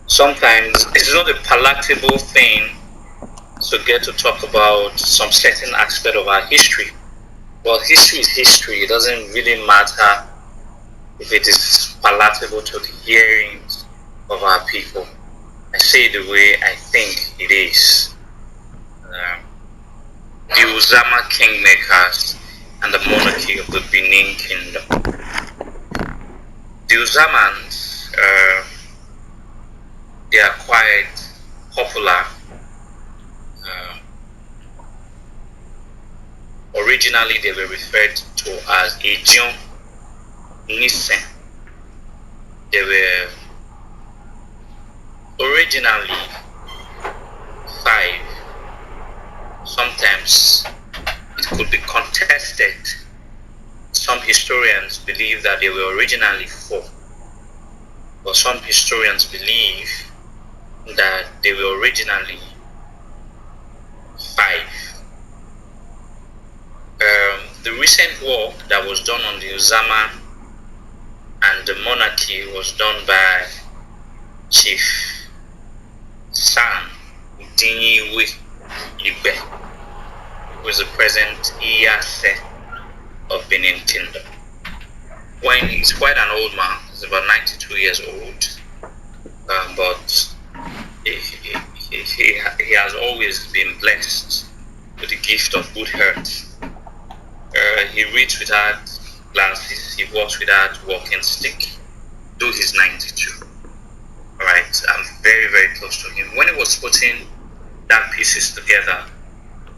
Sometimes it's not a palatable thing to get to talk about some certain aspect of our history. Well, history is history. It doesn't really matter if it is palatable to the hearings of our people. I say it the way I think it is. The Uzama Kingmakers and the Monarchy of the Benin Kingdom. The Uzamans, they are quite popular. Originally, they were referred to as Ejion Nisen. They were originally 5. Sometimes it could be contested. Some historians believe that they were originally 4, but some historians believe that they were originally 5. The recent work that was done on the Uzama and the Monarchy was done by Chief San Udiniwe Ibe, who is the present Iyase of Benin Kingdom. When he's quite an old man, he's about 92 years old, but he has always been blessed with the gift of good health. He reads without glasses, he walks without walking stick, though he's 92. Alright, I'm very, very close to him. When he was putting that pieces together,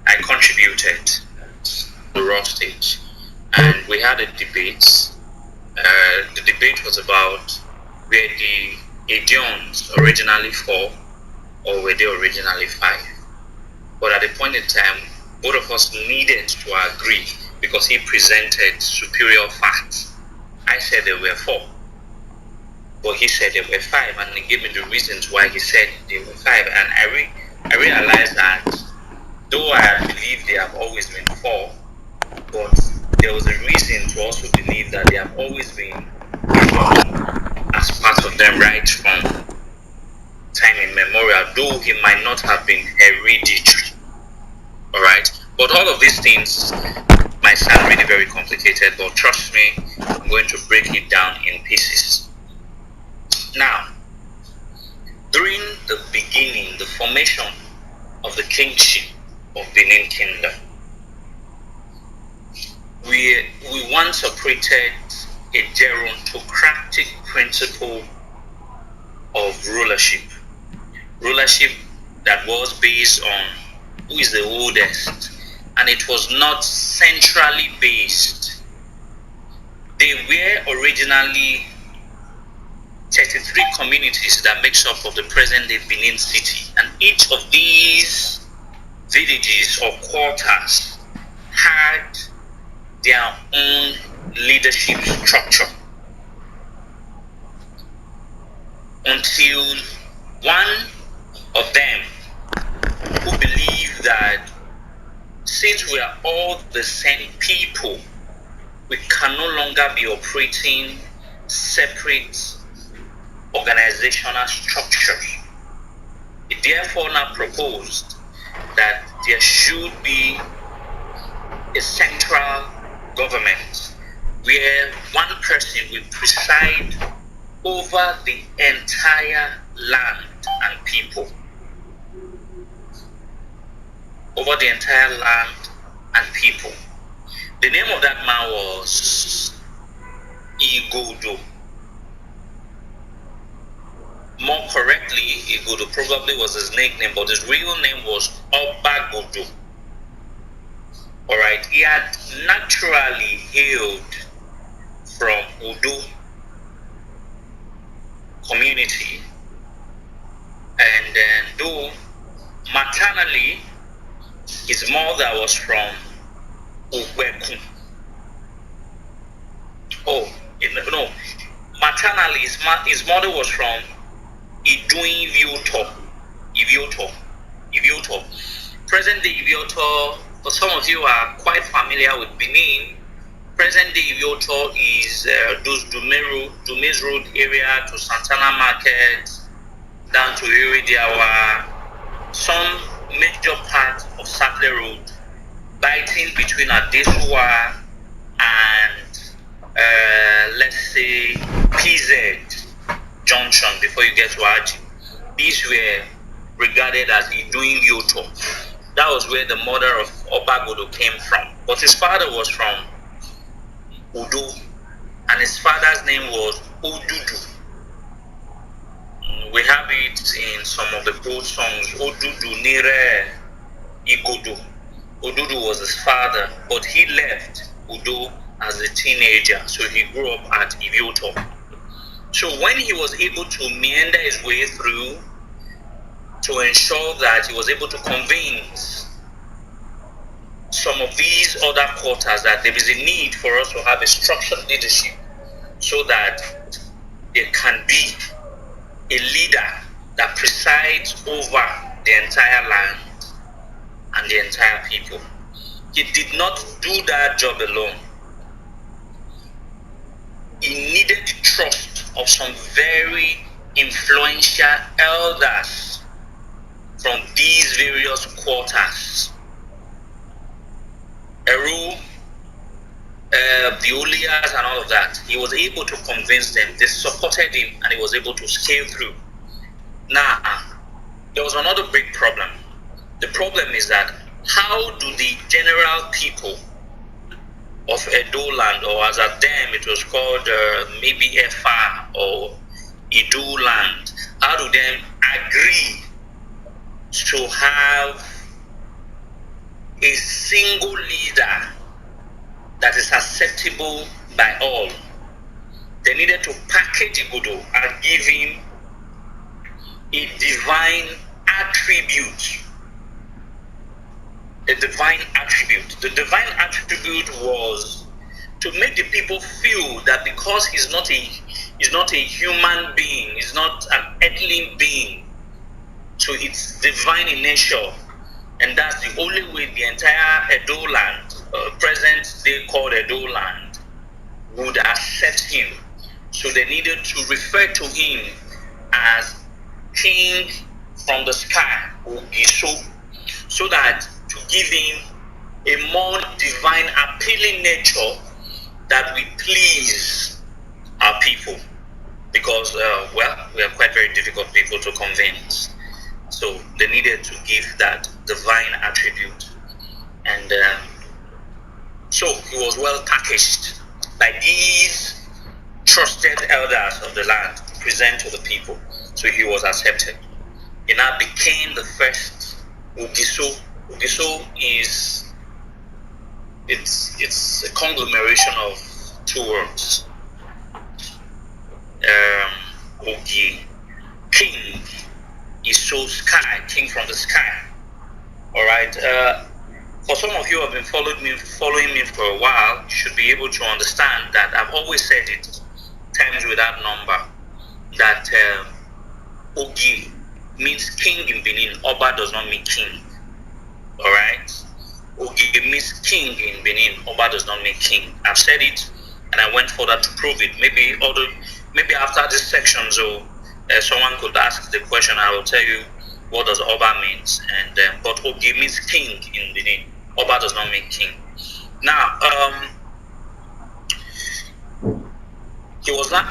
I contributed at the raw stage, and we had a debate. The debate was about were the Edions originally 4 or were they originally 5. But at a point in time, both of us needed to agree because he presented superior facts. I said they were 4, but he said they were 5, and he gave me the reasons why he said they were 5. And I realized that though I believe they have always been 4, but there was a reason to also believe that they have always been 4 as part of them right from time immemorial, though he might not have been hereditary. Alright? But all of these things might sound really very complicated, but trust me, I'm going to break it down in pieces. Now, during the beginning, the formation of the kingship of Benin Kingdom, we once operated a gerontocratic principle of rulership. Rulership that was based on who is the oldest, and it was not centrally based. They were originally 33 communities that makes up of the present-day Benin city, and each of these villages or quarters had their own leadership structure until one of them who believed that since we are all the same people, we can no longer be operating separate organizational structures. It therefore now proposed that there should be a central government where one person will preside over the entire land and people. Over the entire land and people. The name of that man was Igodo. More correctly, Igodo probably was his nickname, but his real name was Obagodo. Alright, he had naturally hailed from Udo community, and then though maternally his mother was from Ubeku. No. Maternally, his mother was from Ivioto. Present day Ivioto, for some of you are quite familiar with Benin, Present-day Yoto is those Dumes Road area to Santana Market, down to Iridiawa, some major part of Saple Road, biting between Adesua and let's say PZ Junction before you get to Aji. These were regarded as Idoin Yoto. That was where the mother of Obagodo came from. But his father was from Udo, and his father's name was Odudu. We have it in some of the old songs. Odudu Nire Igodo. Odudu was his father, but he left Udo as a teenager, so he grew up at Ivioto. So when he was able to meander his way through to ensure that he was able to convince some of these other quarters that there is a need for us to have a structured leadership so that there can be a leader that presides over the entire land and the entire people. He did not do that job alone. He needed the trust of some very influential elders from these various quarters. Eru, the Olias and all of that, he was able to convince them. They supported him and he was able to scale through. Now, there was another big problem. The problem is that how do the general people of Edo land, or as at them it was called maybe Efa or Edo land, how do them agree to have a single leader that is acceptable by all? They needed to package Igodo and give him a divine attribute. A divine attribute. The divine attribute was to make the people feel that because he's not a human being, he's not an earthly being, so it's divine in nature. And that's the only way the entire Edo land, present day called Edo land, would accept him. So they needed to refer to him as King from the sky, Ogiso, so that to give him a more divine, appealing nature that will please our people. Because, we are quite very difficult people to convince. So they needed to give that divine attribute. And so he was well packaged by these trusted elders of the land to present to the people. So he was accepted. He now became the first Ogiso. Ogiso is it's a conglomeration of two words. Ogi, king, Iso, sky, king from the sky. All right. For some of you who have been following me for a while, you should be able to understand that I've always said it times without number that Ogi means king in Benin. Oba does not mean king. All right. Ogi means king in Benin. Oba does not mean king. I've said it, and I went further to prove it. Maybe after this section, so someone could ask the question. I will tell you what does Oba means. And but Ogi means king in Benin. Oba does not mean king. Now, he was not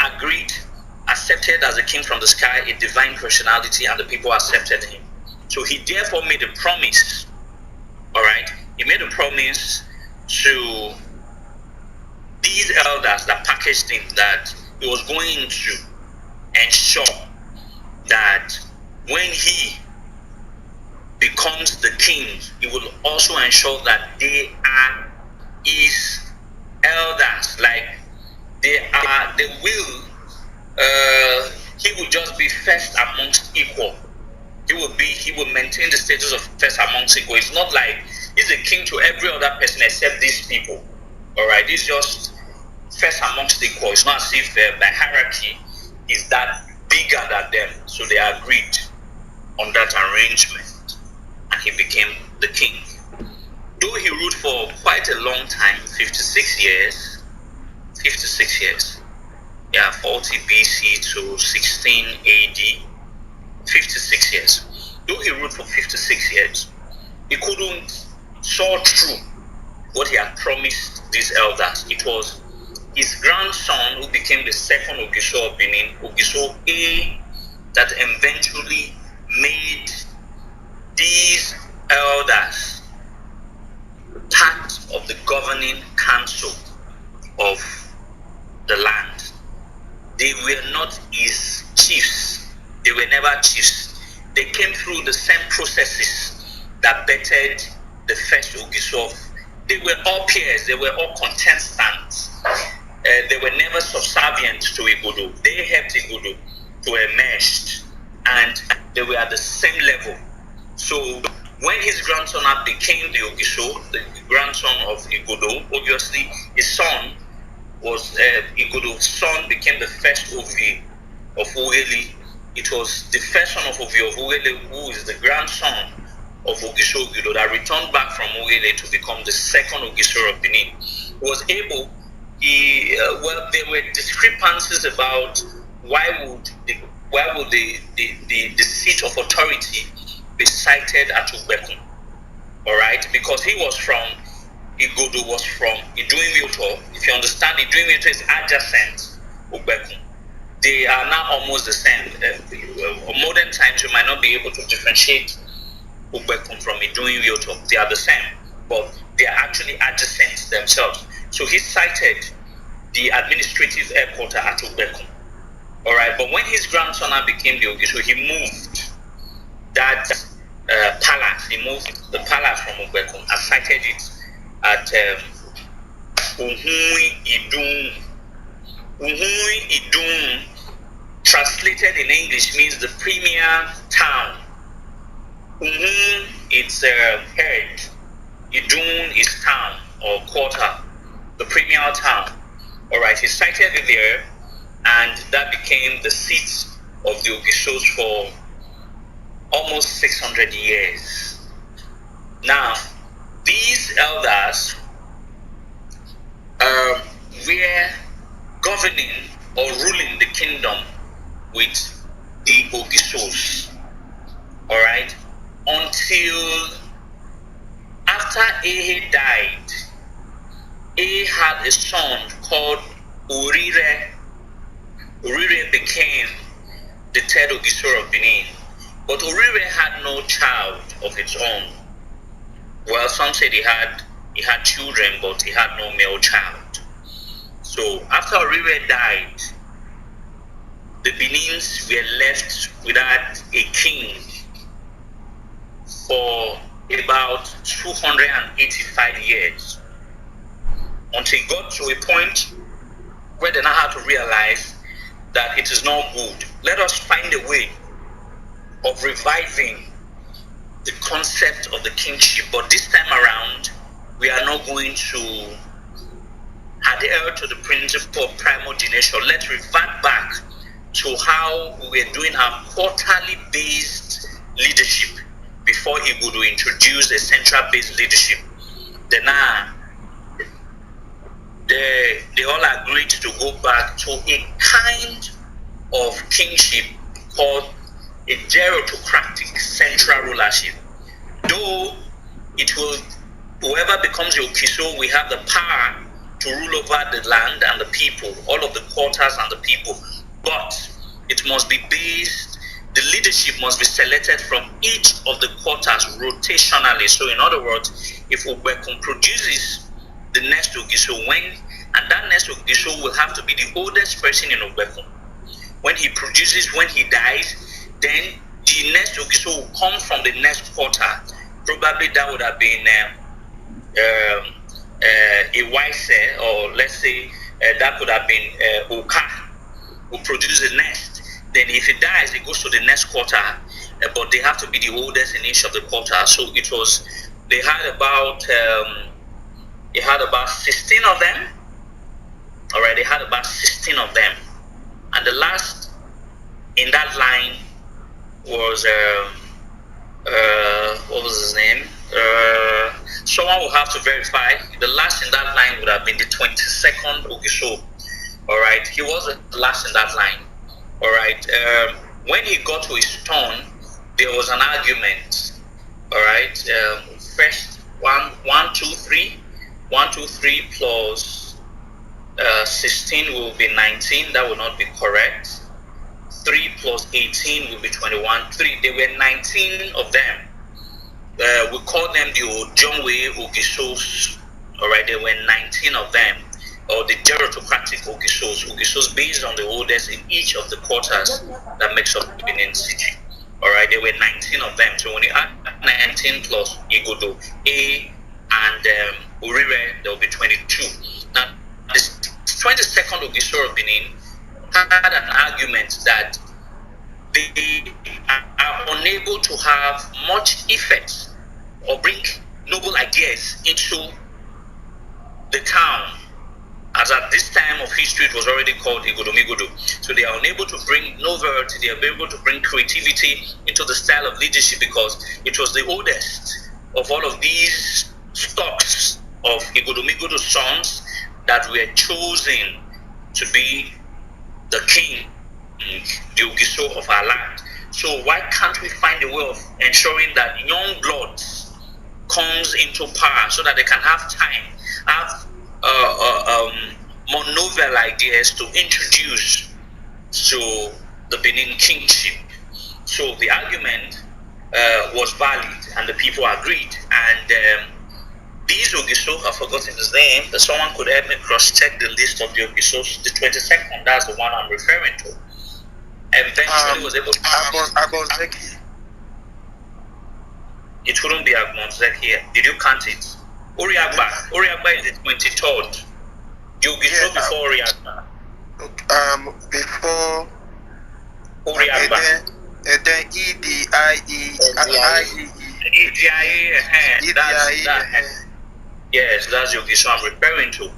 accepted as a king from the sky, a divine personality, and the people accepted him. So he therefore made a promise. All right, he made a promise to these elders that packaged him that he was going to ensure that when he becomes the king, he will also ensure that they are his elders. Like they will just be first amongst equal. He will maintain the status of first amongst equal. It's not like he's a king to every other person except these people. All right, he's just first amongst equal. It's not as if by hierarchy is that bigger than them. So they agreed on that arrangement, and he became the king. Though he ruled for quite a long time, 56 years, 56 years. Yeah, 40 BC to 16 AD, 56 years. Though he ruled for 56 years, he couldn't saw through what he had promised these elders. It was his grandson who became the second Ogiso of Benin, Ogiso A, that eventually made these elders part of the governing council of the land. They were not his chiefs. They were never chiefs. They came through the same processes that bettered the first Ogiso. They were all peers. They were all contestants. They were never subservient to Igodo. They helped Igodo to emerge, and they were at the same level. So when his grandson became the Ogiso, the grandson of Igodo, obviously his son was Igodo's son became the first Ovi of Ogeli. It was the first son of Ovi of Ogeli, who is the grandson of Ogiso Ogido, that returned back from Ogeli to become the second Ogiso of Benin. He was able. There were discrepancies about why would the seat of authority be sited at Ugbekun. All right, because he was from Igodo, was from Iduimioto. If you understand, Iduimioto is adjacent Ugbekun. They are now almost the same. Modern times, you might not be able to differentiate Ugbekun from Iduimioto. They are the same, but they are actually adjacent themselves. So he cited the administrative headquarters at Ugbekun. All right, but when his grandson became the Ogiso, he moved that palace. He moved the palace from Ugbekun and cited it at Uhui Idun. Uhui Idun, translated in English, means the premier town. Uhui, it's head. Idun is town or quarter, the premier town. All right, he cited it there, and that became the seat of the Ogisos for almost 600 years. Now, these elders were governing or ruling the kingdom with the Ogisos, all right, until after Ehe died. Ehe had a son called Urire. Urire became the third Ogiso of Benin, but Urire had no child of its own. Well, some said he had children, but he had no male child. So after Urire died, the Benins were left without a king for about 285 years, until it got to a point where they now had to realize that it is not good. Let us find a way of reviving the concept of the kingship, but this time around, we are not going to adhere to the principle of primogeniture. Let's revert back to how we were doing our quarterly based leadership before he would introduce a central based leadership. Then they all agreed to go back to a kind of kingship called a gerontocratic central rulership. Though it will, whoever becomes your Ogiso will have the power to rule over the land and the people, all of the quarters and the people, but it must be based, the leadership must be selected from each of the quarters rotationally. So in other words, if Ugbekun produces the next Ogiso, and that next Ogiso will have to be the oldest person in Ugbekun. When he produces, when he dies, then the next Ogiso will come from the next quarter. Probably that would have been a Wise, or let's say that could have been Oka, who produces the next. Then if he dies, it goes to the next quarter, but they have to be the oldest in each of the quarters. So it was, they had about 16 of them. All right, they had about 16 of them, and the last in that line was what was his name? Someone will have to verify. The last in that line would have been the 22nd Ogiso All right, he was the last in that line. All right, when he got to his turn, there was an argument. All right, first 1, 2, 3 plus 16 will be 19. That will not be correct. 3 plus 18 will be 21. There were 19 of them. We call them the Ojonwe Ogisos. All right, there were 19 of them, or the gerontocratic Ogisos based on the oldest in each of the quarters that makes up the Benin city. All right, there were 19 of them. So when you add 19 plus Igodo, A, and Urire, there will be 22. Now, this 22nd Ogiso of Benin had an argument that they are unable to have much effect or bring noble ideas into the town, as at this time of history it was already called Igodomigodo. So they are unable to bring novelty, they are able to bring creativity into the style of leadership because it was the oldest of all of these stocks of Igodomigodo sons that were chosen to be the king, the Ogiso of our land. So why can't we find a way of ensuring that young blood comes into power so that they can have time, have more novel ideas to introduce to the Benin kingship? So the argument was valid and the people agreed. And these Ogiso, I've forgotten his name, but someone could help me cross-check the list of the Ogisos. The 22nd, that's the one I'm referring to. Eventually was able to... Agbonzeki. It wouldn't be Agbonzeki here. Did you count it? Oriagba. Oriagba is the 23rd. The Ogiso before Oriagba. Before Oriagba. And then EDIE. Yes, that's the Ogiso I'm referring to.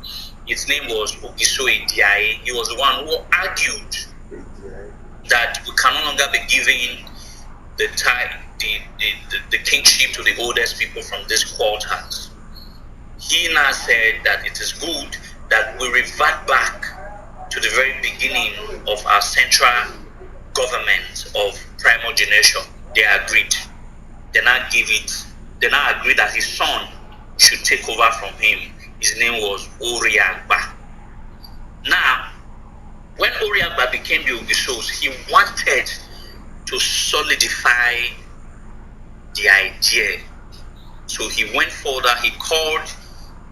His name was Ogiso Ediaye. He was the one who argued that we can no longer be giving the kingship to the oldest people from these quarters. He now said that it is good that we revert back to the very beginning of our central government of primogeniture. They agreed. They now agreed that his son should take over from him. His name was Oriagba. Now, when Oriagba became the Ogisos, he wanted to solidify the idea. So he went further, he called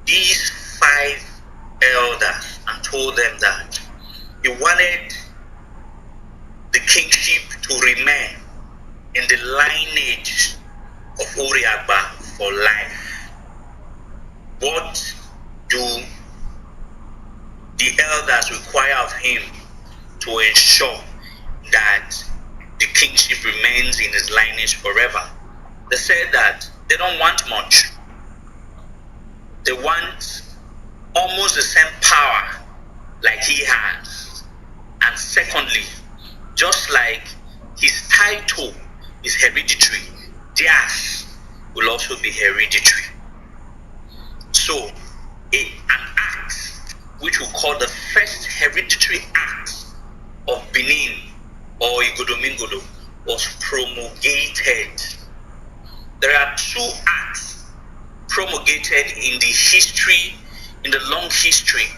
these 5 elders and told them that he wanted the kingship to remain in the lineage of Oriagba for life. What do the elders require of him to ensure that the kingship remains in his lineage forever? They said that they don't want much. They want almost the same power like he has. And secondly, just like his title is hereditary, theirs will also be hereditary. So, an act which we call the first hereditary act of Benin or Igodomingodo was promulgated. There are 2 acts promulgated in the long history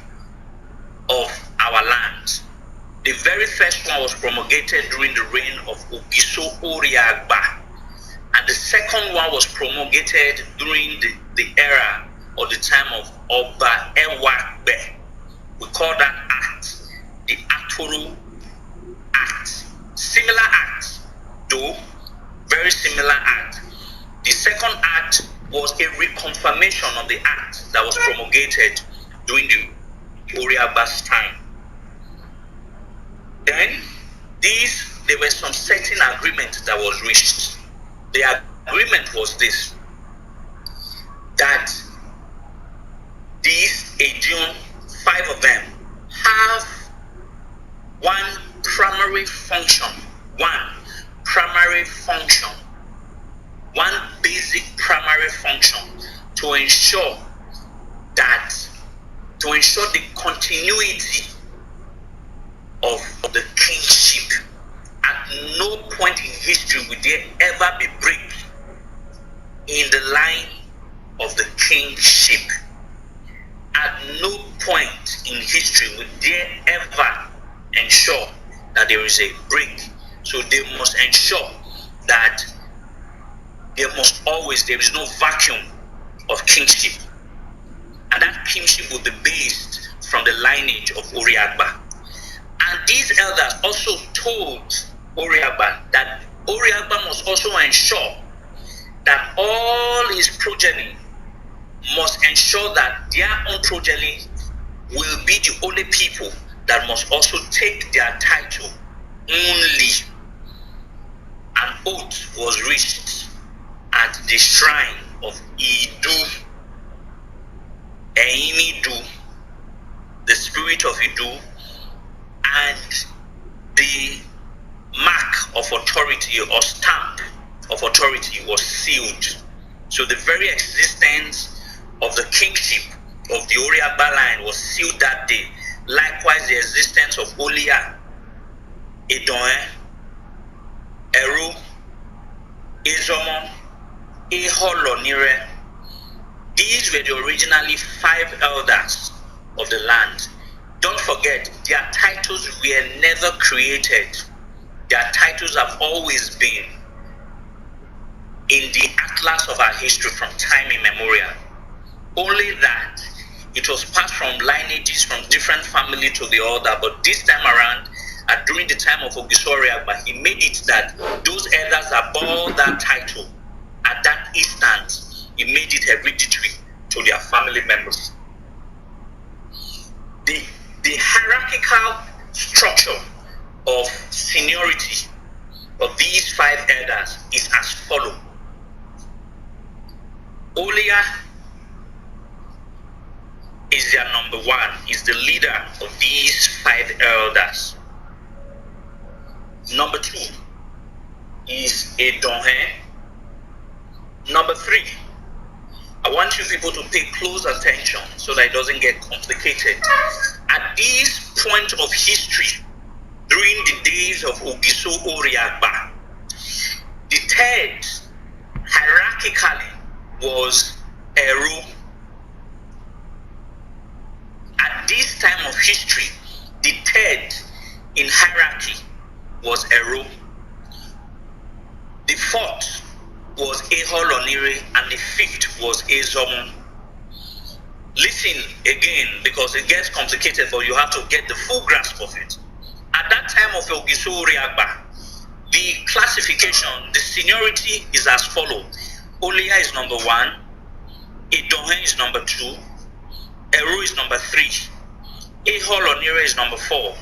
of our land. The very first one was promulgated during the reign of Ogiso Oriagba, and the second one was promulgated during the era or the time of Oba Ewagbe. We call that act the Atoro Act. Similar act, though, very similar act. The second act was a reconfirmation of the act that was promulgated during the Oriagba's time. Then, there were some certain agreement that was reached. The agreement was this, that these Aegean, 5 of them, have one primary function, one basic primary function to ensure the continuity of the kingship. At no point in history will there ever be break in the line of the kingship. At no point in history will there ever ensure that there is a break. So they must ensure that there is no vacuum of kingship. And that kingship will be based from the lineage of Oriagba. And these elders also told Oriagba that Oriagba must also ensure that all his progeny must ensure that their own progeny will be the only people that must also take their title only. An oath was reached at the shrine of Idu, Eimidu, the spirit of Idu, and the mark of authority or stamp of authority was sealed. So the very existence of the kingship of the Oriagba line was sealed that day. Likewise, the existence of Olia, Edon, Eru, Izomo, Eholonire. These were the originally 5 elders of the land. Don't forget, their titles were never created. Their titles have always been in the atlas of our history from time immemorial. Only that it was passed from lineages from different family to the other, but this time around, during the time of Ogiso Oriagba, he made it that those elders that bore that title at that instant, he made it hereditary to their family members. The hierarchical structure of seniority of these 5 elders is as follows. Olia is their number 1, is the leader of these 5 elders. Number 2 is Edonhe. Number 3, I want you people to pay close attention so that it doesn't get complicated. At this point of history, during the days of Ogiso Oriagba, the 3rd hierarchically was Eru. At this time of history, the 3rd in hierarchy was Eru. The 4th was Eholonire, and the 5th was Ezomo. Listen again, because it gets complicated, but you have to get the full grasp of it. At that time of Ogiso Oriagba, the classification, the seniority is as follows. Olia is number 1, Edonhe is number 2, Eru is number 3, Eholonire is number 4,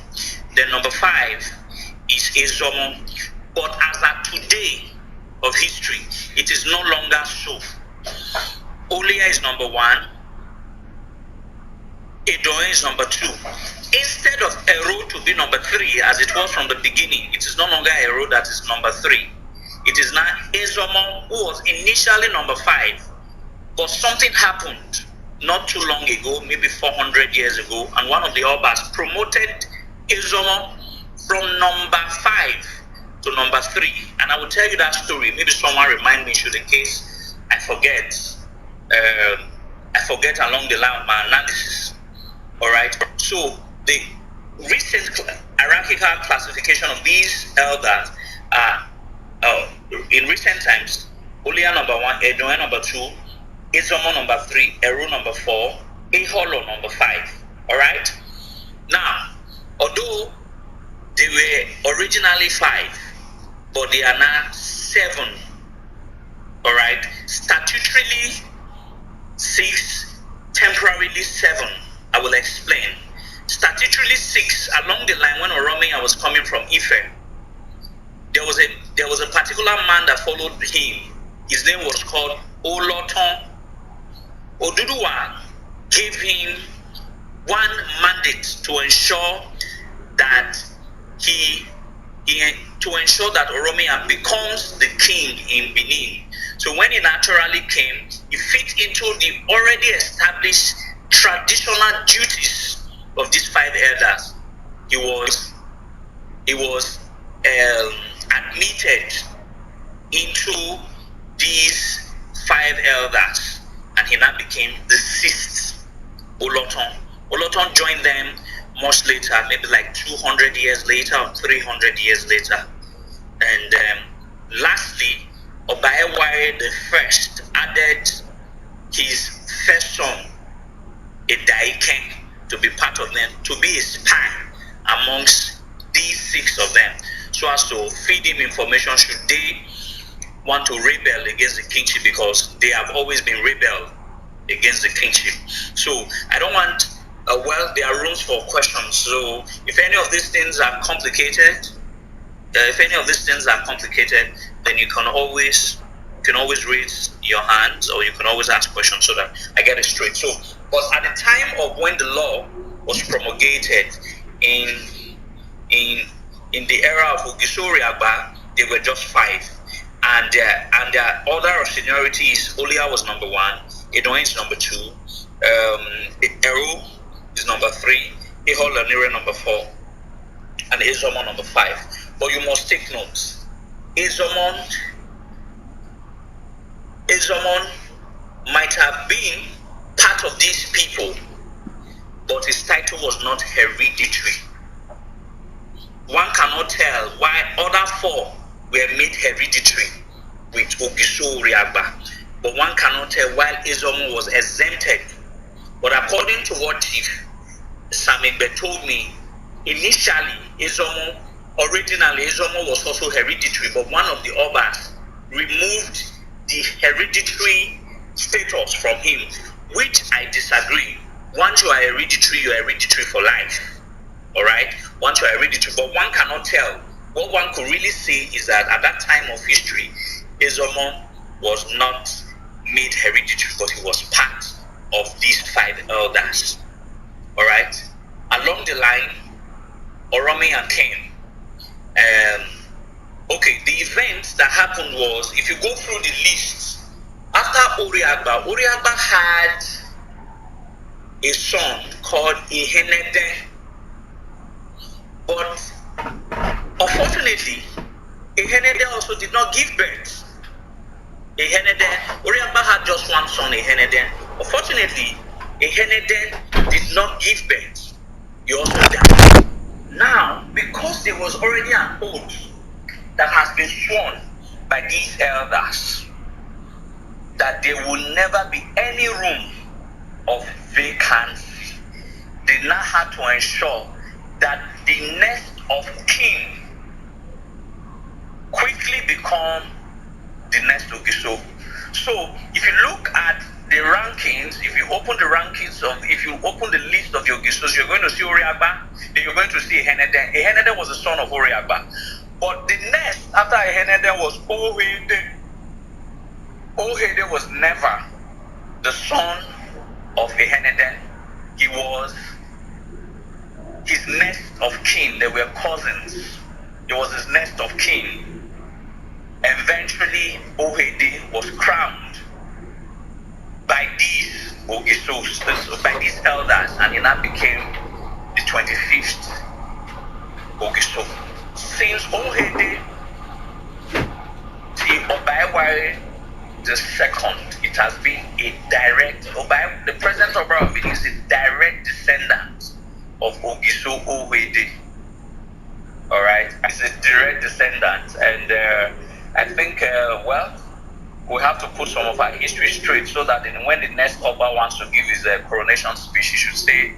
then number 5 is Ezomo. But as at today of history, it is no longer so. Olia is number 1, Edonhe is number 2. Instead of Eru to be number 3, as it was from the beginning, it is no longer Eru that is number 3. It is now Ezomo, who was initially number 5. But something happened not too long ago, maybe 400 years ago, and one of the Obas promoted Ezomo from number 5 to number 3. And I will tell you that story. Maybe someone remind me, should in case I forget. I forget along the line of my analysis. All right. So the recent hierarchical classification of these elders are in recent times: Olia number 1, Edonhe number 2, Ezomo number 3, Eru number 4, Eholo number 5. All right. Now, although they were originally 5, but they are now 7. All right. Statutorily 6, temporarily 7. I will explain. Statutorily 6, along the line when Oromia was coming from Ife, there was a particular man that followed him. His name was called Oloton. Oduduwa gave him one mandate to ensure that Oromia becomes the king in Benin. So when he naturally came, he fit into the already established traditional duties of these 5 elders. He was he was admitted into these 5 elders, and he now became the 6th Oloton. Oloton joined them much later, maybe like 200 years later or 300 years later. And lastly, Obaeware the first added his first son, Edaiken, to be part of them, to be a spy amongst these 6 of them, so as to feed him information should they want to rebel against the kingship, because they have always been rebelled against the kingship. So I don't want, well, there are rooms for questions. So if any of these things are complicated, then you can always raise your hands, or you can always ask questions so that I get it straight. So, but at the time of when the law was promulgated in the era of Ogisoriagba, there were just 5. And their order of seniority is Olia was number 1, Edoin is number 2, Eru is number 3, Eholanire number 4, and Ezomon number 5. But you must take notes. Ezomon might have been part of these people, but his title was not hereditary. One cannot tell why other 4 were made hereditary with Ogiso Oriagba, but one cannot tell why Ezomo was exempted. But according to what Chief Samigbe told me, initially originally Ezomo was also hereditary, but one of the Obas removed the hereditary status from him, which I disagree. Once you are hereditary, you are hereditary for life. Alright? Once you are hereditary, but one cannot tell. What one could really say is that at that time of history, Ezomo was not made hereditary, but he was part of these 5 elders. Alright? Along the line, Orome and Cain. Okay, the event that happened was, if you go through the list, after Oriagba had a son called Ihenede, but unfortunately, Ihenede also did not give birth. Oriagba had just one son, Ihenede. Unfortunately, Ihenede did not give birth. He also died. Now, because there was already an oath that has been sworn by these elders that there will never be any room of vacancy, they now had to ensure that the next of kin quickly become the next Ogiso. So if you look at the rankings, if you open the list of your Ogisos, you're going to see Oriagba, then you're going to see Ehenede. Ehenede was the son of Oriagba. But the next after Ehenede was Ohede. Ohede was never the son of Ehenede. He was his next of kin. They were cousins. He was his next of kin. Eventually, Ohede was crowned by these Ogisos, by these elders, and he now became the 25th Ogiso. Since Ohede till Obaeware the second, it has been a direct, the present Oba of Benin is a direct descendant of Ogiso Ohede. Alright, it's a direct descendant, and I think, we have to put some of our history straight so that when the next Oba wants to give his coronation speech, he should say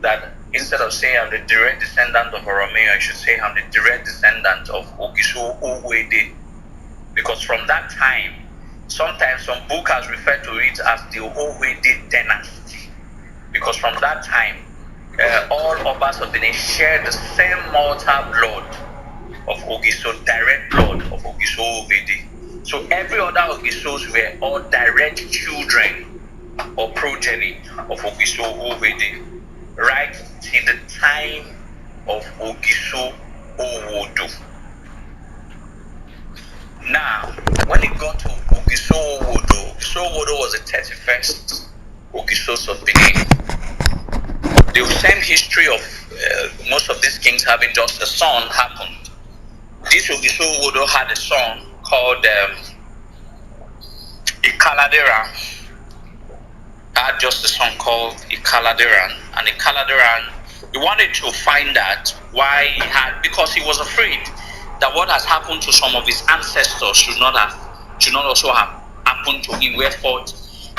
that instead of saying I'm the direct descendant of Oromeo, he should say I'm the direct descendant of Ogiso Ohede. Because from that time, sometimes some book has referred to it as the Ohede dynasty. Because from that time, all Obas of Benin share the same mortal blood of Ogiso, direct blood of Ogiso Ohede. So every other Ogisos were all direct children or progeny of Ogiso Ohede, right till the time of Ogiso Owodo. Now, when it got to Ogiso Owodo was the 31st Ogisos of Benin. The same history of most of these kings having just a son happened. This Ogisowodo had a son called Ikaladeran. Had just a son called Ikaladeran, and Ikaladeran, he wanted to find out why he had, because he was afraid that what has happened to some of his ancestors should not also have happened to him. Wherefore,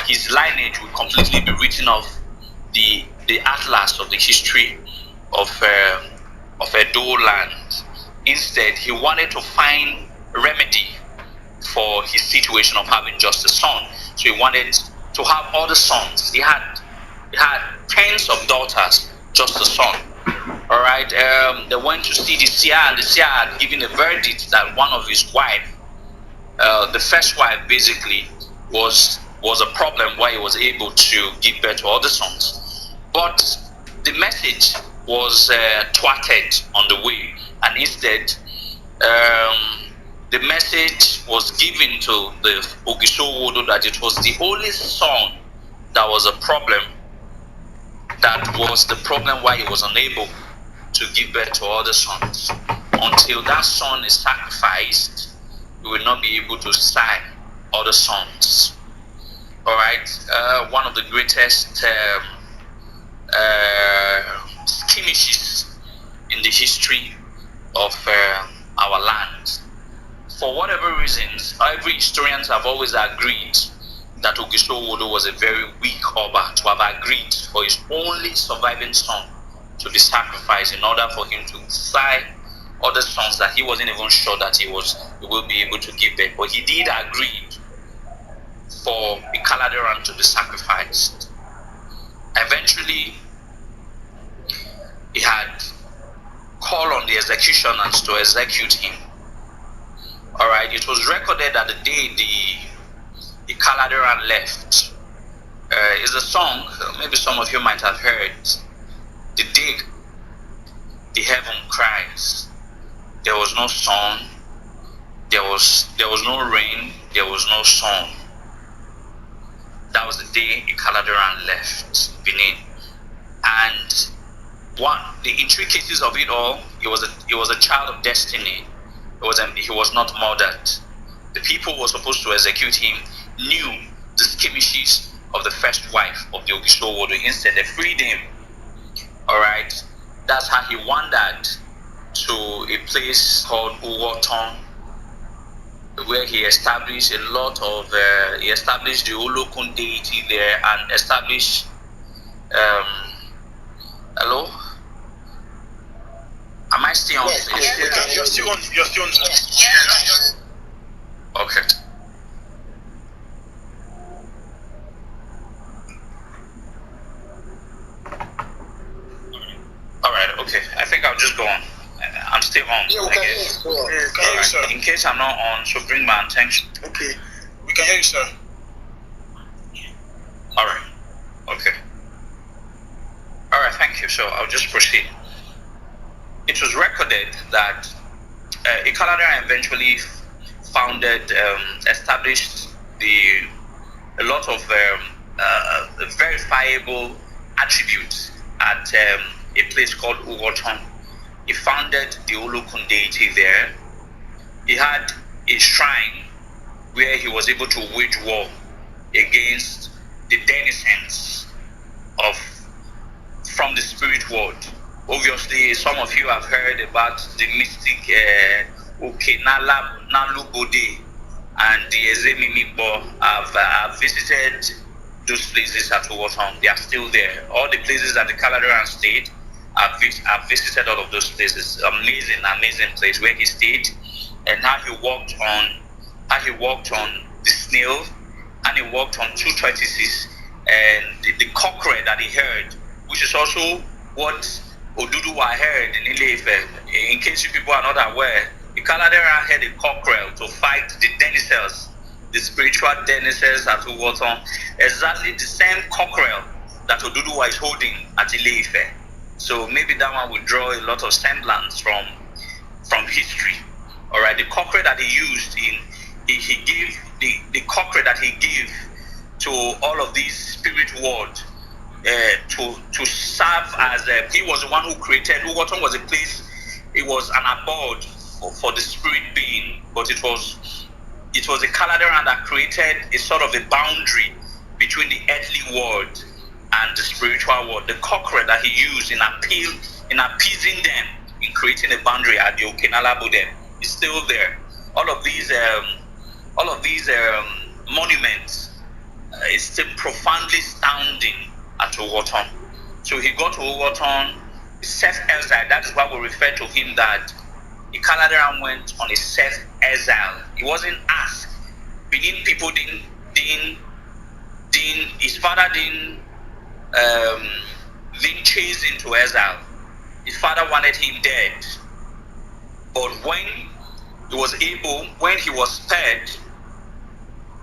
his lineage would completely be written off the atlas of the history of Edo land. Instead, he wanted to find a remedy for his situation of having just a son. So he wanted to have all the sons. He had tens of daughters, just a son. All right. They went to see the seer, and the seer had given a verdict that one of his wife, the first wife, basically was a problem why he was able to give birth to other sons. But the message was thwarted on the way, and instead the message was given to the Ogisowodo that it was the only son that was a problem, that was the problem why he was unable to give birth to other sons. Until that son is sacrificed, he will not be able to sign other sons. All right. One of the greatest skirmishes in the history of our land. For whatever reasons, every historians have always agreed that Ogisowodo was a very weak Oba, to have agreed for his only surviving son to be sacrificed in order for him to sign other sons that he wasn't even sure that he will be able to give birth. But he did agree for Ikaladeran to be sacrificed. Eventually, he had called on the executioners to execute him. All right. It was recorded that the day the Ikaladeran left is a song. Maybe some of you might have heard. The day the heaven cries, there was no sun, there was no rain, there was no sun. That was the day Ikaladeran left Benin. And the intricacies of it all, he was a child of destiny. He was not murdered. The people who were supposed to execute him knew the skirmishes of the first wife of the Ogisowodo. Instead, they freed him. All right. That's how he wandered to a place called Uwoton, where he established he established the Olokun deity there, and established hello? Am I still on? Yes, you're still on. Okay. All right. Okay. I think I'll just go on. I'm still on. Yeah, we can hear you. We can hear you, sir. In case I'm not on, so bring my attention. Okay. We can hear you, sir. All right. Okay. All right. Thank you. So I'll just proceed. It was recorded that Ikaladeran eventually established a lot of verifiable attributes at a place called Uwoton. He founded the Olokun deity there. He had a shrine where he was able to wage war against the denizens from the spirit world. Obviously, some of you have heard about the mystic Nalubode and the Ezemimibo. I've visited those places at Uwoton. They are still there. All the places that the Ikaladeran stayed, I've visited all of those places. Amazing place where he stayed, and how he walked on the snail, and he walked on two tortoises, and the cockerel that he heard, which is also what Oduduwa heard in Ile-Ife. In case you people are not aware, the Ikaladeran had a cockerel to fight the denizens, the spiritual denizens at Uwoton. Exactly the same cockerel that Oduduwa is holding at Ile-Ife. So maybe that one will draw a lot of semblance from history. All right, the cockerel that he used he gave the cockerel that he gave to all of these spirit world to serve as he was the one who created. Ugoton was a place. It was an abode for the spirit being, but it was a Caladeran that created a sort of a boundary between the earthly world and the spiritual world. The cockerel that he used in appeasing them, in creating a boundary at the Okenalabu there, is still there. All of these monuments is still profoundly standing at Ogoton. So he got to Ogoton, self-exile. That is why we refer to him that Ikaladeran went on a self-exile. He wasn't asked. Benin people didn't his father didn't chase into exile. His father wanted him dead. But when he was able, when he was spared,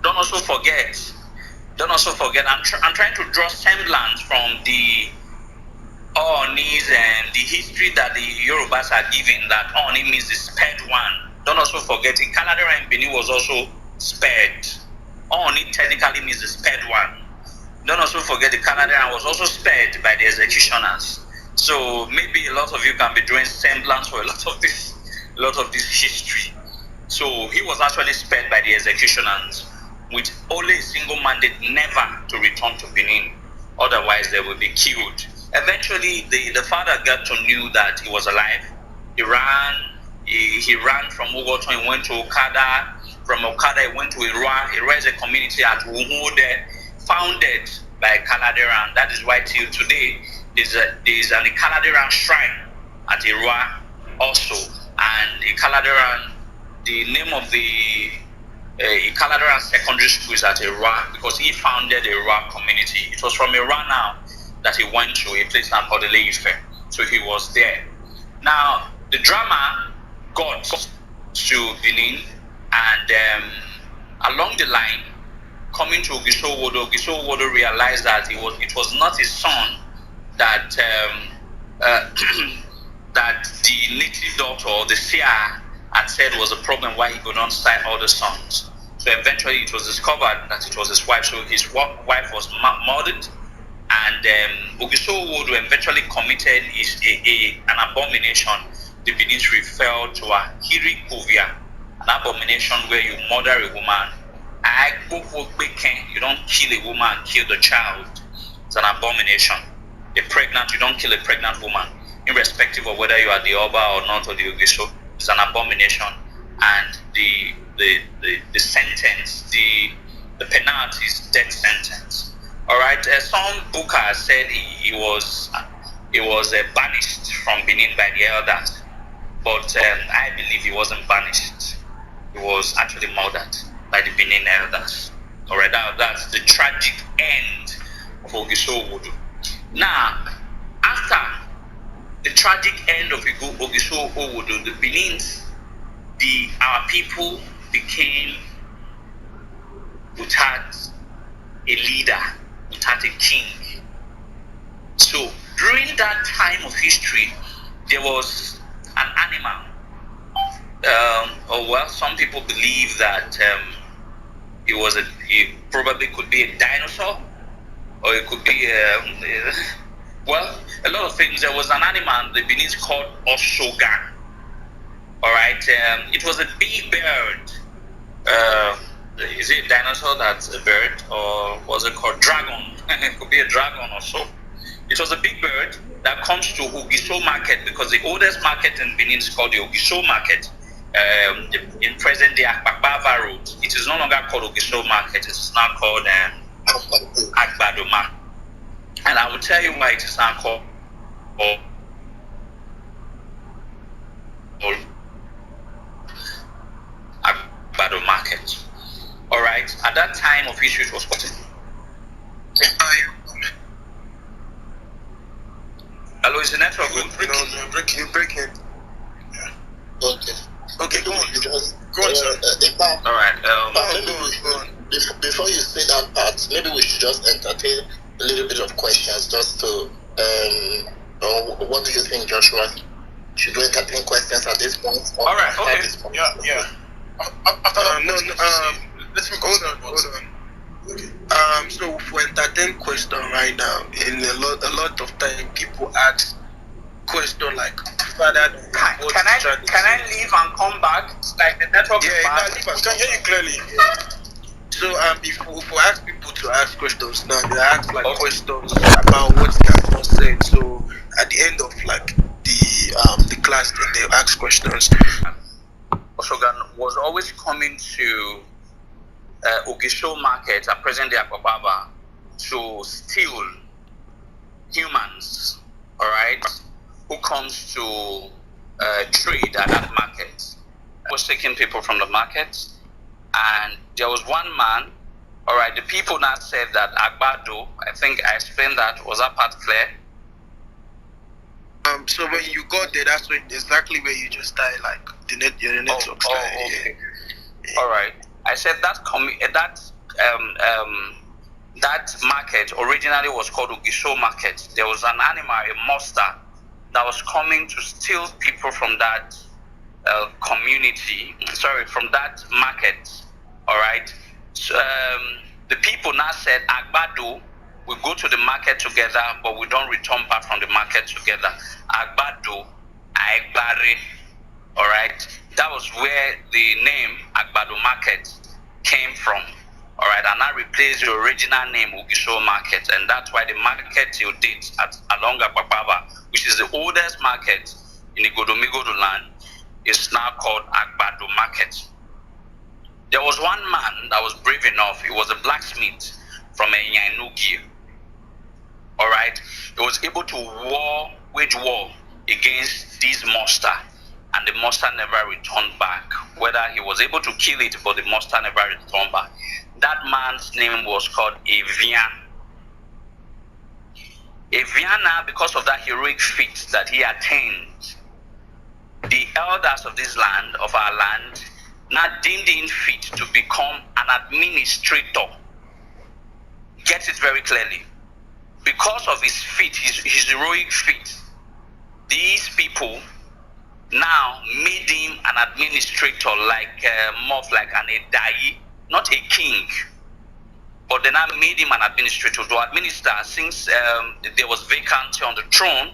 don't also forget, I'm trying to draw semblance from the Onis and the history that the Yorubas are giving, that Oni means the spared one. Don't also forget, Ikaladera in Benin was also spared. Oni technically means the spared one. Don't also forget, the Ikaladera was also spared by the executioners. So maybe a lot of you can be drawing semblance for a lot of this history. So he was actually spared by the executioners, with only a single mandate never to return to Benin. Otherwise, they would be killed. Eventually, the father got to knew that he was alive. He ran from Ugoton, he went to Okada. From Okada, he went to Irua. Irua is a community at Umuode, founded by Kaladeran. That is why till today, there's an Kaladeran shrine at Irua also. And Kaladeran, the name of the Kaladeran secondary school is at Irua because he founded a Irua community. It was from Irua now that he went to a place now called Ile-Ife. So he was there. Now, the drama got to Benin, and along the line, coming to Ogiso realized that it was not his son that that the native doctor or the seer had said was a problem why he could not cite all the sons. So eventually it was discovered that it was his wife. So his wife was murdered, and Ogiso eventually committed an abomination. The Benin referred to a Hierarchical, an abomination where you murder a woman. You don't kill a woman, kill the child. It's an abomination. You don't kill a pregnant woman, irrespective of whether you are the Oba or not, or the Ogiso. It's an abomination, and the sentence, the penalty is death sentence. All right. Some booker said he was banished from Benin by the elders, but I believe he wasn't banished. He was actually murdered by the Benin elders. All right. That's the tragic end of Ogiso Owodo. Now, after the tragic end of Ogiso Owodo, the Benin's, our people became without a leader, without a king. So during that time of history, there was an animal. Some people believe that it probably could be a dinosaur, or it could be a lot of things. There was an animal the Benin called Oshoga. All right, it was a big bird. Is it a dinosaur that's a bird, or was it called dragon? It could be a dragon or so. It was a big bird that comes to Ogiso Market, because the oldest market in Benin is called the Ogiso Market. In present day Akbaba Road, it is no longer called Ogiso Market. It is now called Agbado Market. And I will tell you why it is now called Agbado Market. All right. At that time of history, it was called. Hello, is the network good? You're breaking. Yeah. Okay, go on. Go on, sir. All right. Go on. Before you say that part, maybe we should just entertain a little bit of questions, just to what do you think, Joshua? Should we entertain questions at this point? All right. Okay. Yeah. Let's move on. Hold on. Okay. So for entertain question right now, in a lot of time people ask question like, Father, Can I leave and come back? Like the network is bad. I can hear you clearly. So if we ask people to ask questions now, they ask like questions about what they have not said. So at the end of like the class, then they ask questions. Oshogan was always coming to Ogisho Market at present day Akobaba to steal humans, all right, who comes to trade at that market. I was taking people from the market, and there was one man, all right, the people now said that Agbado, I think I explained that, was that part clear? So when you got there, that's when exactly where you just started, like your network started. Okay. Yeah. All right. I said that that market originally was called Ogisho Market. There was an animal, a monster, that was coming to steal people from that from that market. All right. So, the people now said, Agbado, we go to the market together, but we don't return back from the market together. Agbado, Aigbare. All right. That was where the name Agbado Market came from. All right, and I replaced the original name Ogisho Market, and that's why the market till date along Akpakpaba, which is the oldest market in the Godomigodo land, is now called Agbado Market. There was one man that was brave enough. He was a blacksmith from Enyanugi. All right, he was able to wage war against this monster, and the monster never returned back. Whether he was able to kill it, but the monster never returned back. That man's name was called Evian. Eviana, because of that heroic feat that he attained, the elders of this land, of our land, now deemed him fit to become an administrator. Get it very clearly. Because of his feat, his heroic feat, these people now made him an administrator, like more of like an Edai, not a king, but they now made him an administrator to administer, since there was vacancy on the throne,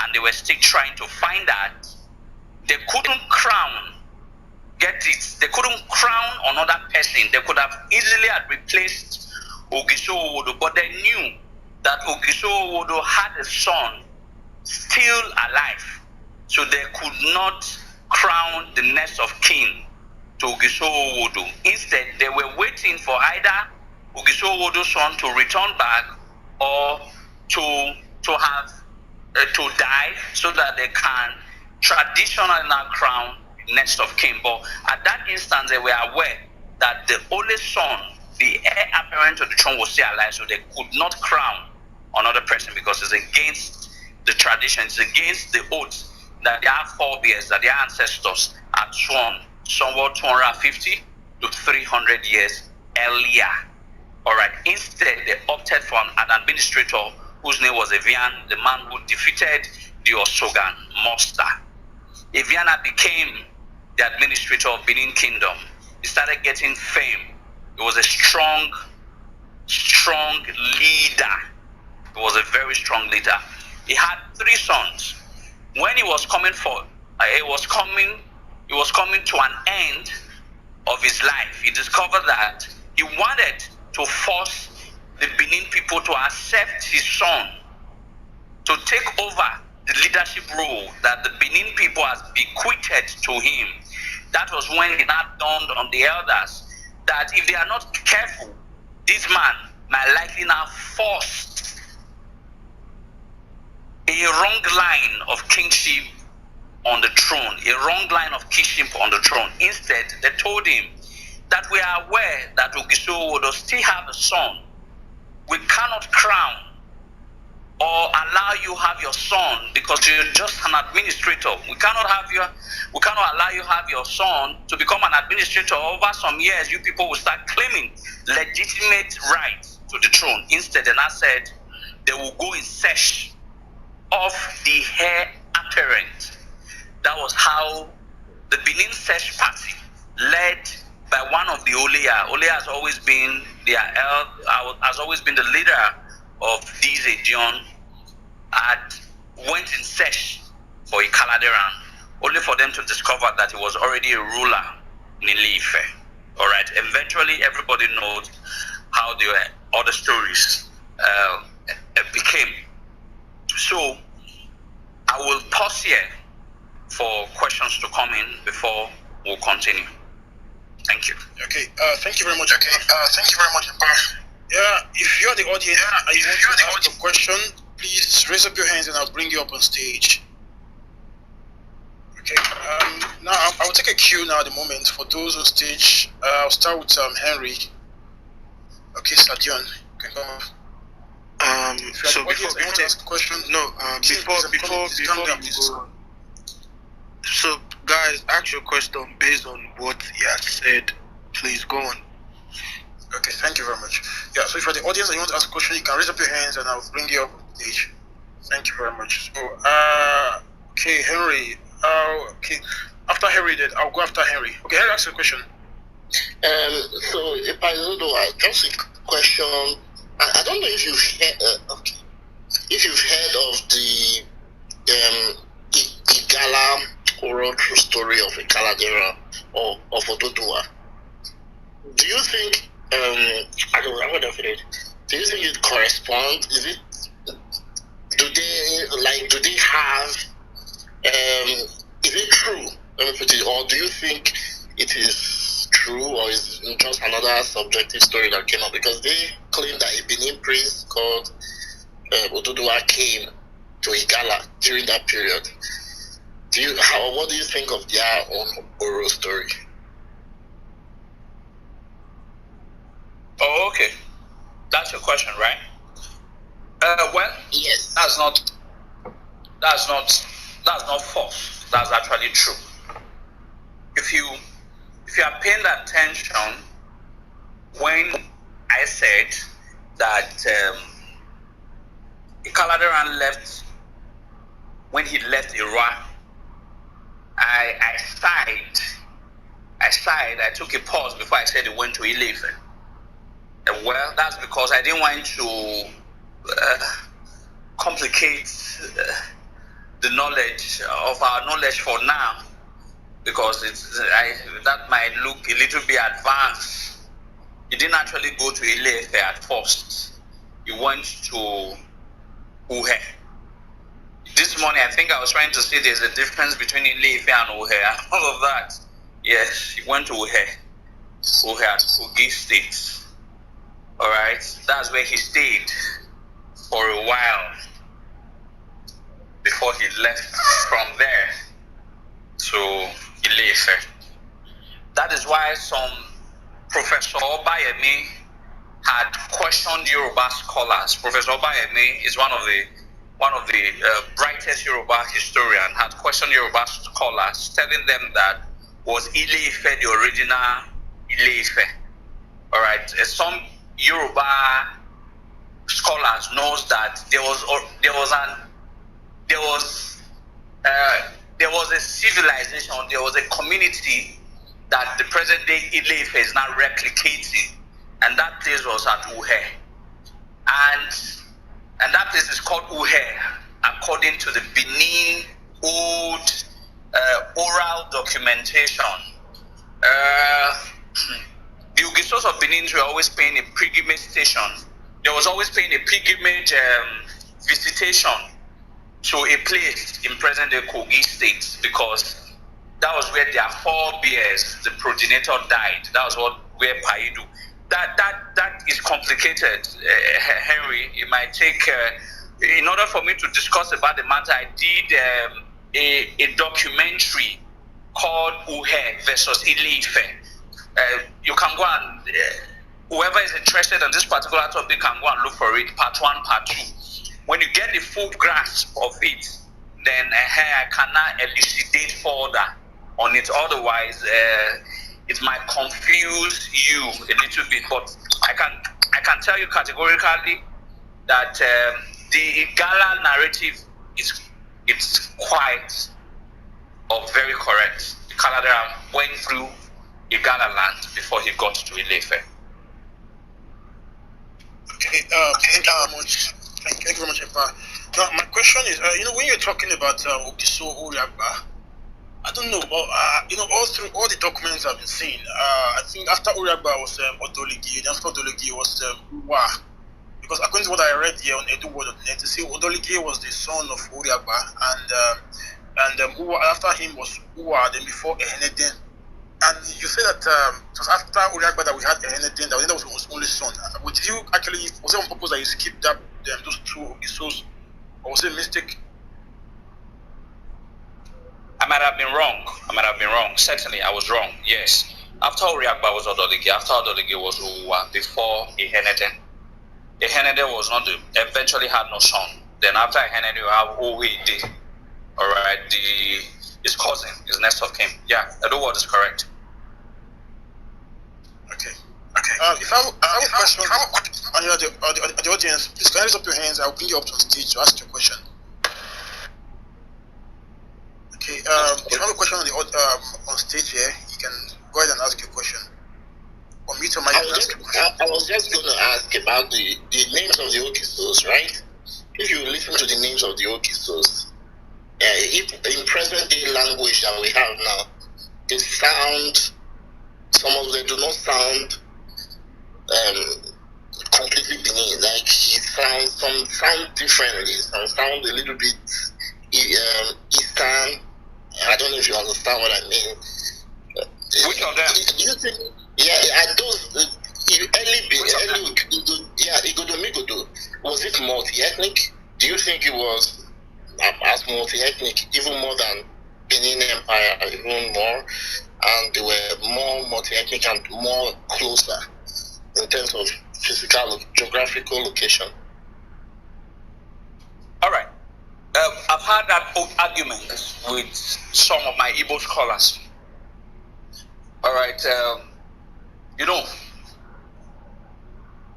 and they were still trying to find that. They couldn't crown, get it, they couldn't crown another person. They could have easily had replaced Ogisho Owodo, but they knew that Ogisho Owodo had a son still alive, so they could not crown the next of kin to Ogisho Owodo. Instead, they were waiting for either Ogisho Owodo's son to return back, or to die, so that they can traditionally now crown next of kin. But at that instance, they were aware that the only son, the heir apparent to the throne, was still alive, so they could not crown another person, because it's against the tradition, it's against the oath that their forebears, that their ancestors had sworn somewhat 250 to 300 years earlier. All right. Instead, they opted for an administrator whose name was Evian, the man who defeated the Osogan monster. Eviana became the administrator of Benin Kingdom. He started getting fame. He was a strong leader. He was a very strong leader. He had 3 sons. When he was coming to an end of his life, he discovered that he wanted to force the Benin people to accept his son to take over the leadership role that the Benin people has bequeathed to him. That was when it now dawned on the elders that if they are not careful, this man might likely now force a wrong line of kingship on the throne, a wrong line of kingship on the throne. Instead, they told him that we are aware that Ogisho Owodo still have a son. We cannot crown or allow you have your son because you're just an administrator. We cannot allow you have your son to become an administrator. Over some years, you people will start claiming legitimate rights to the throne. Instead, then I said they will go in search of the heir apparent. That was how the Benin Search Party, led by one of the Oleya. Oleya has always been has always been the leader of these Ejion, had went in search for Ikaladeran, only for them to discover that he was already a ruler in Ile-Ife. All right. Eventually, everybody knows how the other stories became. So I will pause here for questions to come in before we'll continue. Thank you. Okay. Thank you very much. Yeah. If you're the audience and you want to ask a question, please raise up your hands and I'll bring you up on stage. Okay. Now I will take a cue now at the moment for those on stage. I'll start with Henry. Okay, Sadion, you can come up. So before you want to ask a question? No. Before you go. So guys, ask your question based on what he has said. Please go on. Okay, thank you very much. Yeah, so if you're the audience and you want to ask a question, you can raise up your hands and I'll bring you up on stage. Thank you very much. So, okay, Henry. Okay, after Henry, then I'll go after Henry. Okay, Henry, ask a question. So, if I don't know, just a question. I don't know if you've heard, of the Igala oral true story of Ikaladera or of Ododuwa. Do you think? I don't know. What do you think it corresponds? Is it? Do they have? Is it true? Let me put it. Or do you think it is true, or is it just another subjective story that came up? Because they claim that a Benin priest called Ododuwa came to Igala during that period. What do you think of their own oral story? Oh, okay. That's your question, right? Well, yes. That's not false. That's actually true. If you are paying attention when I said that Ikaladeran left, when he left Iraq, I sighed. I took a pause before I said he went to Ile-Ife. Well, that's because I didn't want to complicate the knowledge of our knowledge for now, because that might look a little bit advanced. He didn't actually go to Ile-Ife at first. He went to Uhe. This morning, I think I was trying to say there's a difference between Ile-Ife and Uhe and all of that. Yes, he went to Uhe at Kogi State. All right, that's where he stayed for a while before he left from there to Ile-Ife. That is why some Professor Obayemi had questioned Yoruba scholars. Professor Obayemi is one of the brightest Yoruba historian. Had questioned Yoruba scholars, telling them that was Ile-Ife the original Ile-Ife. All right, some Yoruba scholars knows that there was a civilization, there was a community that the present day Ile-Ife is now replicating, and that place was at Uhe, and that place is called Uhe according to the Benin old oral documentation. The Source of Benin were always paying a pilgrimage station. They was always paying a pilgrimage visitation to a place in present-day Kogi State, because that was where their forebears, the progenitor, died. That was where Paidu. That is complicated, Henry. It might take. In order for me to discuss about the matter, I did a documentary called Uhe versus Ile-Ife. You can go and whoever is interested in this particular topic can go and look for it, part 1, part 2. When you get the full grasp of it, then I cannot elucidate further on it. Otherwise, it might confuse you a little bit. But I can tell you categorically that the Igala narrative it's quite or very correct. The Ikaladeran went through Igala land before he got to Ile-Ife. Okay, thank you very much. Thank you very much, Epa. Now, my question is, when you're talking about Okiso Oriagba, I don't know, but all through all the documents I've been seeing, I think after Oriagba was Odoligi, and after Odoligi was Uwa. Because according to what I read here on eduworld.net, you see Odoligi was the son of Oriagba, and Uwa, after him was Uwa, then before Eheneden. And you say that it was after Oriagba that we had Eheneden, that was his only son. Did you actually, was it on purpose that you skipped that those two Okisos, or was it a mistake? I might have been wrong. Certainly, I was wrong. Yes. After Oriagba was Odoligi, after Odoligi was Uwa, before Eheneden. Eheneden was not eventually had no son. Then after Eheneden, you have Owede. All right, his cousin, his next of kin. Yeah, the word is correct. Okay. If I have a question, the audience, please can you raise up your hands? I'll bring you up on stage to ask your question. Okay. If you have a question on stage here, you can go ahead and ask your question. Or mute your mic and ask your question. I was just going to ask about the names of the Okisos, right? If you listen to the names of the Okisos, if in present day language that we have now, some of them do not sound completely Benin. Like some sound differently, some sound a little bit Eastern. I don't know if you understand what I mean. Which of them? Do you think? Yeah, those Igodo, was it multi-ethnic? Do you think it was as multi-ethnic, even more than Benin Empire, even more, and they were more multi-ethnic and more closer in terms of geographical location? All right. I've had that argument with some of my Igbo scholars. All right.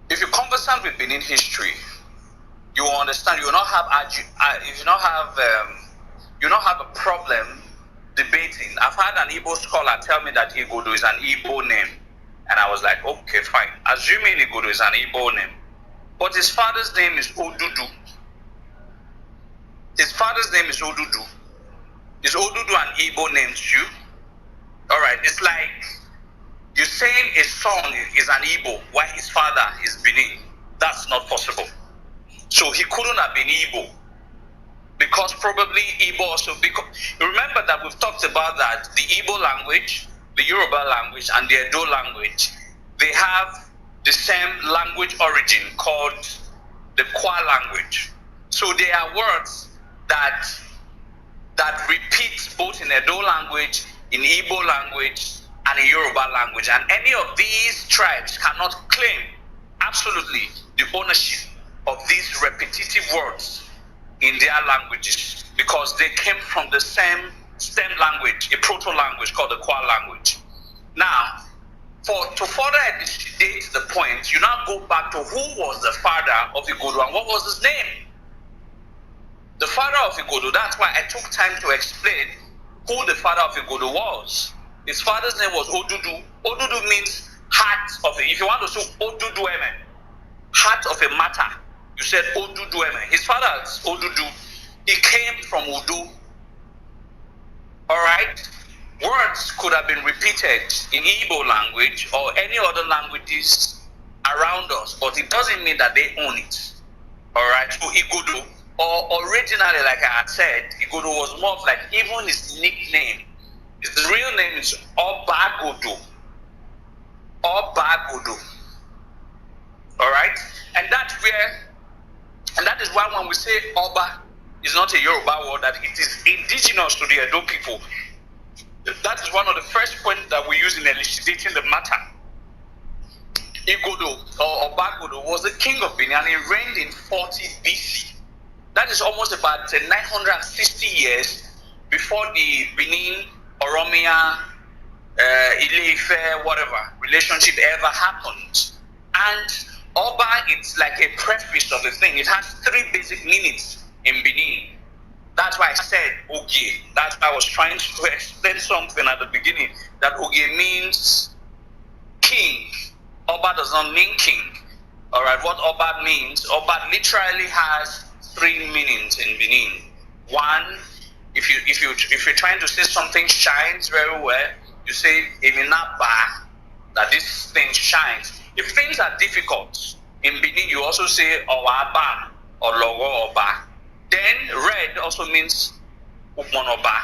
If you're conversant with Benin history, you will understand. You will not have a problem debating. I've had an Igbo scholar tell me that Igodo is an Igbo name, and I was like, okay, fine. Assuming Igodo is an Igbo name, but his father's name is Odudu. His father's name is Odudu. Is Odudu an Igbo name too? All right. It's like you're saying a son is an Igbo while his father is Benin. That's not possible. So he couldn't have been Igbo. Because probably Igbo also, because remember that we've talked about that the Igbo language, the Yoruba language, and the Edo language, they have the same language origin called the Kwa language. So there are words that repeat both in Edo language, in Igbo language, and in Yoruba language. And any of these tribes cannot claim absolutely the ownership of these repetitive words in their languages because they came from the same stem language, a proto-language called the Kwa language. Now, to further elucidate the point, you now go back to who was the father of Igodo and what was his name. The father of Igodo, that's why I took time to explain who the father of Igodo was. His father's name was Odudu. Odudu means heart of it. If you want to say Odudu Emen, heart of a matter, you said Odudu Emen. His father is Odudu. He came from Udu. All right? Words could have been repeated in Igbo language or any other languages around us, but it doesn't mean that they own it. All right? So Igodo, or originally, like I had said, Igodo was more of like even his nickname. His real name is Obagodo. Obagodo. All right? And that is why when we say Oba is not a Yoruba word, that it is indigenous to the Edo people. That is one of the first points that we use in elucidating the matter. Igodo or Obagodo was the king of Benin and he reigned in 40 BC. That is almost about 960 years before the Benin, Oromia, Ile-Ife, whatever relationship ever happened. And Oba, it's like a preface of the thing. It has three basic meanings in Benin. That's why I said Ogie. That's why I was trying to explain something at the beginning. That Ogie means king. Oba does not mean king. All right, what Oba means, Oba literally has three meanings in Benin. One, if you're trying to say something shines very well, you say Eminaba, that this thing shines. If things are difficult in Benin, you also say Owaba or Logo Oba. Then red also means Ukmonoba.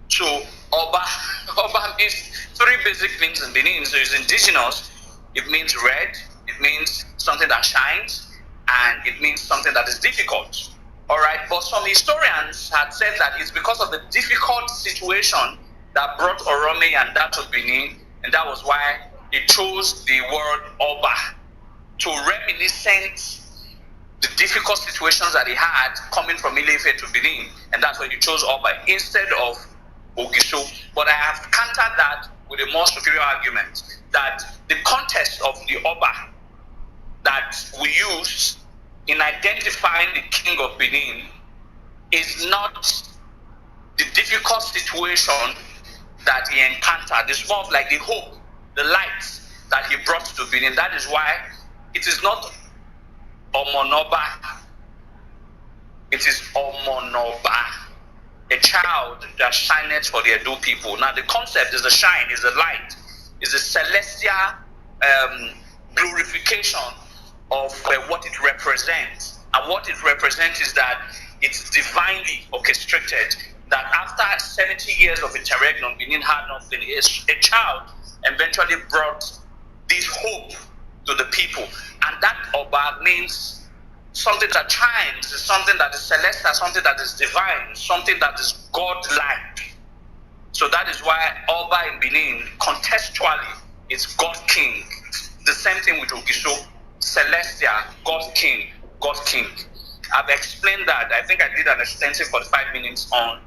So Oba Oba means three basic things in Benin. So it's indigenous, it means red, it means something that shines, and it means something that is difficult. All right, but some historians had said that it's because of the difficult situation that brought Orome and that to Benin, and that was why he chose the word Oba to reminiscent the difficult situations that he had coming from Ile-Ife to Benin, and that's why he chose Oba instead of Ogiso. But I have countered that with a more superior argument that the context of the Oba that we use in identifying the king of Benin is not the difficult situation that he encountered. It's more of like the hope, the light that he brought to Benin. That is why it is not Omonoba, it is Omonoba, a child that shineth for the Edo people. Now the concept is the shine, is the light, is the celestial glorification of what it represents. And what it represents is that it's divinely orchestrated, that after 70 years of interregnum, Benin had nothing. A child eventually brought this hope to the people. And that Oba means something that shines, something that is celestial, something that is divine, something that is God-like. So that is why Oba in Benin, contextually, is God King. The same thing with Ogiso, celestial, God King, God King. I've explained that. I think I did an extensive 45 minutes on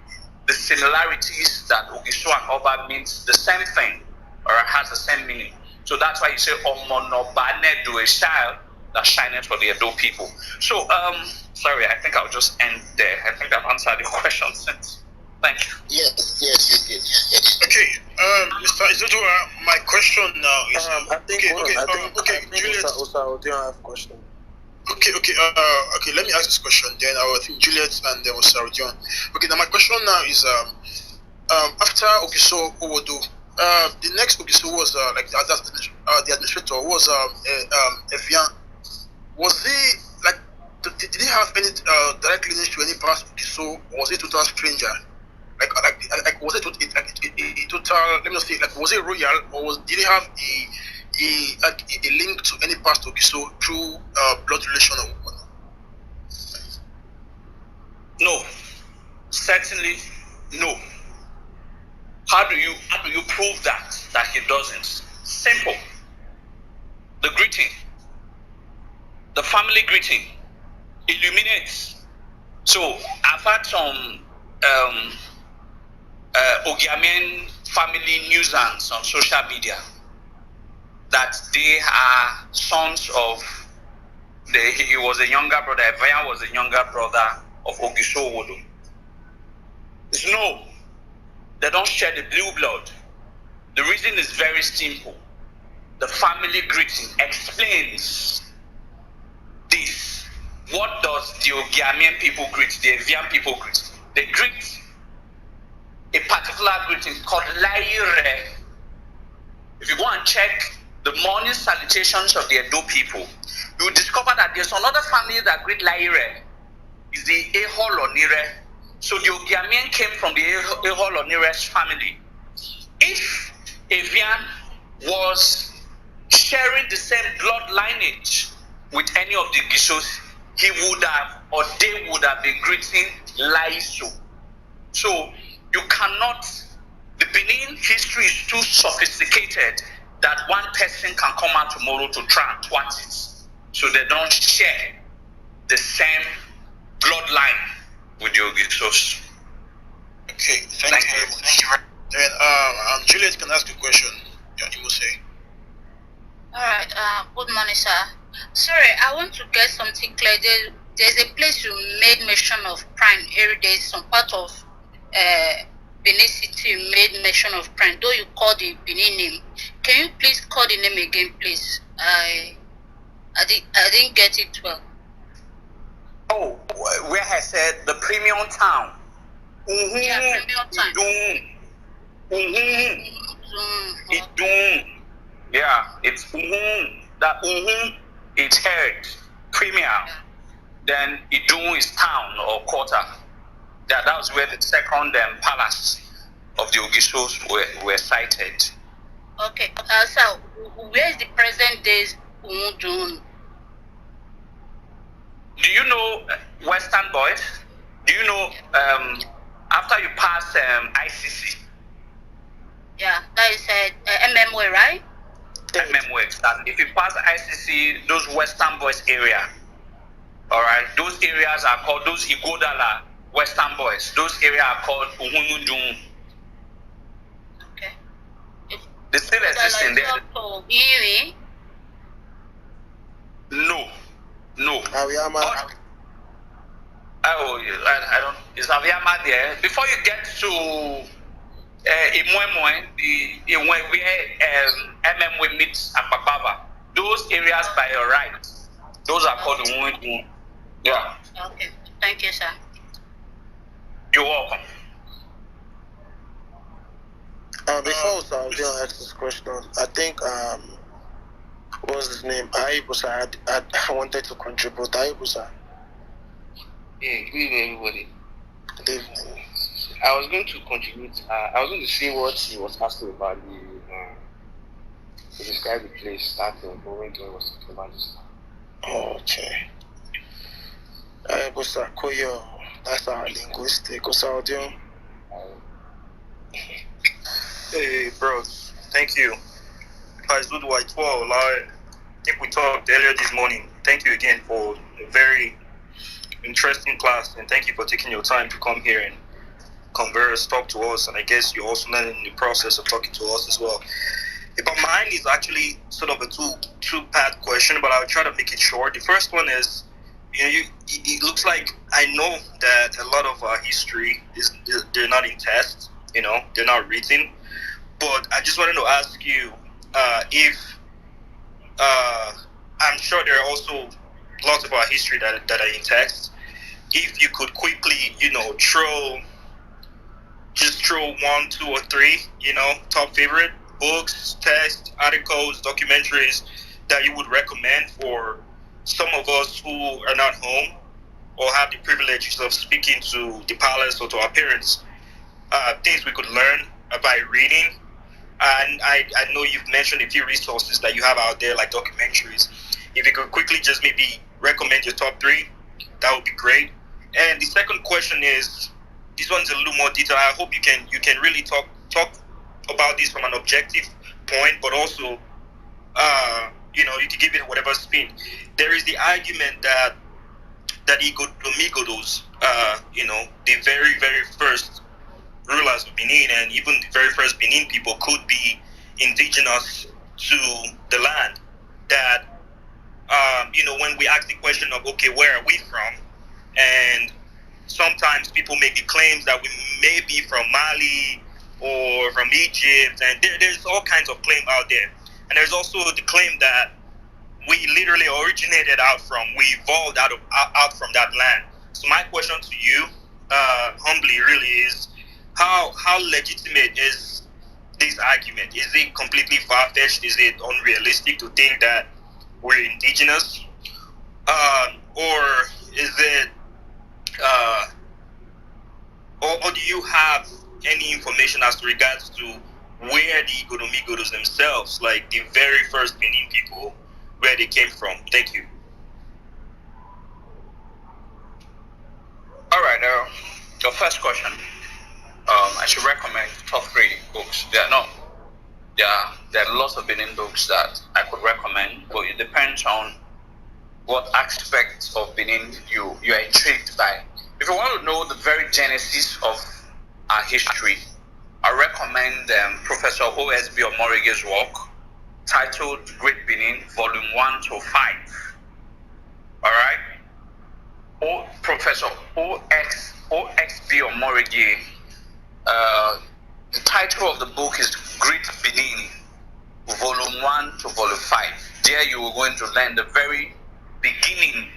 the similarities that Ogiso and Oba means the same thing, or has the same meaning. So that's why you say Omonobane do a child that shineth for the Edo people. So sorry, I think I'll just end there. I think I've answered your question since. Thank you. Yes, you did. Yes. Okay, Mr. Izoduwa, my question now is I think Juliet. Osa, do you have a question? Okay. Let me ask this question. Then I will think Juliet and then Osa John. Okay, now my question now is after Ogiso Owodo, the next Ogiso was the administrator was Evian. Was he like did he have any direct lineage to any past Ogiso, or was he total stranger? Like was it a total? Let me say, like, was it royal, or did he have a link to any past Ogiso through blood relation or whatnot? No, certainly no. How do you prove that he doesn't? Simple. The greeting, the family greeting, illuminates. So I've had some Ogiamen family nuisance on social media that they are sons of he was a younger brother, Evian was a younger brother of Ogiso Wodo. No, they don't share the blue blood. The reason is very simple. The family greeting explains this. What does the Ogiamen people greet, the Evian people greet? They greet a particular greeting called Laire. If you go and check the morning salutations of the Edo people, you will discover that there's another family that greet Laire. It's the Ehol Onire. So the Ogiamen came from the Ehol Onire's family. If Evian was sharing the same blood lineage with any of the Gishos, he would have, or they would have been greeting Laiso. So you cannot, the Benin history is too sophisticated that one person can come out tomorrow to try and twat it. So they don't share the same bloodline with the Ogisos. Okay, thank you very much. Then Juliet can ask a question. Yeah, you must say. Alright, good morning, sir. Sorry, I want to get something clear. There's a place you made mention of Prime Heritage, some part of Benin City made mention of Prime, though you call the Benin name. Can you please call the name again, please? I didn't get it well. Oh, where I said the premium town. Yeah, premium time. Idun. Yeah, it's that it's heard premier. Then Idun is town or quarter. That was where the second palace of the Ogishos were sited. Okay. So where is the present day's Umudun? Do you know Western boys? Do you know after you pass ICC? Yeah, that is MMW, right? MMW. And if you pass ICC, those Western boys area, all right, those areas are called those Igodala Western boys. Those areas are called Uhumudun. Okay. They still exist in there. No. Aviama. I don't. Is Aviama there? Before you get to Imwemwe, where MMW meets Akpakpava, those areas by your right, those are called Uhumudun. Yeah. Okay. Thank you, sir. You're welcome. Before Saudi asked this question, I think what's his name? Aibusa. I wanted to contribute. Aibusa. Yeah, good evening, everybody. Good evening. I was going to contribute. I was going to say what he was asking about to describe the place starting when Joy was talking about this. Okay. Aibusa Koyo. That's our linguistic. Osaudio. Hey, bros. Thank you. Izoduwa Imasuen. I think we talked earlier this morning. Thank you again for a very interesting class, and thank you for taking your time to come here and converse, talk to us, and I guess you're also learning in the process of talking to us as well. But mine is actually sort of a two-part question, but I'll try to make it short. The first one is, it looks like I know that a lot of our history they're not in tests, they're not written, but I just wanted to ask you if I'm sure there are also lots of our history that are in text. If you could quickly, throw 1, 2, or 3, top favorite books, texts, articles, documentaries that you would recommend for some of us who are not home or have the privileges of speaking to the palace or to our parents, things we could learn by reading. And I know you've mentioned a few resources that you have out there, like documentaries. If you could quickly just maybe recommend your top 3, that would be great. And the second question is, this one's a little more detailed. I hope you can really talk about this from an objective point, but also, you can give it whatever spin. There is the argument that Igodomigodos, the very, very first rulers of Benin, and even the very first Benin people could be indigenous to the land. That, when we ask the question of, okay, where are we from? And sometimes people make the claims that we may be from Mali or from Egypt, and there's all kinds of claim out there. And there's also the claim that we literally originated we evolved out from that land. So my question to you, humbly, really is, how legitimate is this argument? Is it completely far-fetched? Is it unrealistic to think that we're indigenous? Or is it, or do you have any information as regards to where the Igodomigodos themselves, like the very first Benin people, where they came from? Thank you. All right. Your first question. I should recommend top 3 books. There are lots of Benin books that I could recommend, but it depends on what aspects of Benin you are intrigued by. If you want to know the very genesis of our history, I recommend Professor O.S.B. Omorige's work titled Great Benin, Volume 1 to 5. All right? Professor O.X.B. Omorige, the title of the book is Great Benin, Volume 1 to Volume 5. The here you are going to learn the very beginning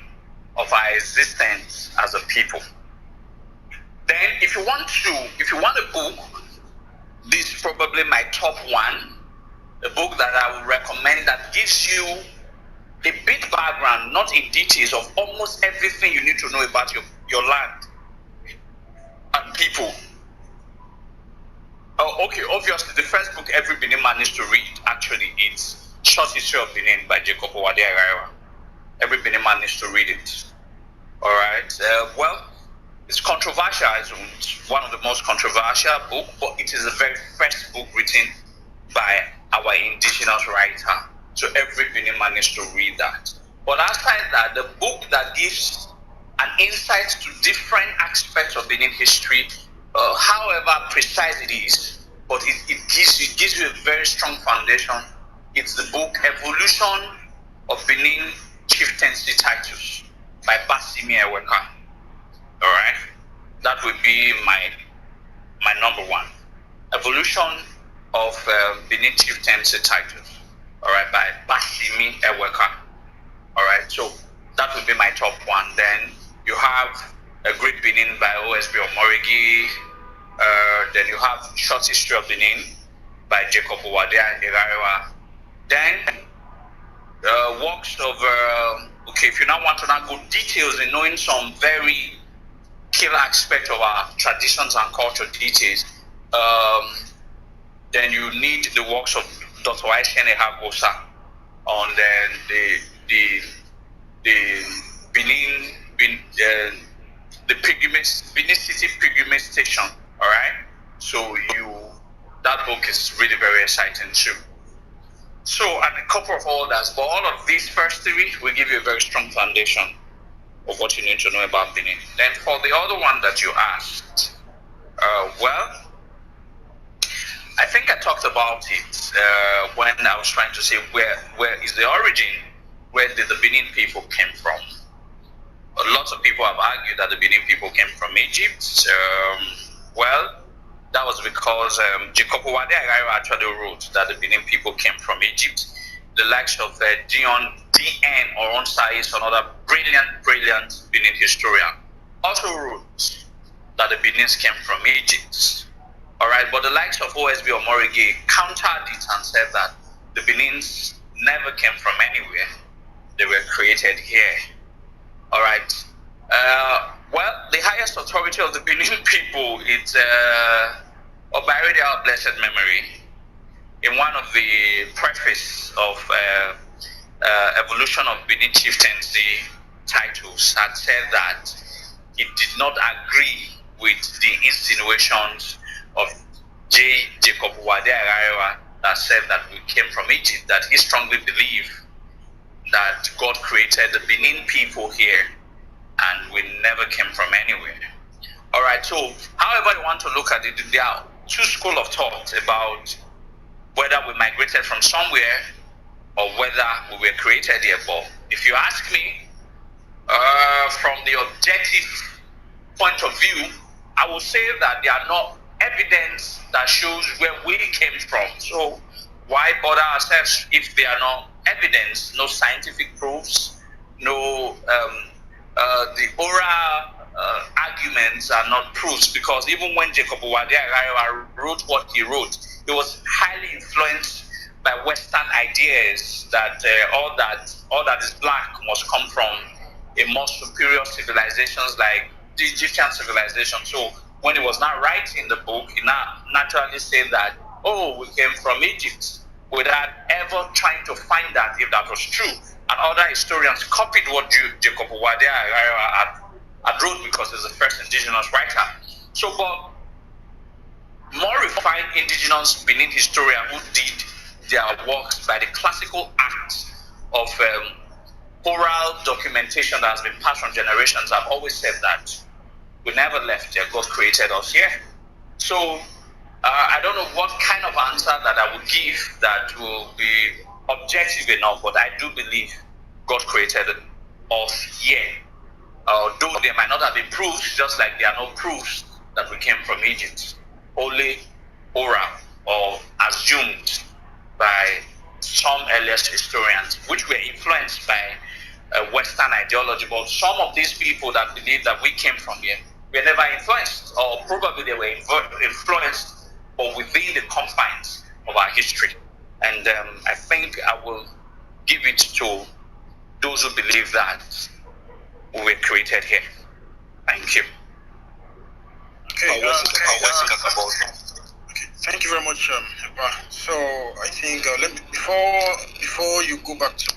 of our existence as a people. Then if you want a book, this is probably my top one, a book that I would recommend that gives you a bit background, not in details, of almost everything you need to know about your land and people. Oh, okay, obviously the first book every Benin man needs to read actually is Short History of Benin by Jacob Owade-Araira. Every Benin man needs to read it. All right. Well, it's controversial. It's one of the most controversial books, but it is the very first book written by our indigenous writer. So every Benin man needs to read that. But outside that, the book that gives an insight to different aspects of Benin history, however precise it is, but it gives you a very strong foundation. It's the book Evolution of Benin Chieftaincy Titles by Basimi Eweka. All right, that would be my number one. Evolution of Benin Chieftaincy Titles. All right, by Basimi Eweka. All right, so that would be my top one. Then you have A Great Benin by OSB Omorigi. Then you have Short History of Benin by Jacob Owade-Araira. Then works of if you now want to now go details in knowing some very killer aspect of our traditions and culture details, then you need the works of Dr. Aishene Hagosa on the Benin the Benin City Pilgrimage Station. All right, so that book is really very exciting too. So, and a couple of others, but all of these first three will give you a very strong foundation of what you need to know about Benin. Then for the other one that you asked, well, I think I talked about it when I was trying to say where is the origin, where did the Benin people came from. Lots of people have argued that the Benin people came from Egypt. Well, that was because Jacob Owade-Araira actually wrote that the Benin people came from Egypt. The likes of D.N. Oronsai is another brilliant Benin historian, also wrote that the Benins came from Egypt. All right, but the likes of OSB Omorigi countered it and said that the Benins never came from anywhere. They were created here. All right. Well, the highest authority of the Benin people is Obaride of blessed memory. In one of the preface of Evolution of Benin Chieftaincy Titles, had said that he did not agree with the insinuations of Jacob Owade-Araira that said that we came from Egypt, that he strongly believed that God created the Benin people here and we never came from anywhere. All right, so however you want to look at it, there are two schools of thought about whether we migrated from somewhere or whether we were created here. But if you ask me, from the objective point of view, I will say that there are no evidence that shows where we came from. So why bother ourselves if there are no evidence, no scientific proofs, no the oral arguments are not proofs, because even when Jacob Owade-Araira wrote what he wrote, he was highly influenced by Western ideas that all that is black must come from a more superior civilizations like the Egyptian civilization. So when he was now writing the book, he now naturally said that, oh, we came from Egypt, without ever trying to find that if that was true. And other historians copied what Jacob Owade-Araira had wrote because he's the first indigenous writer. So, but more refined indigenous Benin historian who did their works by the classical act of oral documentation that has been passed from generations have always said that we never left here. God created us here. So I don't know what kind of answer that I would give that will be objective enough, but I do believe God created us here. Though there might not have been proofs, just like there are no proofs that we came from Egypt. Only oral or assumed by some earliest historians, which were influenced by Western ideology. But some of these people that believe that we came from here were never influenced, or probably they were influenced, but within the confines of our history. And I think I will give it to those who believe that we were created here. Thank you. Okay, thank you very much, Eba. So I think before you go back to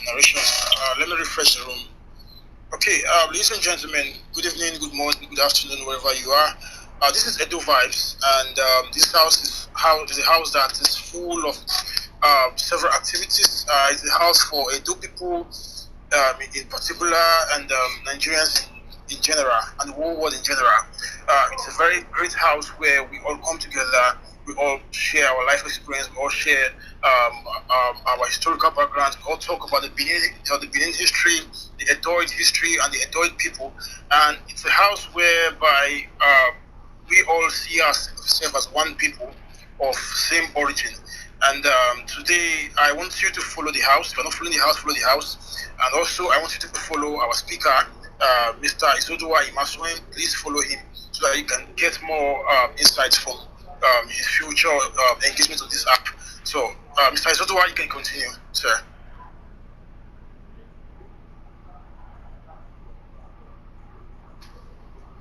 narrations, let me refresh the room. Okay, ladies and gentlemen, good evening, good morning, good afternoon, wherever you are. This is Edo Vibes, and this house is a house that is full of several activities. It's a house for Edo people in particular, and Nigerians in general, and the whole world in general. It's a very great house where we all come together, we all share our life experience, we all share our historical backgrounds, we all talk about the Benin history, the Edoid history, and the Edoid people. And it's a house whereby we all see ourselves as one people of same origin. And today, I want you to follow the house. If you're not following the house, follow the house. And also, I want you to follow our speaker, Mr. Izoduwa Imasuen. Please follow him so that you can get more insights from his future engagement on this app. So, Mr. Izoduwa, you can continue, sir.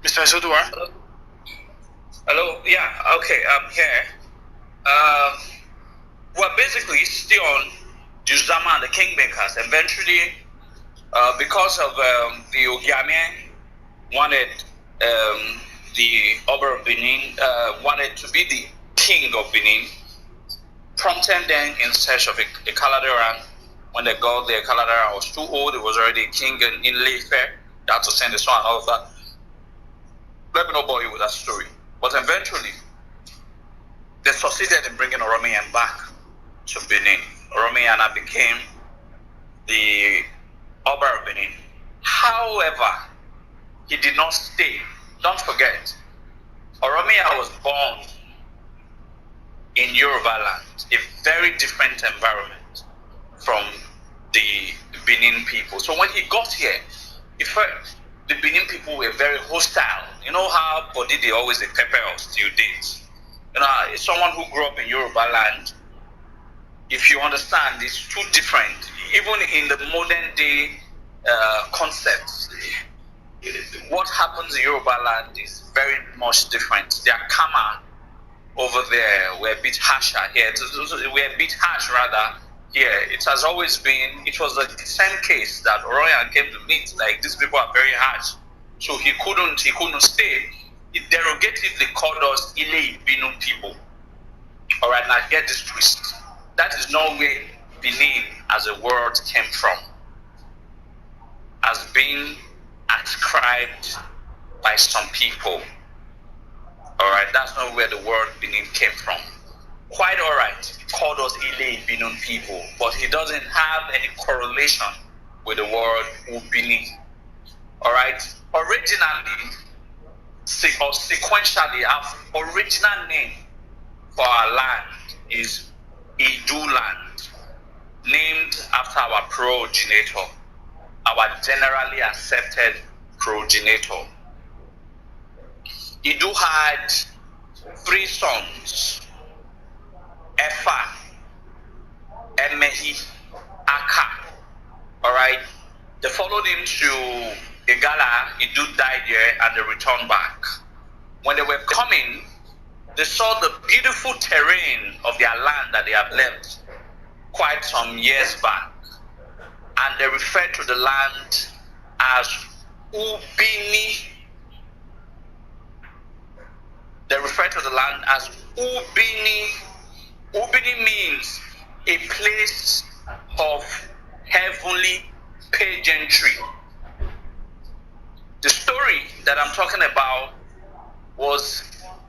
Mr. Izoduwa? Hello, yeah, okay, I'm here. Well, basically, still on Uzama and the Kingmakers. Eventually, because of the Ogiame wanted the Oba of Benin, wanted to be the king of Benin, prompted them in search of a Caladeran. When they got there, Caladeran was too old. It was already a king in Leife. They had to send his son and all of that. Let me not bore you with that story. But eventually, they succeeded in bringing Oromiyan back to Benin. Oromiyan became the Oba of Benin. However, he did not stay. Don't forget, Oromiyan was born in Yoruba land, a very different environment from the Benin people. So when he got here, he felt the Benin people were very hostile. You know how body they always pepper us till date. You know, someone who grew up in Yoruba land, if you understand, it's too different. Even in the modern day concepts, what happens in Yoruba land is very much different. Their karma over there were a bit harsher here. We're a bit harsh rather here. It has always been, it was the same case that Oroyan came to meet. Like, these people are very harsh. So he couldn't stay. He derogatively called us Ile Ibinu people. All right, now get this twist. That is not where Benin as a word came from, as being ascribed by some people. All right, that's not where the word Benin came from. Quite all right, he called us Ile Ibinu people, but he doesn't have any correlation with the word Ubini. All right, originally, or sequentially, our original name for our land is Idu land, named after our progenitor, our generally accepted progenitor. Idu had 3 sons, Efa, Emehi, Aka. All right, they followed him to Igala. Idu died there and they returned back. When they were coming, they saw the beautiful terrain of their land that they have left quite some years back, and they referred to the land as Ubini. They refer to the land as Ubini. Ubini means a place of heavenly pageantry. The story that I'm talking about was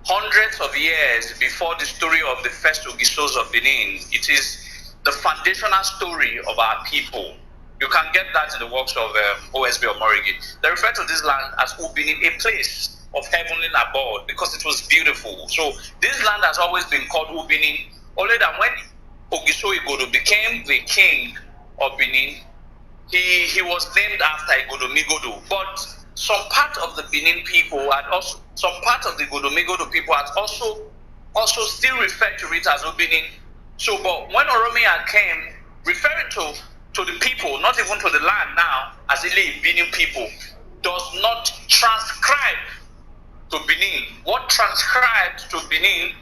hundreds of years before the story of the first Ogisos of Benin. It is the foundational story of our people. You can get that in the works of OSB or Morigi. They refer to this land as Ubini, a place of heavenly abode, because it was beautiful. So this land has always been called Ubini, only that when Ogiso Igodo became the king of Benin, he was named after Igodo, but some part of the Benin people had also, some part of the Igodo people had also still referred to it as Obenin. So, but when Oromia came, referring to the people, not even to the land now, as Ile Benin people, does not transcribe to Benin. What transcribed to Benin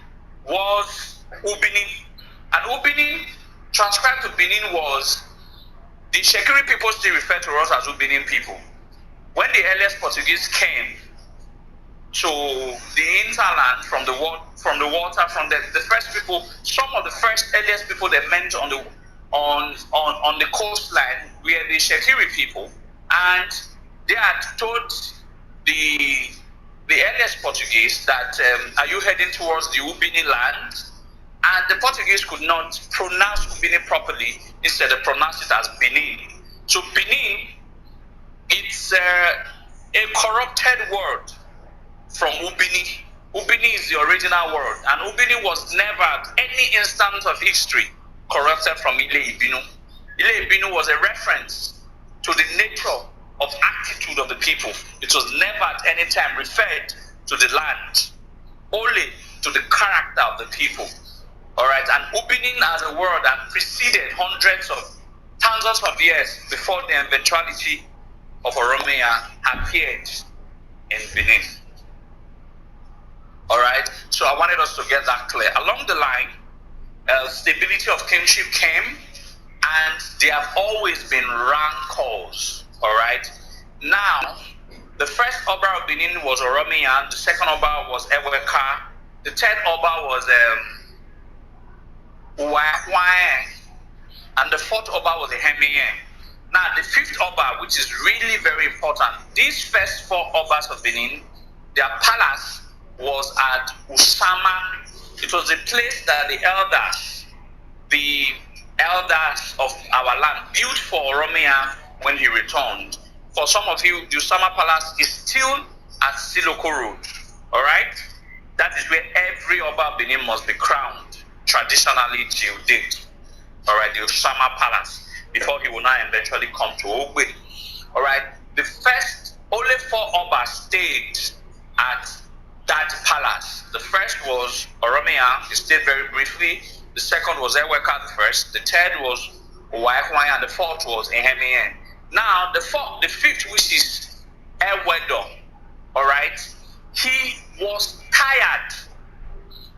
was Ubinin. And Ubinin transcribed to Benin was, the Shekiri people still refer to us as Ubinin people. When the earliest Portuguese came to the hinterland from the water, from the first people, some of the first earliest people they met on the coastline were the Shekiri people, and they had told the earliest Portuguese that are you heading towards the Ubini land? And the Portuguese could not pronounce Ubini properly. Instead, they pronounced it as Benin. So Benin, it's a corrupted word from Ubini. Ubini is the original word, and Ubini was never at any instance of history corrupted from Ile Ibinu. Ile Ibinu was a reference to the nature of attitude of the people. It was never at any time referred to the land, only to the character of the people. All right, and Ubinin as a word that preceded hundreds of thousands of years before the eventuality of Oromia appeared in Benin. All right, so I wanted us to get that clear. Along the line, stability of kingship came, and there have always been rancors. All right, now the first Oba of Benin was Oromia, the second Oba was Eweka, the third Oba was Uwae, and the fourth Oba was Ehemiye. Now the fifth Oba, which is really very important, these first four Obas of Benin, their palace was at Uzama. It was a place that the elders of our land built for Oromia when he returned. For some of you, the Uzama Palace is still at Siloko Road. All right, that is where every Oba of Benin must be crowned traditionally till date. All right, the Uzama Palace, before he will now eventually come to Ogbe. All right, the first only four Obas stayed at that palace. The first was Oromia, he stayed very briefly. The second was Eweka the first. The third was Uwae, and the fourth was Ehemiye. Now the fifth, which is Ewedo, all right, he was tired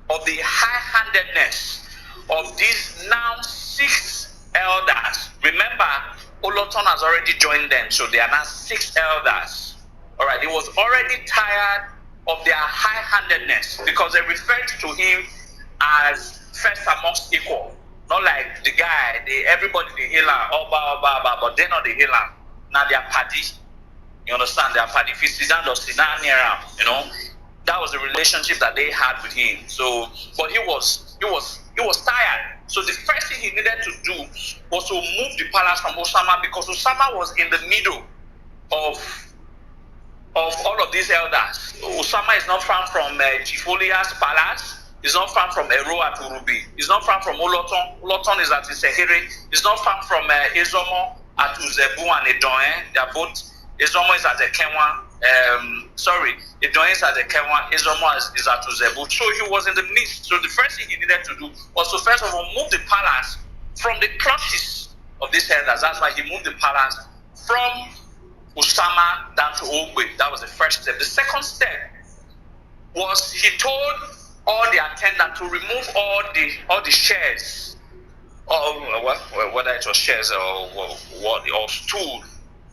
of the high-handedness of these now 6 elders. Remember, Oloton has already joined them, so they are now 6 elders. All right, he was already tired of their high-handedness because they referred to him as first amongst equal. Not like the guy, everybody the healer, Oba, but they're not the healer. Now they are party. You understand? They are party. If you sit down or sit down near him, you know, that was the relationship that they had with him. So, but he was tired. So the first thing he needed to do was to move the palace from Osama, because Osama was in the middle of all of these elders. Osama is not far from Chifolia's palace. He's not far from Eroa to Ruby. He's not far from Oloton. Oloton is at Isehiri. He's not far from Izomo at Uzebu and Edoen. They are both. Izomo is at Ekenwa. Edoen is at Ekenwa. Izomo is at Uzebu. So he was in the midst. So the first thing he needed to do was to first of all move the palace from the clutches of these elders. That's why he moved the palace from Usama down to Ogbe. That was the first step. The second step was he told all the attendants to remove all the chairs, or whether it was chairs or stool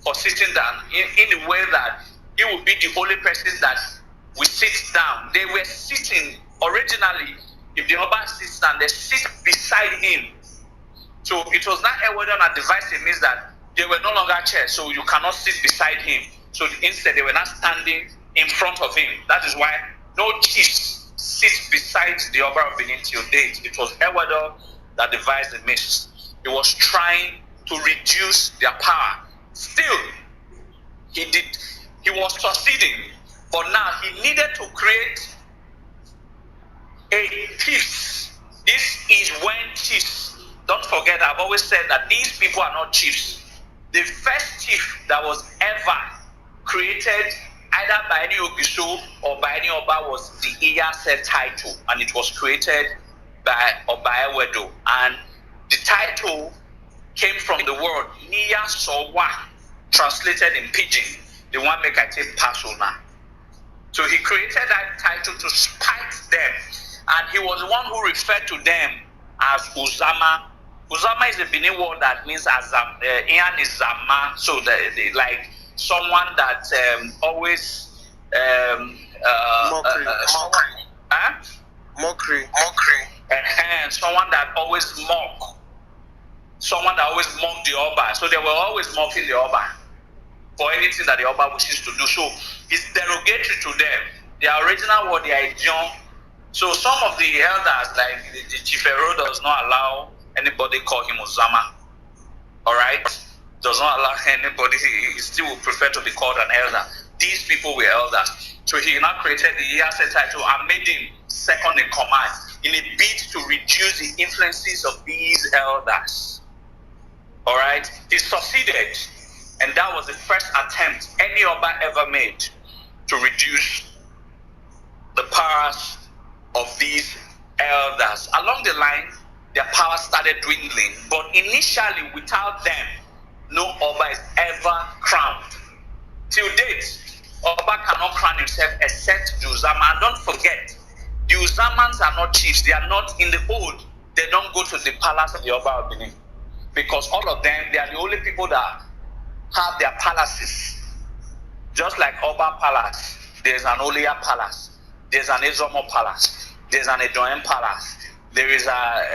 for sitting down, in a way that he would be the only person that will sit down. They were sitting originally. If the Oba sits down, they sit beside him. So it was not a word on a device. It means that they were no longer chairs, so you cannot sit beside him. So instead, they were not standing in front of him. That is why no chiefs sit beside the Oba of Benin till date. It was Ewedo that devised the mist. He was trying to reduce their power. Still, he was succeeding, but now he needed to create a chiefs. This is when chiefs don't forget, I've always said that these people are not chiefs. The first chief that was ever created either by any Ogiso or by any Oba was the Iyase title, and it was created by Oba Ewedo. And the title came from the word Niya Sowa, translated in pidgin, the one make I take persona. So he created that title to spite them, and he was the one who referred to them as Uzama. Uzama is a Benin word that means Ian is Zama, so like someone that always Mockery. And someone that always mock, someone that always mock the Oba. So they were always mocking the Oba for anything that the Oba wishes to do. So it's derogatory to them. Their original word, their idiom. So some of the elders, like the Chief Ero, does not allow anybody call him Uzama. Alright? Does not allow anybody, he still would prefer to be called an elder. These people were elders. So he now created the Iyase title and made him second in command in a bid to reduce the influences of these elders. Alright? He succeeded, and that was the first attempt any Oba ever made to reduce the powers of these elders. Along the line, their power started dwindling, but initially, without them, no Oba is ever crowned. Till date, Oba cannot crown himself except the Uzama. And don't forget, the Uzamans are not chiefs. They are not in the old. They don't go to the palace of the Oba of Benin, because all of them, they are the only people that have their palaces. Just like Oba Palace, there's an Olia Palace, there's an Izomo Palace, there's an Edoen Palace, there is a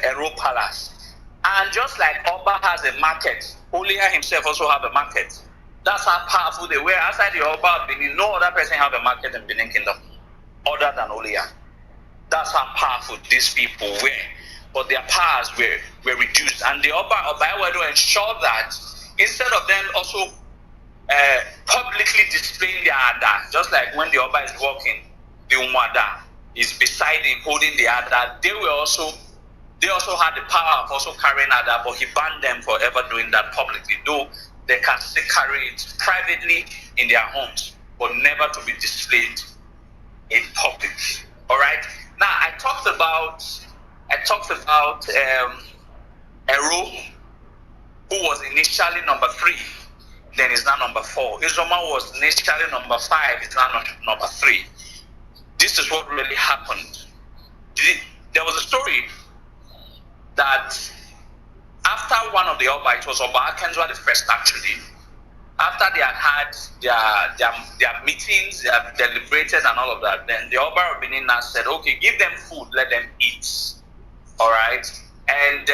Ero Palace. And just like Oba has a market, Olia himself also have a market. That's how powerful they were. Outside the Oba of Benin, no other person have a market in Benin Kingdom other than Olia. That's how powerful these people were. But their powers were reduced. And the Oba Ewedo ensured that instead of them also publicly displaying their Ada, just like when the Oba is walking, the Umwada is beside him holding the Ada, they also had the power of also carrying Ada, but he banned them for ever doing that publicly, though they can still carry it privately in their homes, but never to be displayed in public. All right. Now I talked about Ero, who was initially number 3, then is now number 4. Uzama was initially number 5, is now number 3. This is what really happened. There was a story that after one of the Oba, it was Oba Akenzwa the first actually, after they had their meetings, they had deliberated and all of that, then the Oba of Benin said, okay, give them food, let them eat. All right? And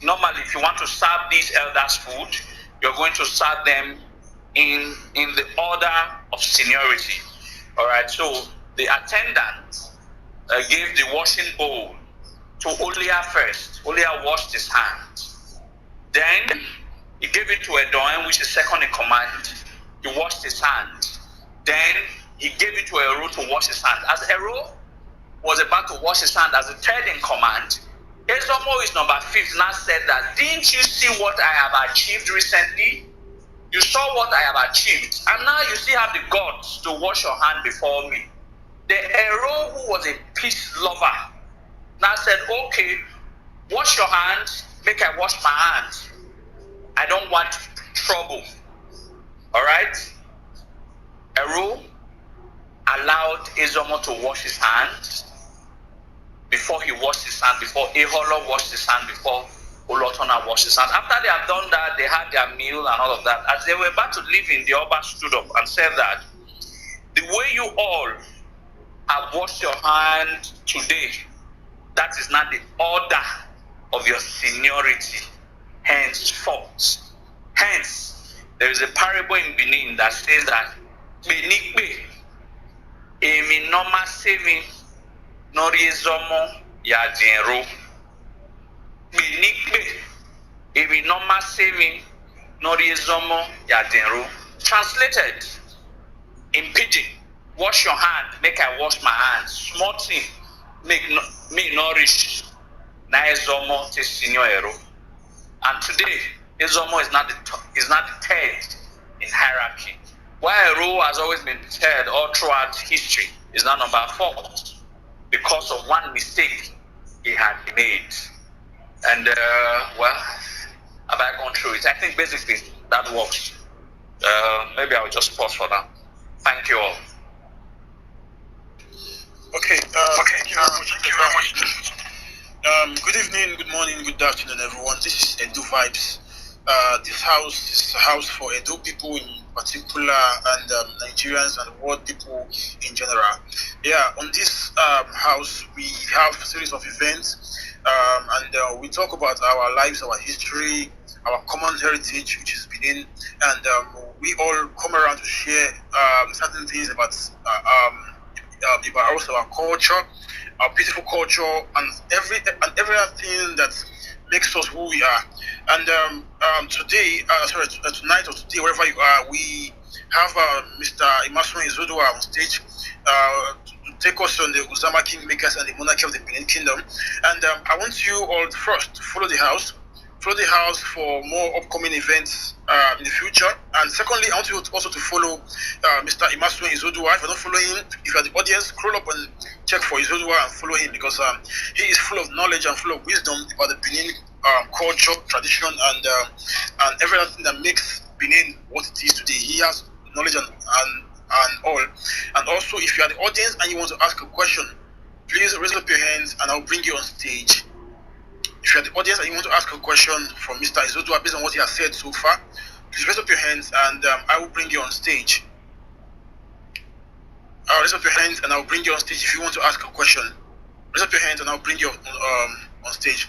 normally, if you want to serve these elders food, you're going to serve them in the order of seniority. All right? So the attendant gave the washing bowl to Olia first. Olia washed his hands. Then he gave it to Edoen, which is second in command. He washed his hands. Then he gave it to Ero to wash his hands. As Ero was about to wash his hands as the third in command, Ezomo is number 5 now said that, didn't you see what I have achieved recently? You saw what I have achieved, and now you still have the guts to wash your hand before me. The Ero, who was a peace lover, now said, okay, wash your hands, make I wash my hands. I don't want trouble. All right? Ero allowed Ezomo to wash his hands before he washed his hand, before Eholo washed his hand, before Olotona washed his hand. After they had done that, they had their meal and all of that. As they were about to leave in, the Oba stood up and said that the way you all have washed your hand today, that is not the order of your seniority henceforth. Hence, there is a parable in Benin that says that Benikbe, Emi Noma Semi, Norizomo Yadinro. Benikbe, Emi Noma Semi, Norizomo Yadinro. Translated in pidgin, wash your hand, make I wash my hands. Small thing, make me nourish. na Izomo te Seniority. And today, Izomo is not the third in hierarchy. While Ero has always been third all throughout history, is now number 4 because of one mistake he had made. And well, have I gone through it? I think basically that works. Maybe I'll just pause for now. Thank you all. Okay. Thank you very much. Good evening, good morning, good afternoon, everyone. This is Edo Vibes. This house is a house for Edo people in particular, and Nigerians and world people in general. Yeah, on this house we have a series of events, and we talk about our lives, our history, our common heritage, which is Benin, and we all come around to share certain things about also our culture, our beautiful culture, and everything that makes us who we are. And tonight or today, wherever you are, we have Mr. Imasuen Izoduwa on stage to take us on the Uzama Kingmakers and the Monarchy of the Benin Kingdom. And I want you all first to follow the house. Follow the house for more upcoming events in the future. And secondly, I want you also to follow Mr. Imasuen Izoduwa. If you're not following him, if you're the audience, scroll up and check for Izoduwa and follow him, because he is full of knowledge and full of wisdom about the Benin culture, tradition, and everything that makes Benin what it is today. He has knowledge and all. And also, if you are the audience and you want to ask a question, please raise up your hands and I'll bring you on stage. If you're the audience and you want to ask a question from Mr. Izoduwa based on what he has said so far, please raise up your hands and I will bring you on stage. I'll raise up your hands and I'll bring you on stage if you want to ask a question. Raise up your hands and I'll bring you on stage.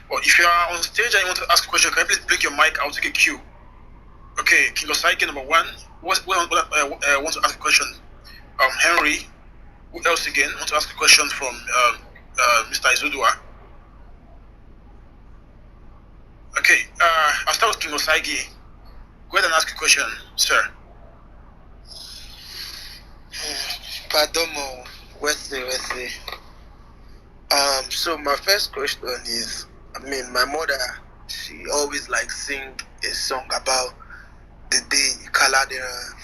Or if you are on stage and you want to ask a question, can you please blink your mic? I'll take a cue. Okay, King Osaike number 1. Want to ask a question? Henry. Who else again want to ask a question from Mr. Izoduwa? Okay, I'll start with King Osaige. Go ahead and ask a question, sir. Pardon me, Wesley. So my first question is, my mother, she always sing a song about the day Kaladera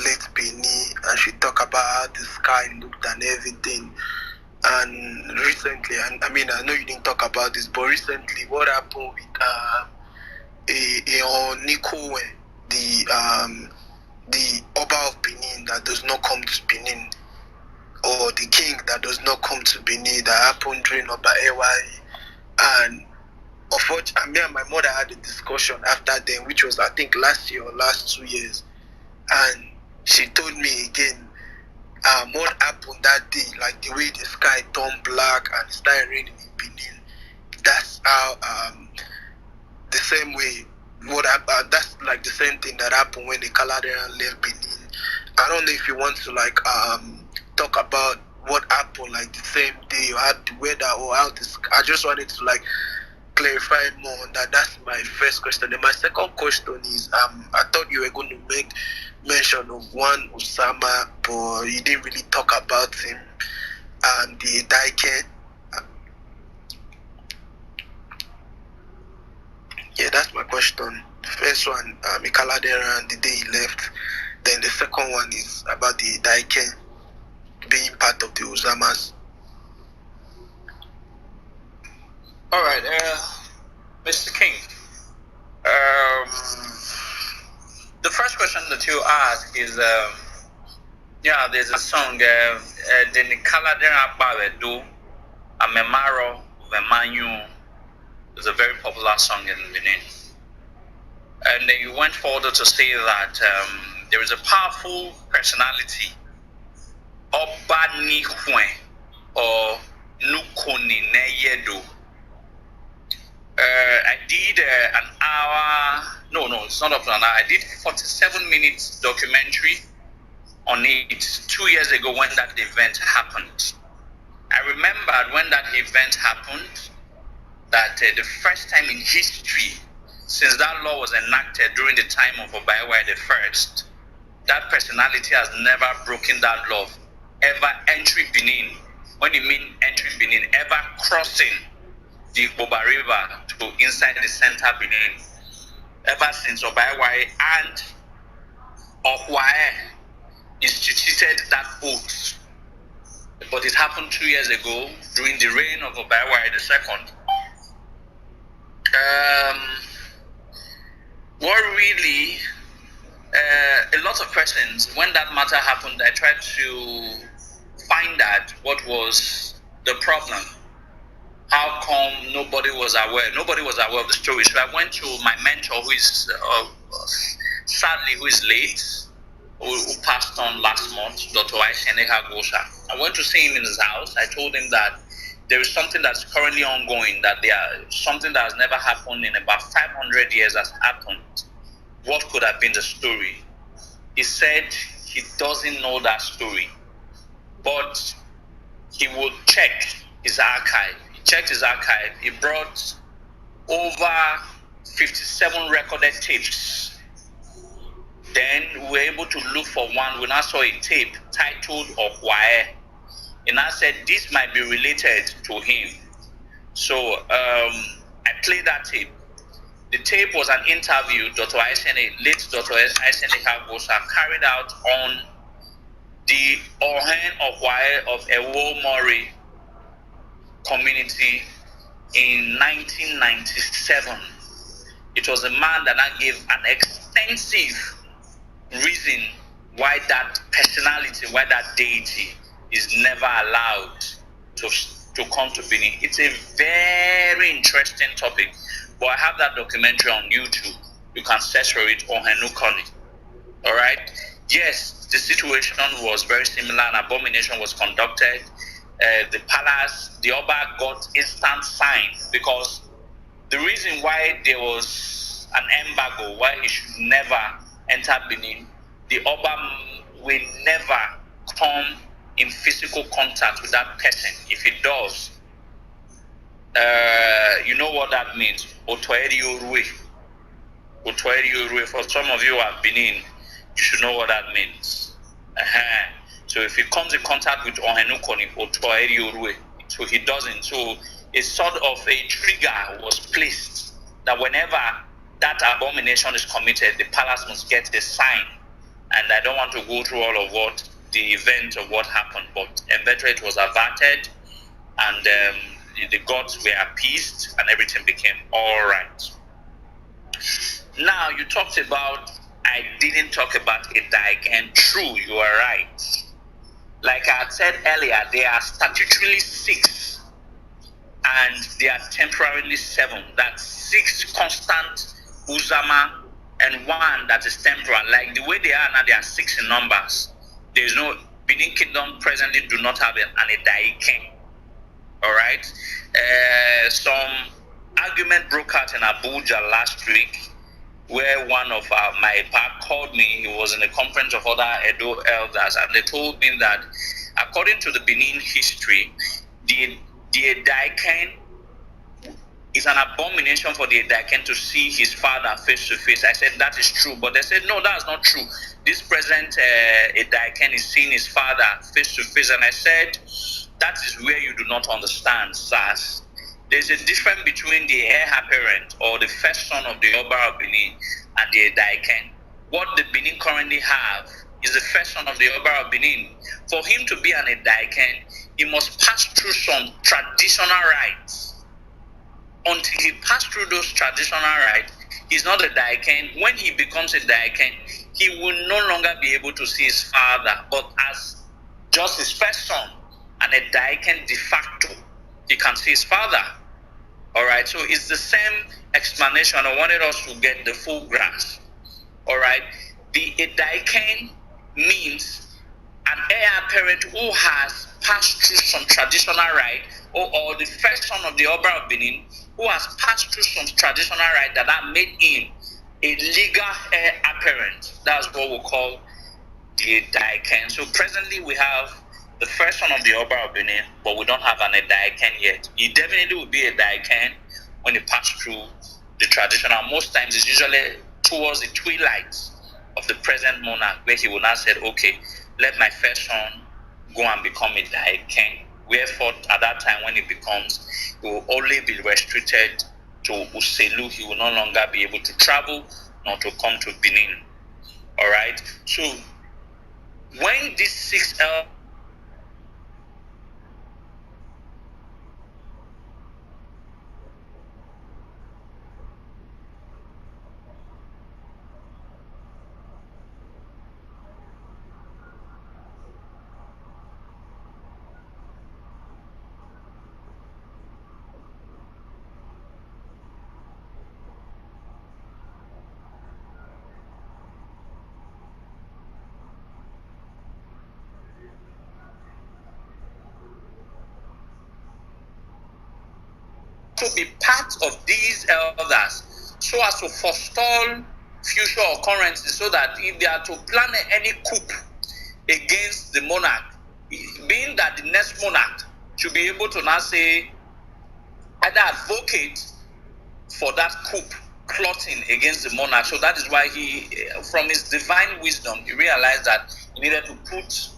left Benin, and she talk about how the sky looked and everything. And recently, I know you didn't talk about this, but recently, what happened with Nikowe, the Oba of Benin that does not come to Benin, or the king that does not come to Benin, that happened during Oba AY. And unfortunately, me and my mother had a discussion after then, which was I think last year or last 2 years, and she told me again what happened that day, like the way the sky turned black and it started raining in Benin. That's how the same way that's like the same thing that happened when the Caladarian left Benin. I don't know if you want to talk about what happened like the same day, or how the weather, or how this. I just wanted to clarify more on that. That's my first question. Then my second question is I thought you were going to make mention of one Uzama, but you didn't really talk about him and the Daike. Yeah, that's my question. The first one, Ikaladera, the day he left. Then the second one is about the Daike being part of the Uzamas. All right, Mr. King. The first question that you ask is, there's a song, the Nikaladera Bawedu, Amemaro Vemanyu. It's a very popular song in Benin. And then you went further to say that there is a powerful personality, Obani Hwe, or Nukoni Neyedo. I did an hour, no, it's not up to an hour. I did 47 minutes documentary on it 2 years ago when that event happened. I remembered when that event happened that the first time in history, since that law was enacted during the time of Obaewa the First, that personality has never broken that law, ever entering Benin. When you mean entering Benin, ever crossing the Boba River to inside the center Benin ever since Obaiwai and Okwae instituted that oath. But it happened 2 years ago during the reign of Obaiwai II. What really, a lot of questions. When that matter happened, I tried to find out what was the problem. How come nobody was aware? Nobody was aware of the story. So I went to my mentor, who is sadly who is late, who passed on last month, Dr. Iseneka Gosha. I went to see him in his house. I told him that there is something that's currently ongoing, that something that has never happened in about 500 years has happened. What could have been the story? He said he doesn't know that story, but he will check his archive. He checked his archive. He brought over 57 recorded tapes. Then we were able to look for one. We now saw a tape titled Okwae. And I said this might be related to him. So I played that tape. The tape was an interview late Dr. Iseneka Gosha carried out on the Ohen Okwae of Ewo Mori community in 1997. It was a man that gave an extensive reason why that personality, why that deity is never allowed to come to Benin. It's a very interesting topic, but I have that documentary on YouTube. You can search for it on Henukoni. All right. Yes, the situation was very similar. An abomination was conducted. The palace, the Oba got instant sign, because the reason why there was an embargo, why he should never enter Benin, the Oba will never come in physical contact with that person. If he does, you know what that means. Otoeri Urwe. Otoeri Urwe. For some of you who have Benin, you should know what that means. So if he comes in contact with Ohenukoni, Otoeri Urwe, so he doesn't. So a sort of a trigger was placed that whenever that abomination is committed, the palace must get a sign. And I don't want to go through all of what the event of what happened, but eventually it was averted, and the gods were appeased, and everything became all right. Now, you talked about, I didn't talk about a Daiken. True, you are right. Like I had said earlier, they are statutorily 6, and they are temporarily 7. That's 6 constant Uzama and 1 that is temporal. Like the way they are now, they are 6 in numbers. There is no Benin Kingdom presently do not have an Daiken. All right. Some argument broke out in Abuja last week, where one of my pack called me. He was in a conference of other Edo elders, and they told me that according to the Benin history, the Daiken is an abomination for the Daiken to see his father face to face. I said that is true, but they said no, that's not true. This present Daiken is seeing his father face to face, and I said that is where you do not understand, sirs. There's a difference between the heir apparent or the first son of the Oba of Benin and the Daiken. What the Benin currently have is the first son of the Oba of Benin. For him to be an Daiken, he must pass through some traditional rites. Until he passed through those traditional rites, he's not a Daiken. When he becomes a Daiken, he will no longer be able to see his father, but as just his first son and a Daiken de facto, he can see his father. All right, so it's the same explanation. I wanted us to get the full grasp. All right, the Daiken means an heir apparent who has passed through some traditional rite, or the first son of the Oba of Benin who has passed through some traditional rite that made him a legal heir apparent. That's what we call the Daiken. So presently we have the first son of the Oba of Benin, but we don't have an Daiken yet. He definitely will be a Daiken when he passed through the traditional. Most times it's usually towards the twilight of the present monarch, where he will now say, okay, let my first son go and become a Daiken. Wherefore, at that time, when it becomes, he will only be restricted to Uselu. He will no longer be able to travel nor to come to Benin. All right. So, when these 6 to be part of these elders so as to forestall future occurrences, so that if they are to plan any coup against the monarch, being that the next monarch should be able to now say, either advocate for that coup plotting against the monarch. So that is why he, from his divine wisdom, he realized that he needed to put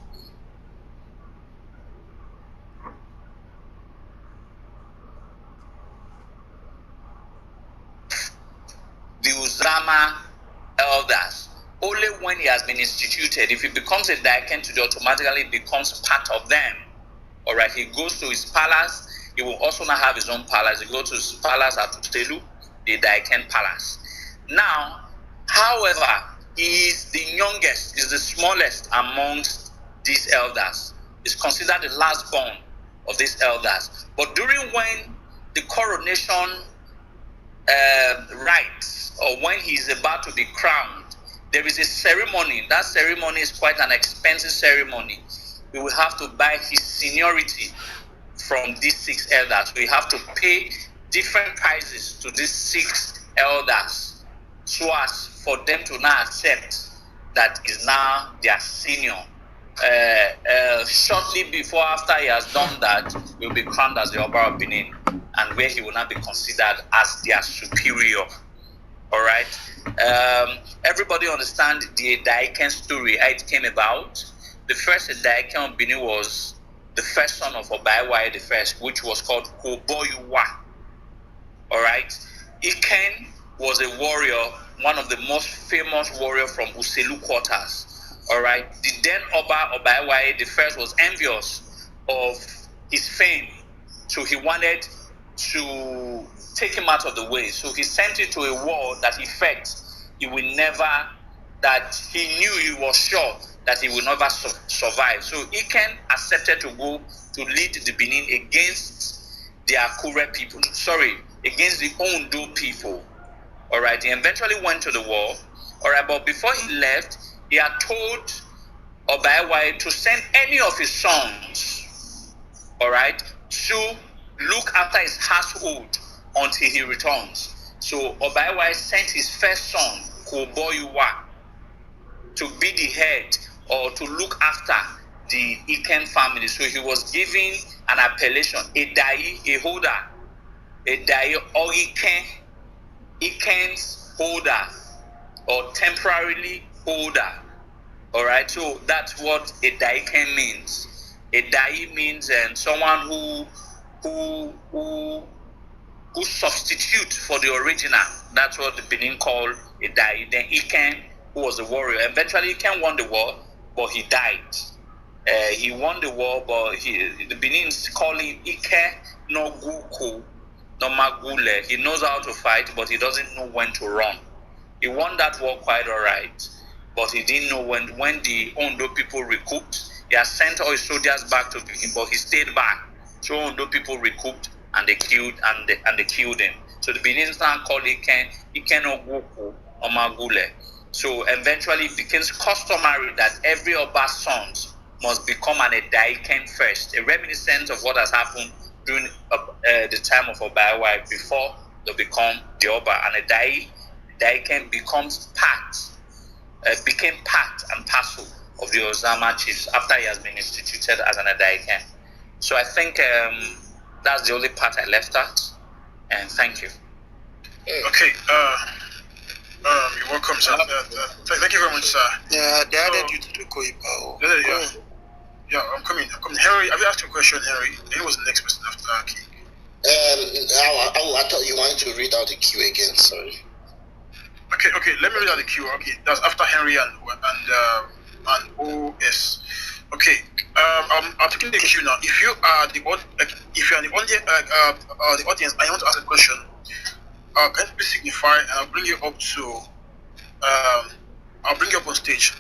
the Uzama elders only when he has been instituted. If he becomes a Daiken today, automatically becomes part of them. All right, he goes to his palace. He will also now have his own palace. He goes to his palace at Utelu, the Daiken palace. Now, however, he is the youngest, is the smallest amongst these elders. He's considered the last born of these elders. But during when the coronation rites, or when he's about to be crowned, there is a ceremony. That ceremony is quite an expensive ceremony. We will have to buy his seniority from these 6 elders. We have to pay different prices to these 6 elders so as for them to now accept that is now their senior. Shortly before, after he has done that, he will be crowned as the Oba of Benin, and where he will now be considered as their superior. All right. Everybody understand the Daiken story, how it came about. The first Daiken of Benin was the first son of Obaiwai the first, which was called Koboyuwa. All right. Iken was a warrior, one of the most famous warrior from Uselu quarters. All right. The then Oba Obaiwai the first was envious of his fame, so he wanted to take him out of the way. So he sent it to a war that he felt he will never, that he knew, he was sure that he will never survive. So Iken accepted to go to lead the Benin against the Akure people, against the Ondo people. All right, he eventually went to the war. All right, but before he left, he had told Obaiwai to send any of his sons, all right, to look after his household until he returns. So Obaiwai sent his first son, Koboyuwa, to be the head or to look after the Iken family. So he was given an appellation, a Dai, a holder, a Dai or Iken's holder, or temporarily holder. All right, so that's what a Daiken means. A Dai means someone who substitute for the original. That's what the Benin called a Dai. Then Iken, who was a warrior. Eventually, Iken won the war, but he died. He won the war, but the Benin's call him Ike no Guku no Magule. He knows how to fight, but he doesn't know when to run. He won that war quite all right, but he didn't know when the Ondo people recouped. He had sent all his soldiers back to Benin, but he stayed back. So Ondo people recouped, and they killed him. So the Benin's now called Iken Oguku or Magule. So eventually it becomes customary that every Oba's sons must become an Edaiken first, a reminiscence of what has happened during the time of Obaiwai before they become the Oba. And Edaiken became part and parcel of the Uzama chiefs after he has been instituted as an Edaiken. So I think that's the only part I left out. And thank you. Okay. You're welcome, sir. Thank you very much, sir. Yeah, they added you to the Koipa. Yeah. Yeah, I'm coming. Henry, have you asked your question, Henry? He was the next person after King. I thought you wanted to read out the queue again. Sorry. Okay. Let me read out the queue. Okay, that's after Henry and OS. Okay. I'm taking the queue now. If you are the audience, and you want to ask a question, can you please signify, and I'll bring you up to. I'll bring you up on stage.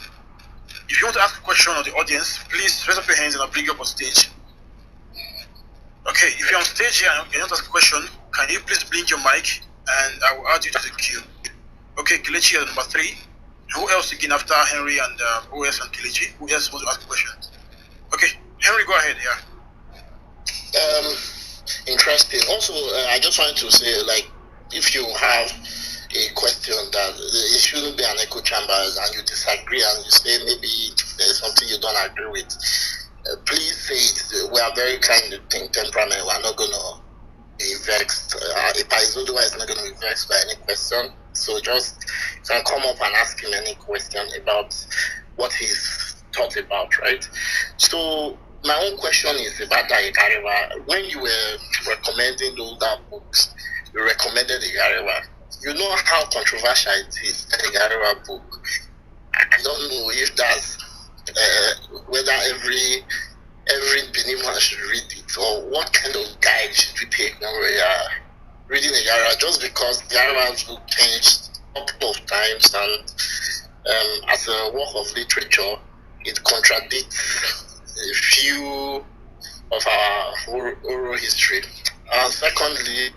If you want to ask a question of the audience, please raise up your hands and I'll bring you up on stage. Okay, if you're on stage here and you want to ask a question, can you please blink your mic and I will add you to the queue. Okay, Kelechi is number 3. Who else again after Henry and OS and Kelechi? Who else wants to ask a question? Okay, Henry, go ahead, yeah. Interesting. Also, I just wanted to say, like, if you have a question that it shouldn't be an echo chamber and you disagree and you say maybe there's something you don't agree with, please say it. We are very kind in temperament. We're not going to be vexed. Izoduwa is not going to be vexed by any question. So just you can come up and ask him any question about what he's thought about, right? So my own question is about the Hierarchical. When you were recommending the older books, you recommended the Hierarchical. You know how controversial it is, the Hierarchical book. I don't know if that's whether every Benin man should read it, or what kind of guide should we take when we are reading the Hierarchical, just because the Hierarchical book changed a couple of times, and as a work of literature, it contradicts a few of our oral history. And secondly,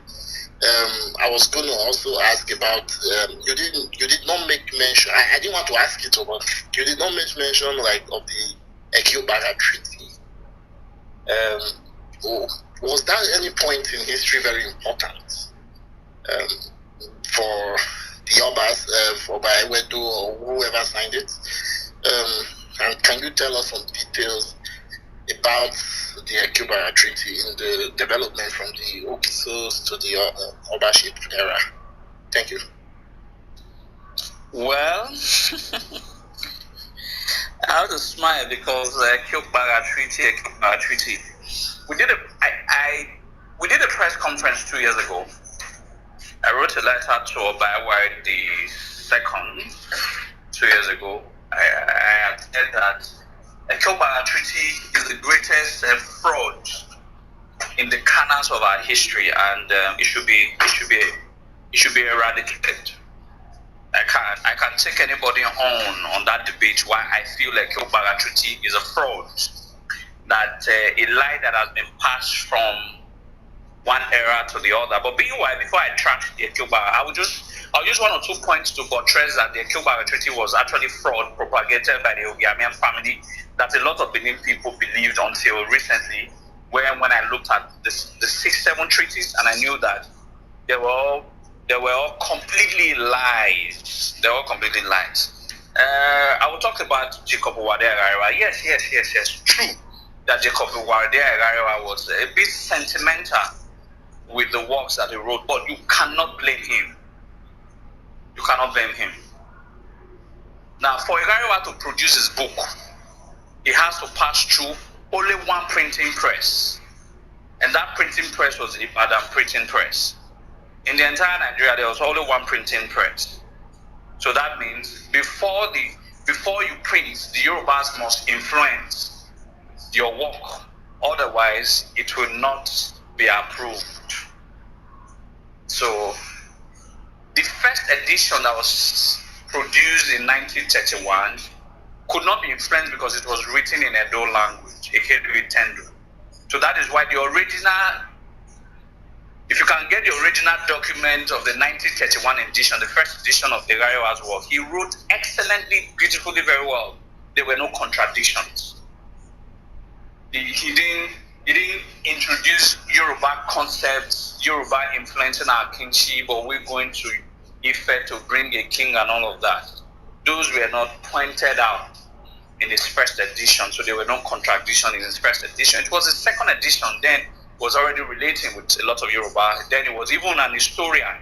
I was going to also ask about you did not make mention. I didn't want to ask it, but you did not make mention like of the Ekiobara Treaty. Was that at any point in history very important for the Obas, for Ewedu or whoever signed it? And can you tell us some details about the Ekiobara Treaty in the development from the Okisos to the Obaship era? Thank you. Well, I have to smile because Ekiobara Treaty. We did a press conference 2 years ago. I wrote a letter to Obawa the second 2 years ago. I had said that the Ekiobara Treaty is the greatest fraud in the canons of our history, and it should be eradicated. I can take anybody on that debate why I feel like the Ekiobara Treaty is a fraud, that a lie that has been passed from one era to the other. But meanwhile, before I trash the Ekiobara, I'll use 1 or 2 points to buttress that the Ekiobara Treaty was actually fraud propagated by the Ogiamian family that a lot of Benin people believed until recently, when I looked at the 6-7 treaties and I knew that they were all completely lies. They were all completely lies. I will talk about Jacob Wadea. Yes, true that Jacob Wadea was a bit sentimental with the works that he wrote, but you cannot blame him. You cannot blame him. Now, for Igariwa to produce his book, he has to pass through only one printing press, and that printing press was the Ibadan printing press. In the entire Nigeria, there was only one printing press. So that means before you print, the Yorubas must influence your work. Otherwise, it will not be approved. So the first edition that was produced in 1931 could not be influenced because it was written in Edo language, Ekedu Tendu. So that is why the original, if you can get the original document of the 1931 edition, the first edition of Igariwa's work, he wrote excellently, beautifully, very well. There were no contradictions. He didn't introduce Yoruba concepts, Yoruba influencing our kingship, or we're going to Ife to bring a king and all of that. Those were not pointed out in his first edition, so there were no contradictions in his first edition. It was his second edition, then was already relating with a lot of Yoruba. Then he was even an historian,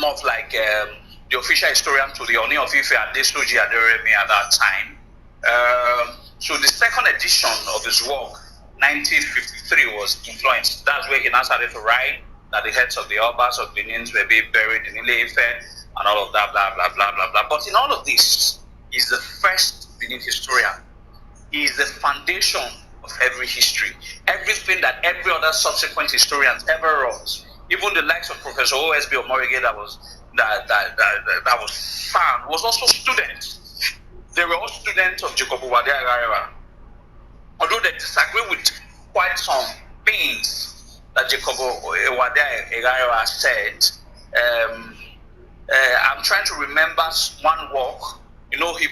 more of like the official historian to the Oni of Ife and Desoji Aderemi at that time. So the second edition of his work, 1953, was influenced. That's where he now started to write that the heads of the Obas of Benin were being buried in Ile-Ife and all of that, blah, blah, blah, blah, blah. But in all of this, he's the first Benin historian. He is the foundation of every history. Everything that every other subsequent historians ever wrote, even the likes of Professor O.S.B. Omorige that was found, was also students. They were all students of Jacob Wade Agarewa. Although they disagree with quite some things that Jacob Wade Agarewa said, I'm trying to remember one work. You know, he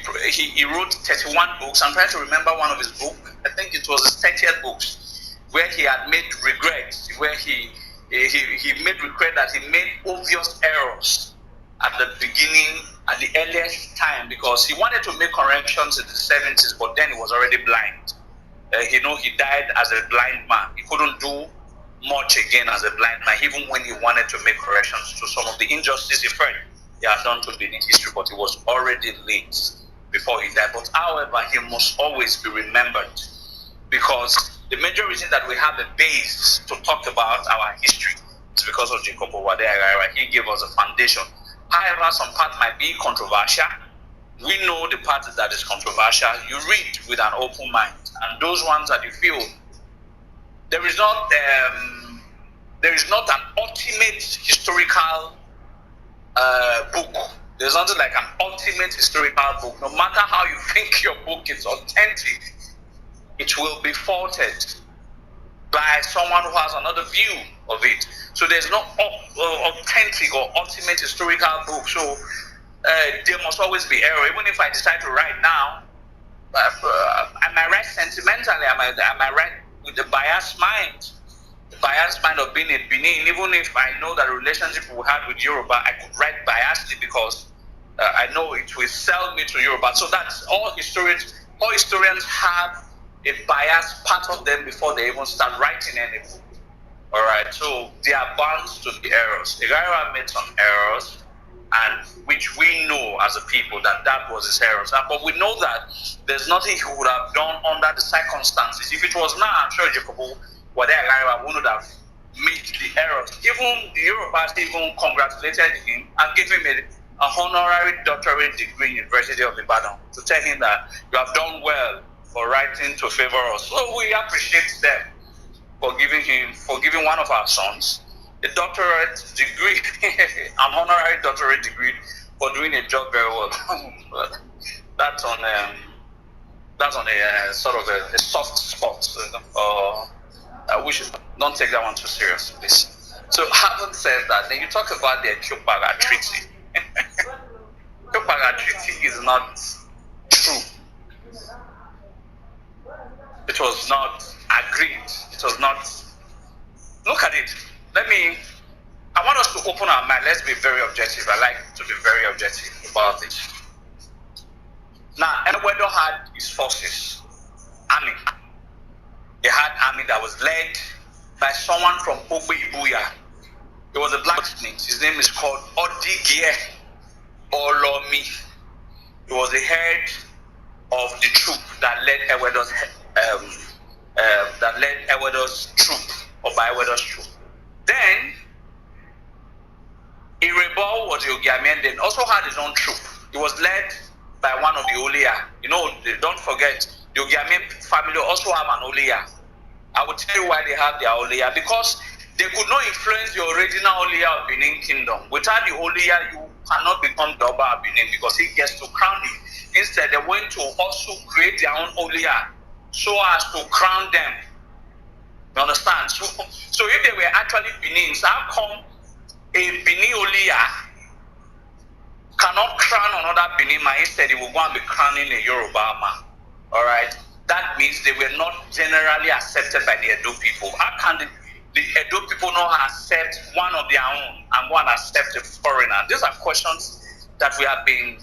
wrote 31 books. I'm trying to remember one of his books. I think it was his 30th books, where he had made regrets, where he made regret that he made obvious errors at the beginning, at the earliest time, because he wanted to make corrections in the 70s, but then he was already blind. He died as a blind man. He couldn't do much again as a blind man, even when he wanted to make corrections to some of the injustices he felt he had done to Benin history, but it was already late before he died. But however, he must always be remembered, because the major reason that we have a base to talk about our history is because of Jacob Wade Agarewa. He gave us a foundation. However, some part might be controversial. We know the part that is controversial. You read with an open mind, and those ones that you feel there is not an ultimate historical book. There's nothing like an ultimate historical book. No matter how you think your book is authentic, it will be faulted by someone who has another view of it. So there's no authentic or ultimate historical book. So there must always be error. Even if I decide to write now, I might write sentimentally. I might write with the biased mind. The biased mind of being a Benin. Even if I know that the relationship we had with Yoruba, I could write biasly because I know it will sell me to Yoruba. So that's all historians. All historians have a biased part of them before they even start writing any book. All right, so they are bound to the errors. Agarewa made some errors, and which we know as a people that was his errors. But we know that there's nothing he would have done under the circumstances. If it was now, I'm sure Jacob Wade Agarewa would have made the errors. Even the Yorubas even congratulated him and gave him a honorary doctorate degree in University of Ibadan to tell him that you have done well for writing to favor us. So we appreciate them for giving one of our sons a doctorate degree, an honorary doctorate degree for doing a job very well. That's on a sort of a soft spot. We should don't take that one too serious, please. So having said that, then you talk about the Kyopaga Treaty. Kyopaga Treaty is not true. It was not agreed. It was not. Look at it. I want us to open our mind. Let's be very objective. I like to be very objective about it. Now, Ewedo had his forces, army. They had army that was led by someone from Ogbe Ibuya. He was a blacksmith. His name is called Odigie Olomi. He was the head of the troop that led Ewedo's troop, or by Ewedo's troop. Then Irebo was the Ogiamien, then also had his own troop. He was led by one of the Olia. You know, don't forget, the Ogiamien family also have an Olia. I will tell you why they have their Olia. Because they could not influence the original Olia of Benin Kingdom. Without the Olia, you cannot become the Oba of Benin, because he gets to crown it. Instead, they went to also create their own Olia so as to crown them. You understand? So if they were actually Benins, how come a Benin Olia cannot crown another Benin man? Instead, he will go and be crowning a Yoruba man. All right? That means they were not generally accepted by the Edo people. How can the Edo people not accept one of their own and go and accept a foreigner? These are questions that we have been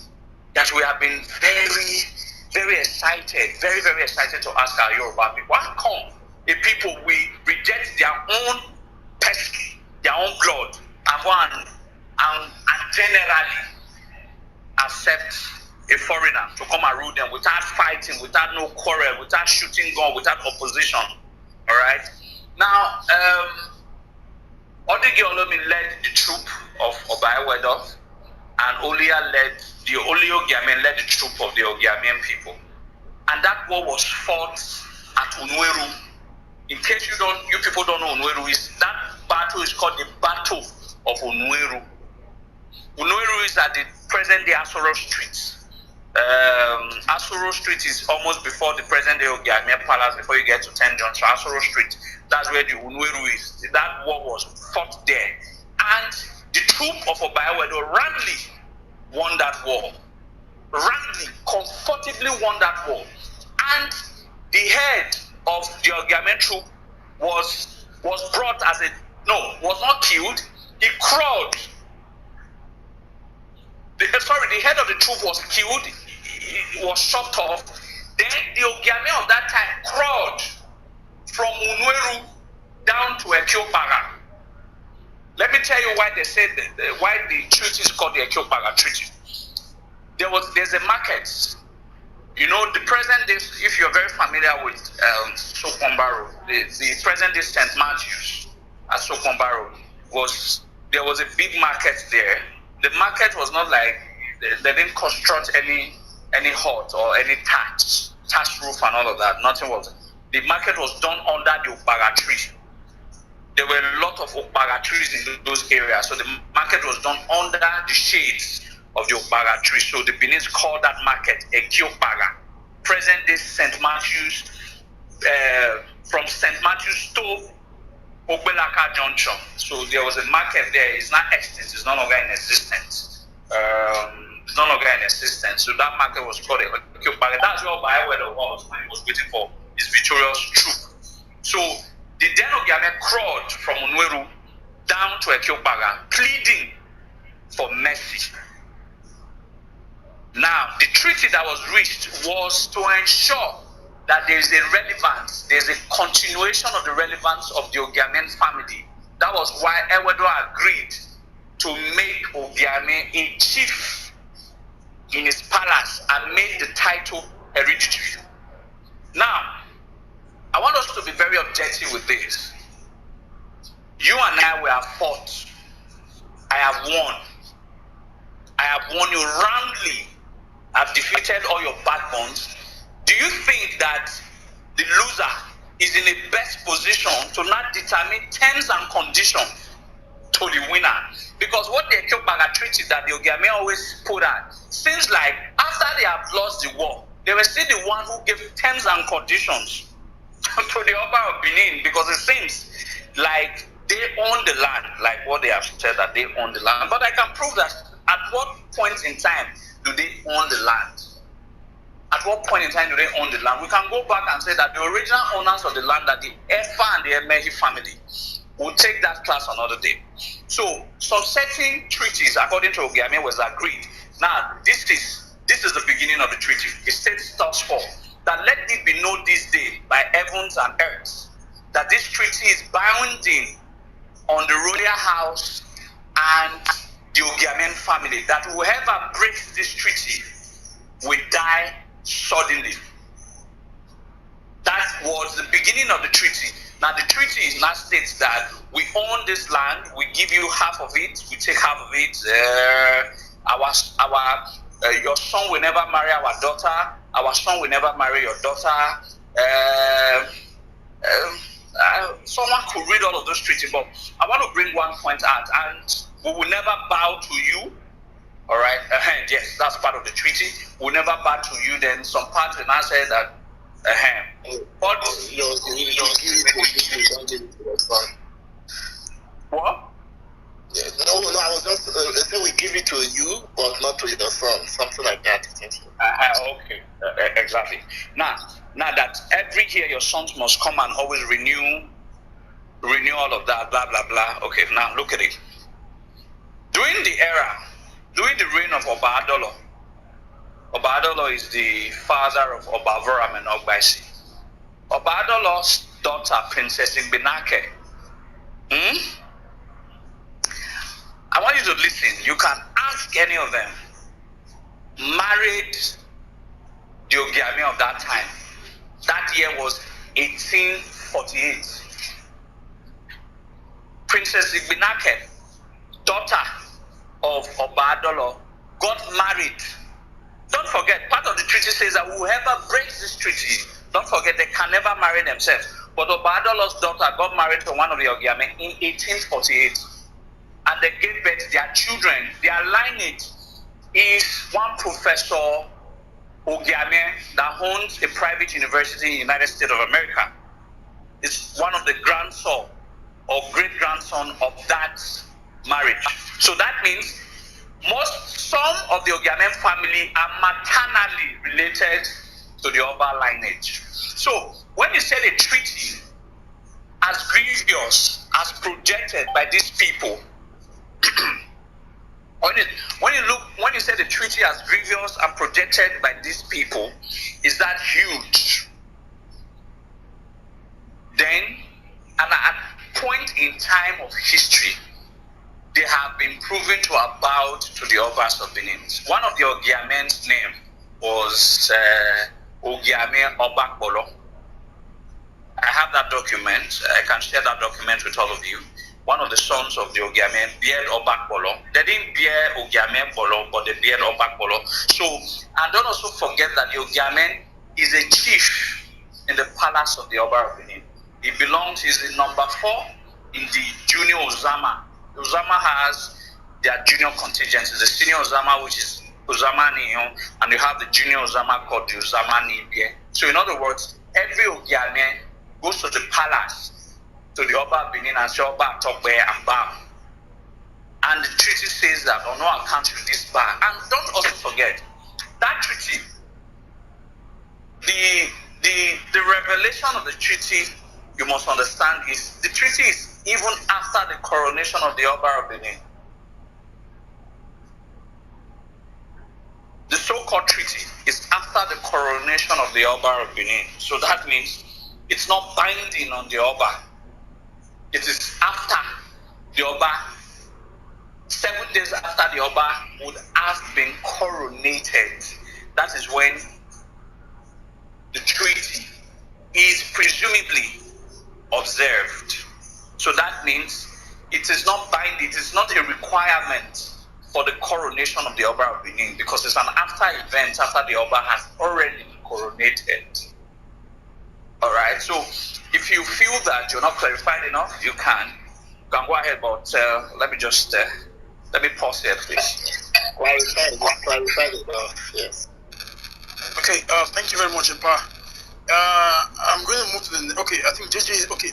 very, very excited, very, very excited to ask our Yoruba people. How come a people we reject their own pesky, their own blood, and generally accept a foreigner to come and rule them without fighting, without no quarrel, without shooting gun, without opposition. All right. Now, Odigi Olomi led the troop of Obaewedo, and Olia led the Ogiamen led the troop of the Ogiamen people. And that war was fought at Unweru. In case you people don't know Unweru, that battle is called the Battle of Unweru. Unweru is at the present-day Asoro Street. Asoro Street is almost before the present-day Ogiamen Palace, before you get to 10 Junction. Asoro Street, that's where the Unweru is. That war was fought there. And the troop of Obaewedo roundly won that war. Roundly, comfortably won that war. And the head of the Ogiamen troop was brought as was not killed, he crawled. The head of the troop was killed, he was chopped off. Then the Ogiamen of that time crawled from Unweru down to Ekiopara. Let me tell you why they said why the treaty is called the Ekiopara Treaty. There's a market. You know, the present day, if you're very familiar with Sokombaro, the present day St. Matthew's at Sokombaro there was a big market there. The market was not like they didn't construct any hut or any thatch roof and all of that. Nothing was. The market was done under the Okpara tree. There were a lot of Okpara trees in those areas, so the market was done under the shades of the Okpara tree. So the Benin's called that market Ekiopara. Present day St. Matthew's, from St. Matthew's to Ogbelaka Junction. So there was a market there. It's not extinct. It's no longer in existence. It's no longer in existence. So that market was called Ekiopara. That's where Obaewedo was when he was waiting for his victorious troop. So the Den Ogiamen crawled from Unweru down to Ekiopara, pleading for mercy. Now, the treaty that was reached was to ensure that there is a relevance, there's a continuation of the relevance of the Ogiamen family. That was why Ewedo agreed to make Ogiame a chief in his palace and made the title hereditary. Now, I want us to be very objective with this. You and I, we have fought. I have won. I have won you roundly. I've defeated all your backbones. Do you think that the loser is in the best position to not determine terms and conditions to the winner? Because what the Ekiopara Treaty that the Ogiame always put out, seems like after they have lost the war, they were still the one who gave terms and conditions to the Oba of Benin, because it seems like they own the land, like what they have said that they own the land. But I can prove that at what point in time do they own the land? At what point in time do they own the land? We can go back and say that the original owners of the land, that the Efa and the Emehi family, will take that class another day. So some certain treaties, according to Ogiame, was agreed. Now, this is the beginning of the treaty. It states thus far that let it be known this day by heavens and earth that this treaty is binding on the royal house and the Ogiamen family, that whoever breaks this treaty will die suddenly. That was the beginning of the treaty. Now the treaty now states that we own this land, we give you half of it, we take half of it. Your son will never marry our daughter. Our son will never marry your daughter. Someone could read all of those treaties, but I want to bring one point out, and we will never bow to you. All right, yes, that's part of the treaty. We'll never bow to you. Then some parts will now say that, but what? No, I was just saying we give it to you, but not to your son, something like that. Okay, exactly. Now that every year your sons must come and always renew all of that, blah blah blah. Okay, now look at it. During the reign of Oba Adolo, Oba Adolo is the father of Oba Voram and Ogbaisi. Oba Adolo's daughter, Princess Igbinake. I want you to listen. You can ask any of them. married the Ogiame of that time. That year was 1848. Princess Igbinake, daughter of Obadolo, got married. Don't forget, part of the treaty says that whoever breaks this treaty, don't forget they can never marry themselves. But Obadolo's daughter got married to one of the Ogiame in 1848. And they gave birth to their children. Their lineage is one Professor Ogiame that owns a private university in the United States of America. It's one of the grandson or great-grandson of that marriage. So that means some of the Ogiame family are maternally related to the Oba lineage. So when you say the treaty as grievous as projected by these people, when you say the treaty as grievous and projected by these people, is that huge? Then, at a point in time of history, they have been proven to have bowed to the Obas of Benin. One of the Ogiamen's name was Ogiame Obakbolo. I have that document. I can share that document with all of you. One of the sons of the Ogiame beard Obakbolo. They didn't bear Ogiame Bolo, but they beard Obakbolo. So, and don't also forget that the Ogiame is a chief in the palace of the Oba of Benin. He belongs, he's the number 4 in the junior Uzama. Uzama has their junior contingents. The senior Uzama, which is Uzama Niyon, and you have the junior Uzama called the Uzama Nibie. So in other words, every Ogiame goes to the palace, to the Oba of Benin, and say Oba Tokbe and bow. And the treaty says that on no account should this bow. And don't also forget, that treaty, the revelation of the treaty, you must understand, is the treaty is even after the coronation of the Oba of Benin. The so-called treaty is after the coronation of the Oba of Benin. So that means it's not binding on the Oba. It is after the Oba, 7 days after the Oba would have been coronated. That is when the treaty is presumably observed. So that means it is not binding, it is not a requirement for the coronation of the Oba of Benin, because it's an after event after the Oba has already been coronated. Alright, so if you feel that you're not clarified enough, you can go ahead, but let me just let me pause here, please. Clarify enough, yes. Okay, thank you very much, Epa. I'm going to move to the. Okay, I think JJ is okay.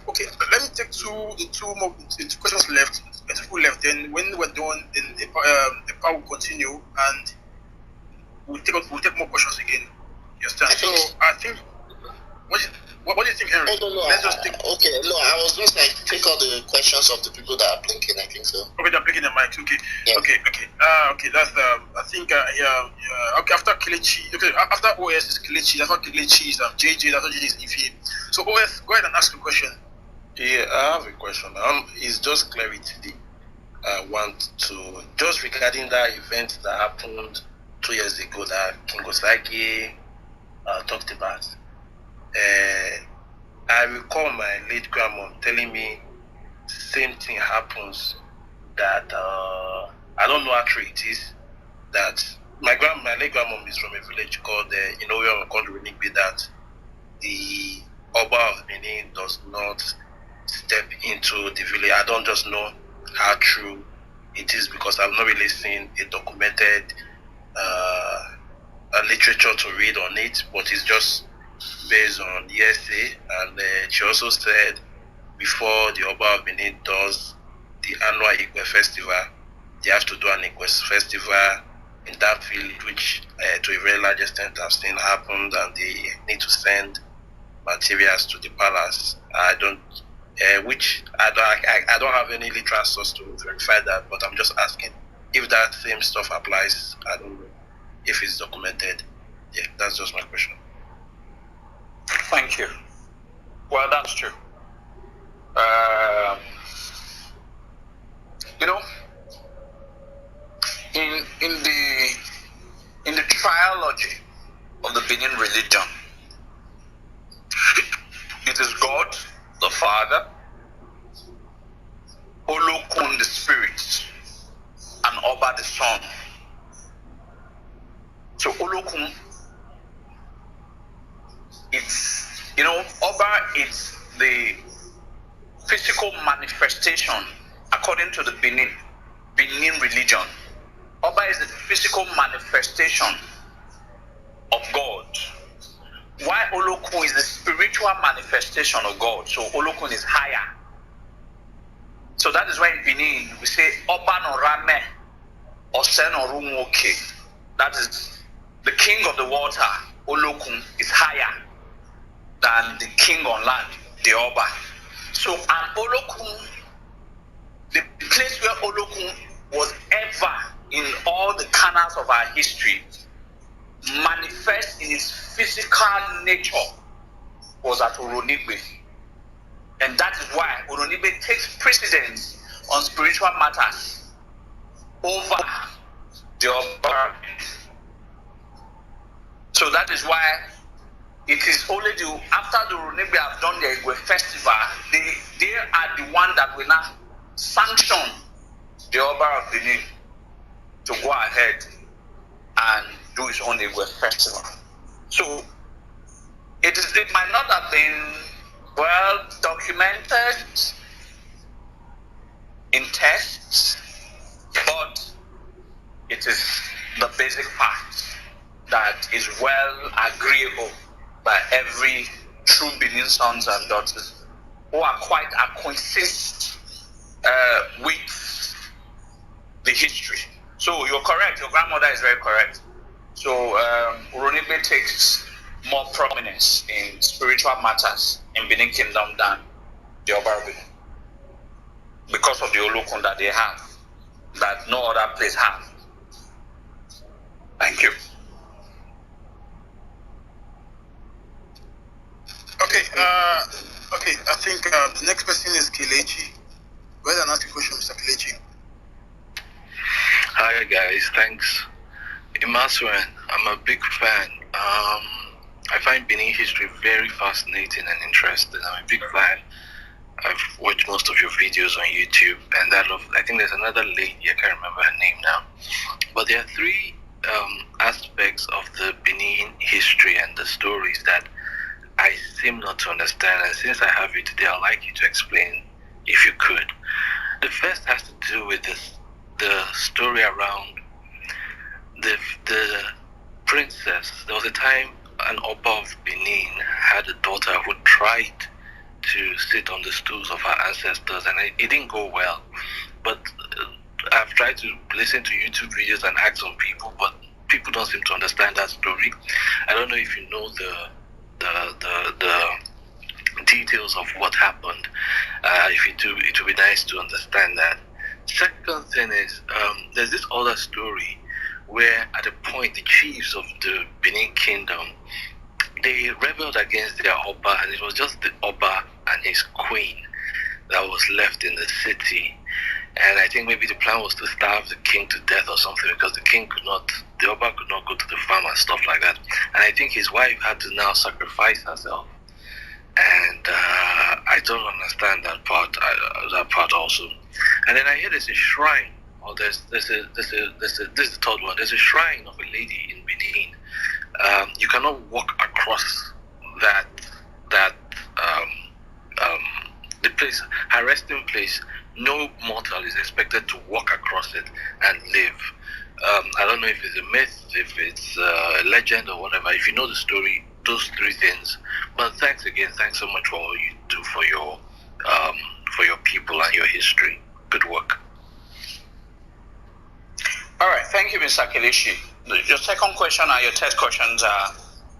Okay, let me take the two questions left. Two left. Then when we're done, then Epa will continue, and we'll take more questions again. You understand? So I think. What do you think, Henry? No. Let's just take. Okay, no, I was just like take all the questions of the people that are blinking. I think so. Okay, they're blinking the mics. Okay, yeah. Okay. Okay, that's I think okay, after Kelechi. Okay, after OS is Kelechi. That's not Kelechi is JJ. That's not JJ is Ife. So OS, go ahead and ask a question. Yeah, I have a question. It's just clarity. I want to just regarding that event that happened 2 years ago that King Osage talked about. I recall my late grandmom telling me same thing happens, that I don't know how true it is, that my late grandmom is from a village called called Renigbe, that the Oba of Benin does not step into the village. I don't just know how true it is because I've not really seen a documented literature to read on it, but it's just based on hearsay. And she also said before the Oba of Benin does the annual Igwe festival, they have to do an Igwe festival in that village, which to a very large extent I've seen happened, and they need to send materials to the palace. I don't have any literal source to verify that, but I'm just asking if that same stuff applies. I don't know if it's documented. Yeah, that's just my question. Thank you. Well, that's true. You know, in ontology of the Benin religion. It is God, the Father, Olokun, the Spirit, and Oba, the Son. So Olokun, it's, Oba is the physical manifestation according to the Benin religion. Oba is the physical manifestation of God. Why Olokun is the spiritual manifestation of God. So Olokun is higher. So that is why in Benin we say Oba no Rame Osen Orumuoke. That is the king of the water, Olokun, is higher than the king on land, the Oba. So an Olokun, the place where Olokun was ever in all the canals of our history, manifest in its physical nature, was at Oronigbe. And that is why Oronigbe takes precedence on spiritual matters over the Oba. So that is why it is only after the Oronigbe have done their Igwe festival, they are the one that will now sanction the Oba of Benin to go ahead and do his own Igwe festival. So it might not have been well documented in texts, but it is the basic fact that is well agreeable by every true Benin sons and daughters who are quite acquainted with the history. So you're correct, your grandmother is very correct. So Oronigbe takes more prominence in spiritual matters in Benin Kingdom than the Oba of Benin, because of the Olokun that they have, that no other place have. Thank you. Okay, I think the next person is Kelechi. Go ahead and ask your question, Mr. Kelechi. Hi guys, thanks. Imasuen, I'm a big fan. I find Benin history very fascinating and interesting. I'm a big fan. I've watched most of your videos on YouTube, and I think there's another lady, I can't remember her name now. But there are three aspects of the Benin history and the stories that I seem not to understand, and since I have you today, I'd like you to explain if you could. The first has to do with the story around the princess. There was a time an Oba of Benin had a daughter who tried to sit on the stools of her ancestors, and it didn't go well. But I've tried to listen to YouTube videos and ask some people, but people don't seem to understand that story. I don't know if you know the details of what happened. If you do, it would be nice to understand that. Second thing is, there's this other story where at a point the chiefs of the Benin Kingdom, they rebelled against their Oba, and it was just the Oba and his queen that was left in the city. And I think maybe the plan was to starve the king to death or something, because the Oba could not go to the farm and stuff like that. And I think his wife had to now sacrifice herself. And I don't understand that part also. And then I hear there's a shrine, or this is the third one. There's a shrine of a lady in Benin. You cannot walk across the place, her resting place. No mortal is expected to walk across it and live. I don't know if it's a myth, if it's a legend or whatever. If you know the story, those three things. But thanks again. Thanks so much for all you do for your people and your history. Good work. All right, thank you, Mr. Kelechi. Your second question and your third questions are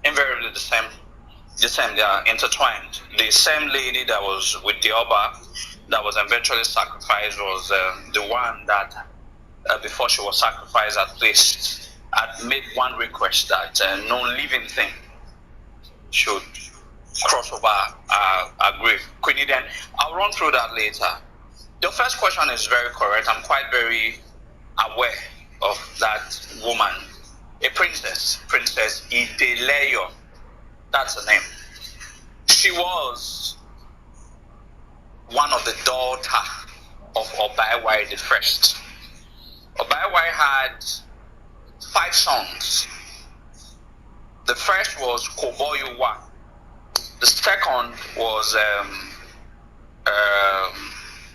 invariably the same. They are intertwined. The same lady that was with the Oba that was eventually sacrificed was the one that, before she was sacrificed, at least had made one request that no living thing should cross over our grave. Queenie, then I'll run through that later. Your first question is very correct. I'm quite very aware of that woman a princess, Princess Ideleyo. That's her name. She was one of the daughter of Obaiwai the First. Obaiwai had 5 sons. The first was Koboyuwa. The second was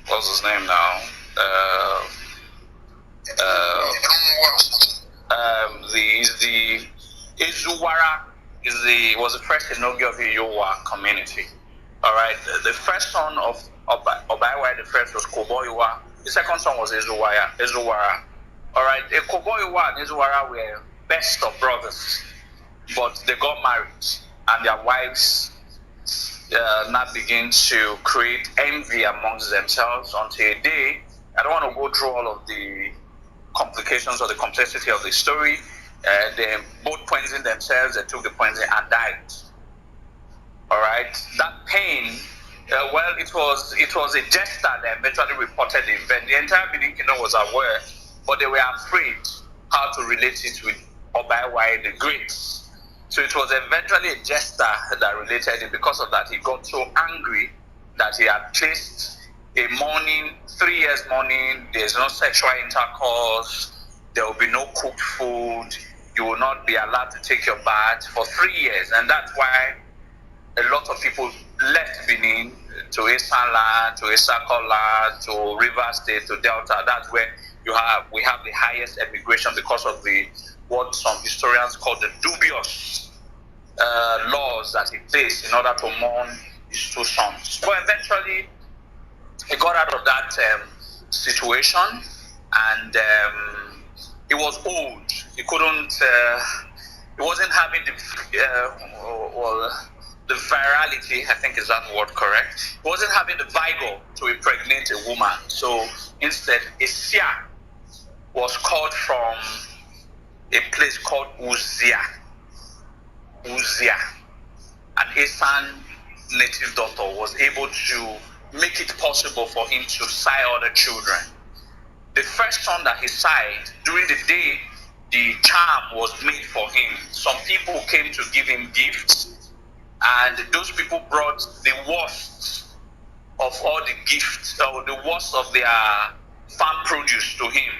what's his name now? The Izuwara was the first Enogi of the Yowa community. All right, the first son of Obaiwai the first was Koboyuwa. The second son was Izuwara. All right, Koboyuwa and Izuwara were best of brothers, but they got married, and their wives now begin to create envy amongst themselves until a day. I don't want to go through all of the complications or the complexity of the story. They both poisoned themselves, they took the poison and died. All right, that pain. Well, it was a jester that eventually reported the event. The entire Benin Kingdom was aware, but they were afraid how to relate it with Obaiwai the Great. So it was eventually a jester that related it. Because of that, he got so angry that he had placed a mourning, 3 years mourning. There's no sexual intercourse. There will be no cooked food. You will not be allowed to take your bath for 3 years. And that's why a lot of people left Benin to Eastern land, to Hierarchical land, to River State, to Delta. That's where we have the highest emigration because of what some historians call the dubious laws that he placed in order to mourn his 2 sons. But eventually, he got out of that situation, and he was old. He couldn't. He wasn't having the virality, I think is that word correct? He wasn't having the vigor to impregnate a woman. So instead, a Sia was called from a place called Uzia. An Esan native doctor was able to make it possible for him to sire other children. The first son that he sired, during the day the charm was made for him, some people came to give him gifts, and those people brought the worst of all the gifts, or the worst of their farm produce to him.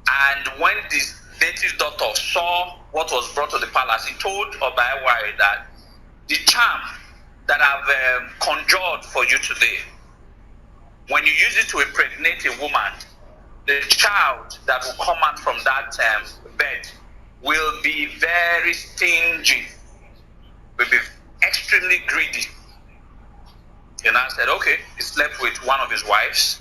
And when this native doctor saw what was brought to the palace, he told Obaiwai that the charm that I've conjured for you today, when you use it to impregnate a woman, the child that will come out from that bed will be very stingy, will be extremely greedy. And I said, okay. He slept with one of his wives.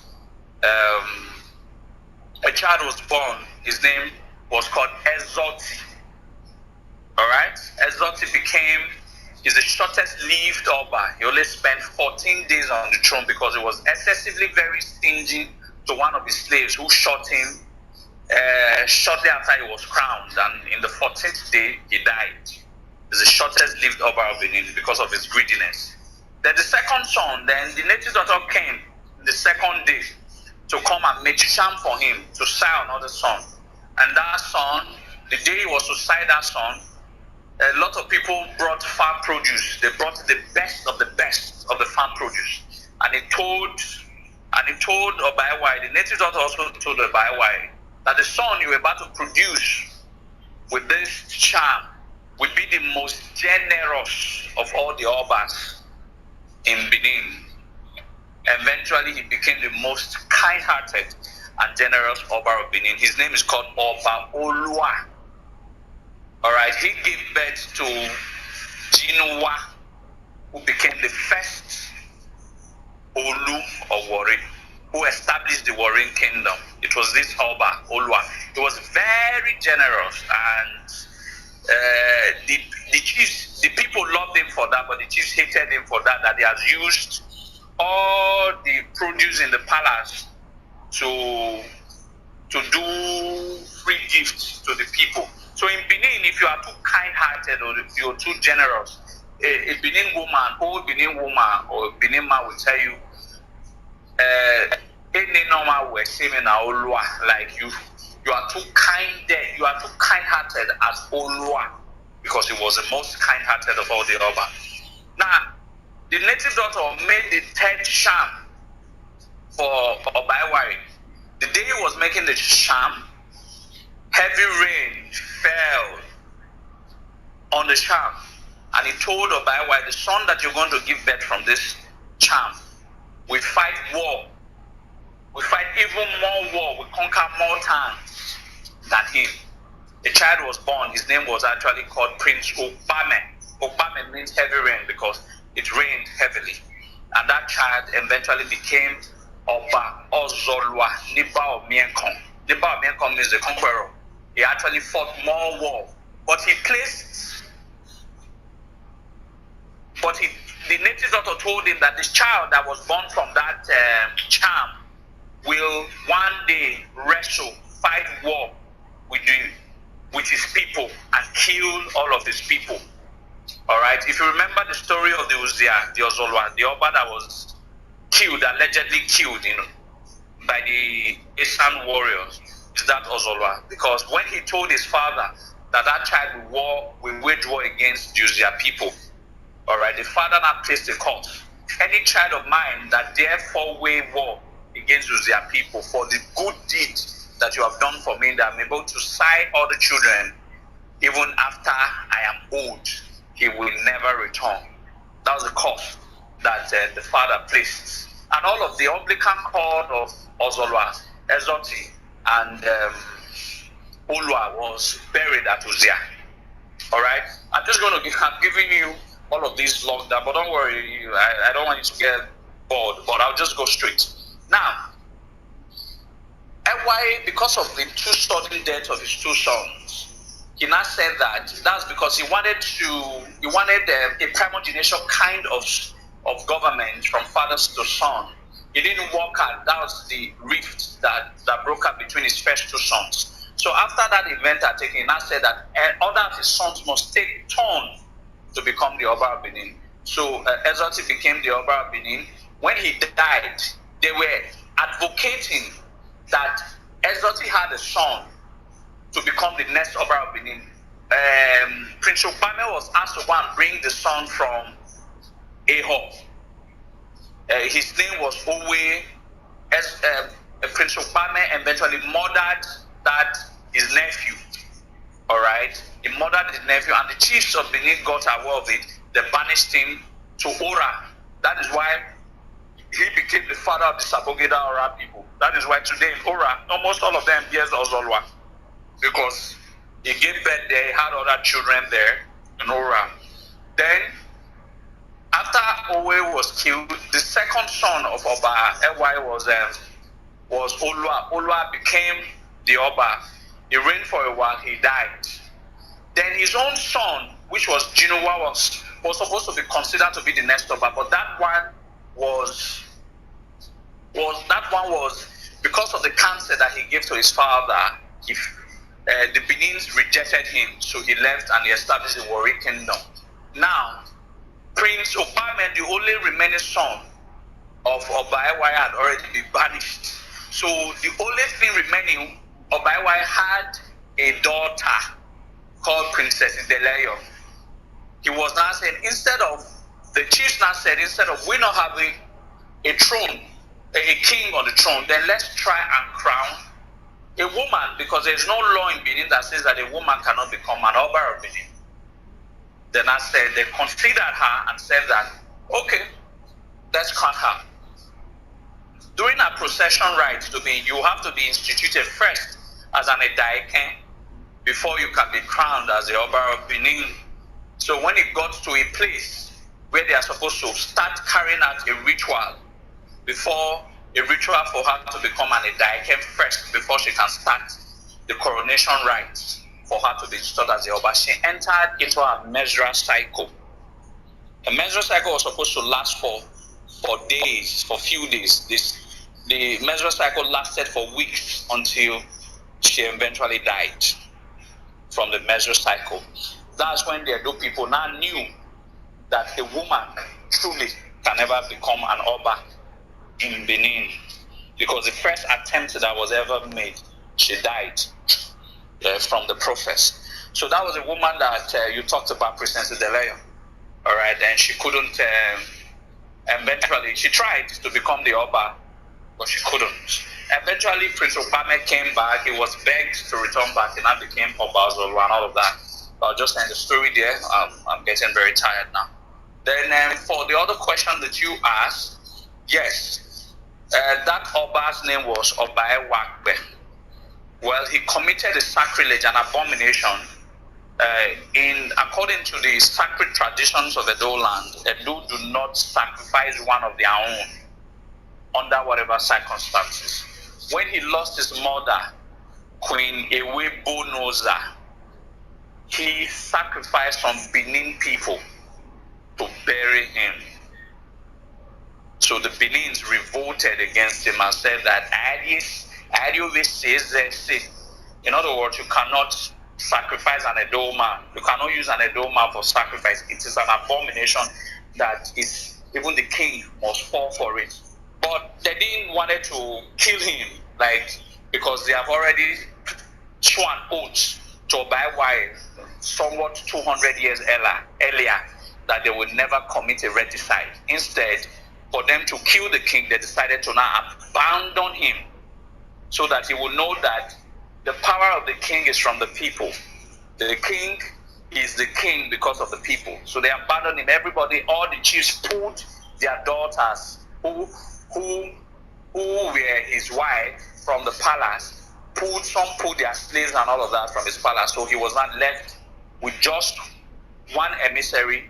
A child was born. His name was called Ezoti. All right? Ezoti he's the shortest lived Oba. He only spent 14 days on the throne because he was excessively very stingy to one of his slaves who shot him shortly after he was crowned. And in the 14th day, he died. He's the shortest lived Oba of Benin because of his greediness. Then the second son, then the native daughter came the second day to come and make charm for him to sire another son. And that son, the day he was to sire that son, a lot of people brought farm produce. They brought the best of the farm produce. And he told Obaiwai, the native daughter also told Obaiwai, that the son you were about to produce with this charm would be the most generous of all the Obas in Benin. Eventually, he became the most kind-hearted and generous Oba of Benin. His name is called Oba Olua. All right, he gave birth to Jinwa, who became the first Olu of Warri, who established the Warring Kingdom. It was this Oba Olua. He was very generous, and the chiefs, the people loved him for that, but the chiefs hated him for that he has used all the produce in the palace to do free gifts to the people. So in Benin, if you are too kind-hearted or if you're too generous, a Benin woman, old Benin woman or Benin man will tell you, any normal we're saving our Olua, like You are too kind-hearted as Olua, because he was the most kind-hearted of all the Oba. Now, the native doctor made the third sham for Obaiwari. The day he was making the sham, heavy rain fell on the sham, and he told Obaiwari, the son that you're going to give birth from this charm, we fight war. We fight even more war. We conquer more towns than him. A child was born. His name was actually called Prince Obame. Obame means heavy rain because it rained heavily. And that child eventually became Oba Ozolwa Niba Omienkong. Niba Omienkong means the conqueror. He actually fought more war. But the native doctor told him that this child that was born from that charm will one day fight war with his people and kill all of his people. All right. If you remember the story of the Uzia, the Ozolwa, the Oba that was allegedly killed, by the Esan warriors, is that Ozolwa. Because when he told his father that child will wage war against the Uzia people, all right, the father now placed a curse. Any child of mine that therefore wage war against Uzia people for the good deed that you have done for me, that I'm able to side all the children, even after I am old, he will never return. That was the curse that the father placed. And all of the Anglican court of Ozolwa, Ezoti, and Olua was buried at Uzia. All right? I'm giving you all of these locked down, but don't worry, I don't want you to get bored, but I'll just go straight. Now, why? Because of the too sudden death of his two sons, he now said that's because he wanted a primogeniture kind of government from fathers to son. It didn't work out. That was the rift that broke out between his first two sons. So after that event had taken, he now said that other of his sons must take turn to become the Oba of Benin. So Ezoti became the Oba of Benin. When he died, they were advocating that Ezoti had a son to become the next Oba of Benin. Prince Obame was asked to go and bring the son from Aho. His name was Owe. Prince Obame eventually murdered his nephew. All right, he murdered his nephew, and the chiefs of Benin got aware of it. They banished him to Ora. That is why he became the father of the Sabogeda Ora people. That is why today in Ora, almost all of them bears Ozolwa, because he gave birth there. He had other children there in Ora. Then, after Owe was killed, the second son of Oba Ewa was Olua. Olua became the Oba. He reigned for a while. He died. Then his own son, which was Jinuwa, was supposed to be considered to be the next Oba, but that one was because of the cancer that he gave to his father. The Benins rejected him, so he left and he established the Warri Kingdom. Now, Prince Obame, the only remaining son of Obaiwai, had already been banished. So the only thing remaining, Obaiwai had a daughter called Princess Ideleyo. He was now saying, instead of we not having a throne, a king on the throne, then let's try and crown a woman, because there's no law in Benin that says that a woman cannot become an Oba of Benin. Then they considered her and said that, okay, let's crown her. During a procession rite, you have to be instituted first as an Edaike before you can be crowned as the Oba of Benin. So when it got to a place where they are supposed to start carrying out a ritual for her to become an Edaike first, before she can start the coronation rites for her to be installed as the Oba, she entered into a menstrual cycle. A menstrual cycle was supposed to last for days, for few days. The menstrual cycle lasted for weeks until she eventually died from the menstrual cycle. That's when the Edo people now knew that a woman truly can never become an Oba in Benin, because the first attempt that was ever made she died from the process. So that was a woman that you talked about, Princess Deleo. All right, and she couldn't. Eventually, she tried to become the Oba, but she couldn't. Eventually, Prince Obama came back. He was begged to return back, and I became Oba and all of that. I'll just end the story there. I'm getting very tired now. Then for the other question that you asked, yes, that Oba's name was Obae Wakbe. Well, he committed a sacrilege, an abomination. According to the sacred traditions of Edo land, Edo do not sacrifice one of their own under whatever circumstances. When he lost his mother, Queen Ewebonoza, he sacrificed some Benin people to bury him. So the Benins revolted against him and said that, in other words, you cannot sacrifice an Edo man. You cannot use an Edo man for sacrifice. It is an abomination that is, even the king must fall for it. But they didn't want to kill him, because they have already sworn oaths to Obaiwa somewhat 200 years earlier that they would never commit a regicide. Instead, for them to kill the king, they decided to now abandon him so that he will know that the power of the king is from the people. The king is the king because of the people. So they abandoned him. Everybody, all the chiefs pulled their daughters who were his wife from the palace, some pulled their slaves and all of that from his palace. So he was not left with just one emissary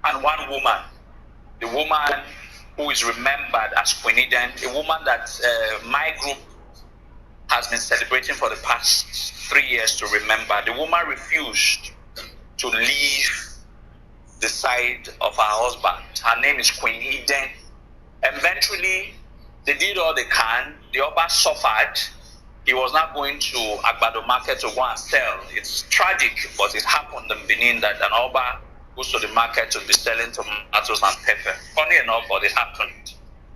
and one woman. The woman who is remembered as Queen Eden, a woman that my group has been celebrating for the past 3 years to remember. The woman refused to leave the side of her husband. Her name is Queen Eden. Eventually, they did all they can. The Oba suffered. He was not going to Agbado market to go and sell. It's tragic, but it happened in Benin that an Oba goes to the market to be selling tomatoes and pepper. Funny enough, but it happened.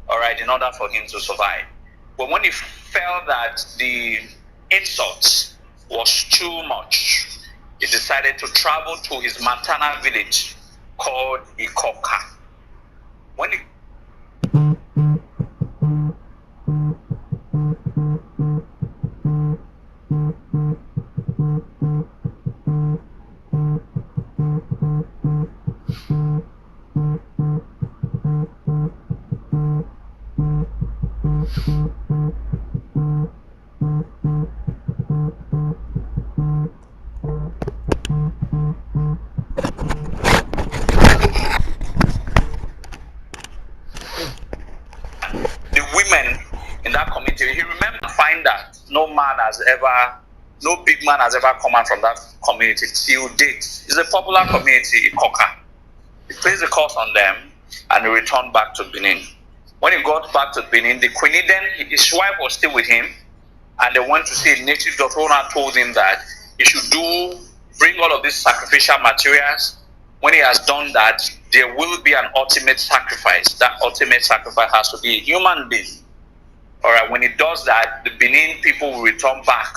All right, in order for him to survive. But when he felt that the insult was too much, he decided to travel to his maternal village called Ikoka. When he no big man has ever come out from that community till date. It's a popular community, Ikoka. He placed the curse on them and he returned back to Benin. When he got back to Benin, the Queen Eden, his wife was still with him, and they went to see a native doctor who told him that he should bring all of these sacrificial materials. When he has done that, there will be an ultimate sacrifice. That ultimate sacrifice has to be a human being. All right, when he does that, the Benin people will return back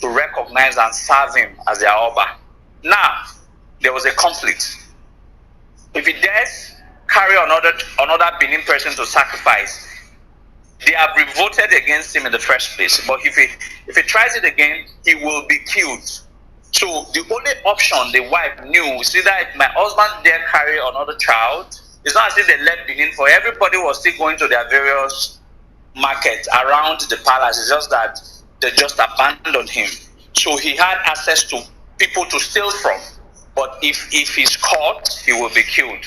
to recognize and serve him as their Oba. Now, there was a conflict. If he dares carry another Benin person to sacrifice, they have revolted against him in the first place. But if he tries it again, he will be killed. So the only option the wife knew is either if my husband dare carry another child, it's not as if they left Benin, for everybody was still going to their various markets around the palace. It's just that they just abandoned him. So he had access to people to steal from. But if he's caught, he will be killed.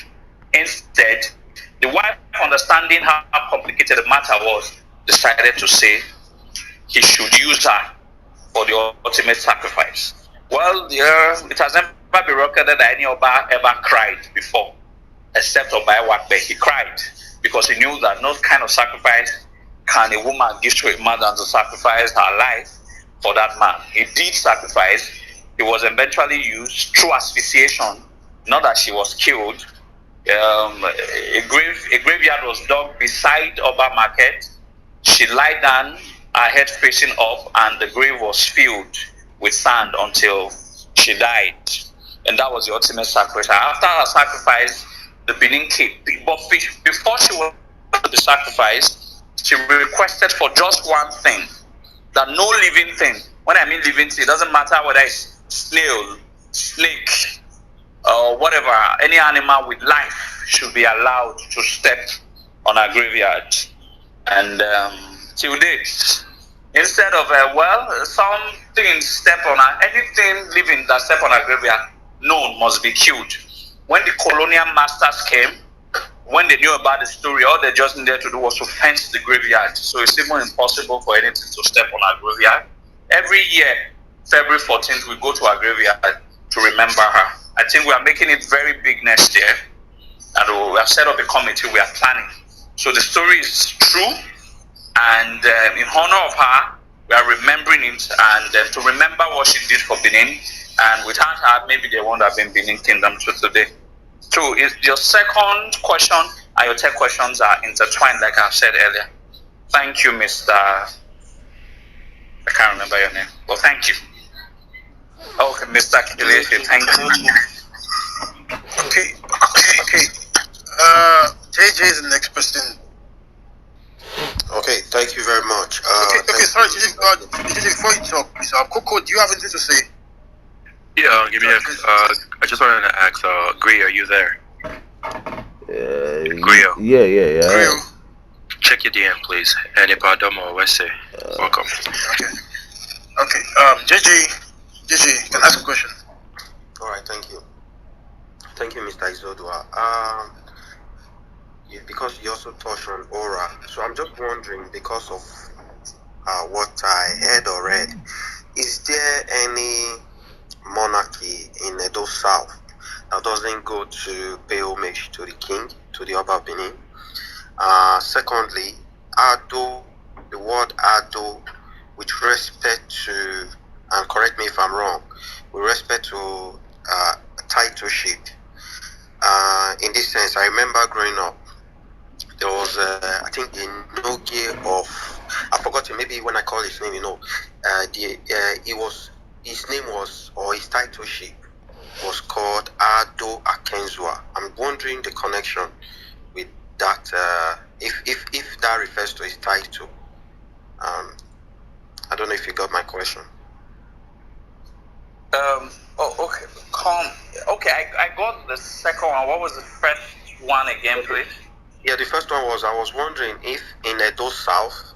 Instead, the wife, understanding how complicated the matter was, decided to say he should use her for the ultimate sacrifice. Well, it has never been recorded that any Oba ever cried before, except Oba Wakbe. He cried because he knew that no kind of sacrifice can a woman give to a man than to sacrifice her life for that man. He did sacrifice. He was eventually used through asphyxiation, not that she was killed. A graveyard was dug beside Oba Market. She lied down her head facing up, and the grave was filled with sand until she died. And that was the ultimate sacrifice. After her sacrifice, the Benin king, but before she was to be sacrificed, she requested for just one thing, that no living thing, when I mean living thing, it doesn't matter whether it's snail, snake, or whatever, any animal with life should be allowed to step on her graveyard. And till date, instead of something step on her, anything living that step on her graveyard, no, must be killed. When the colonial masters came, when they knew about the story, all they just needed to do was to fence the graveyard. So it's even impossible for anything to step on our graveyard. Every year, February 14th, we go to our graveyard to remember her. I think we are making it very big next year. And we have set up a committee, we are planning. So the story is true. And in honor of her, we are remembering it. And to remember what she did for Benin. And without her, maybe there won't have been Benin Kingdom to today. So your second question and your third questions are intertwined, like I said earlier. Thank you, Mr. I can't remember your name. Well, thank you. Okay, Mr. Kileshi, thank you. Okay. JJ is the next person. Okay, thank you very much. Okay, sorry, JJ, before you talk, please, Coco, do you have anything to say? Yeah, give me I just wanted to ask, Gray, are you there? Grio. Yeah. Grio. Check your DM, please. And if I don't know, welcome. Okay. JJ, you can ask a question. All right, thank you. Thank you, Mr. Izoduwa. Because you also touched on aura, so I'm just wondering, because of what I heard or read, is there any monarchy in Edo South that doesn't go to pay homage to the king, to the Oba of Benin? Secondly, Ado, the word Ado, with respect to, and correct me if I'm wrong, with respect to titleship. In this sense, I remember growing up, there was, I think, the Noge of, I forgot it, maybe when I call his name, his name was, or his titleship was called Ado Akenzua. I'm wondering the connection with that, if that refers to his title. I don't know if you got my question. Okay. Okay, I got the second one. What was the first one again, please? Yeah, the first one was, I was wondering if in Edo South,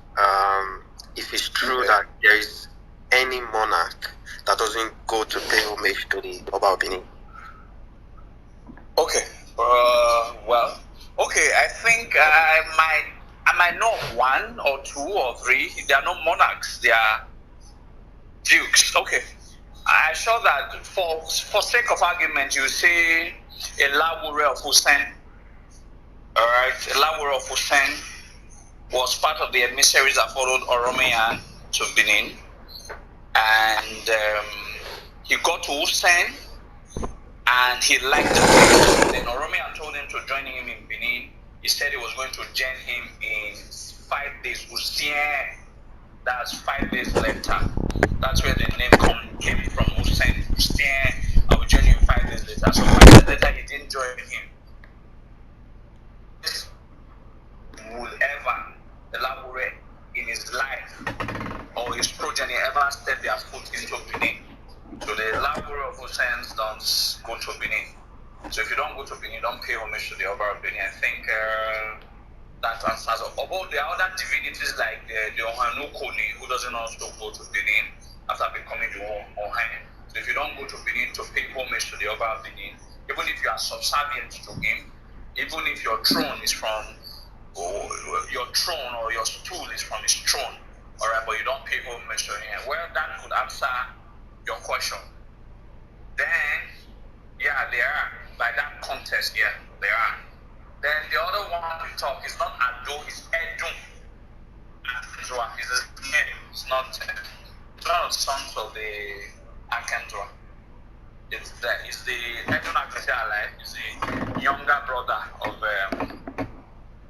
if it's true that there is any monarch that doesn't go to pay homage to the Oba of Benin. Okay. I think I might know one or two or three. There are no monarchs. They are dukes. Okay. I saw that for sake of argument, you say Elawure of Hussein. All right, Elawure of Hussein was part of the emissaries that followed Oromiyan to Benin, and he got to Hussein, and he liked the place. Then Oromiyan told him to join him in Benin. He said he was going to join him in 5 days. Hussein, that's 5 days later. That's where the name came from. Hussein, I will join you 5 days later. So 5 days later, he didn't join him. Will ever elaborate in his life or his progeny ever step their foot into Benin. So the elaborate of Husseins don't go to Benin. So if you don't go to Benin, don't pay homage to the Oba of Benin. I think that answers. About the other divinities like the Ohanukoni, who doesn't also go to Benin after becoming the Ohan. So if you don't go to Benin to pay homage to the Oba of Benin, even if you are subservient to him, even if your throne is from, or your throne or your stool is from his throne, all right, but you don't pay homage to him, well, that could answer your question. Then, yeah, there are, by that context, yeah, there are. Then the other one we talk is not Ado, it's Edun. Akenzua is his name. It's not the sons of the Akenzua. It's the Edun Akenzua, it's the younger brother of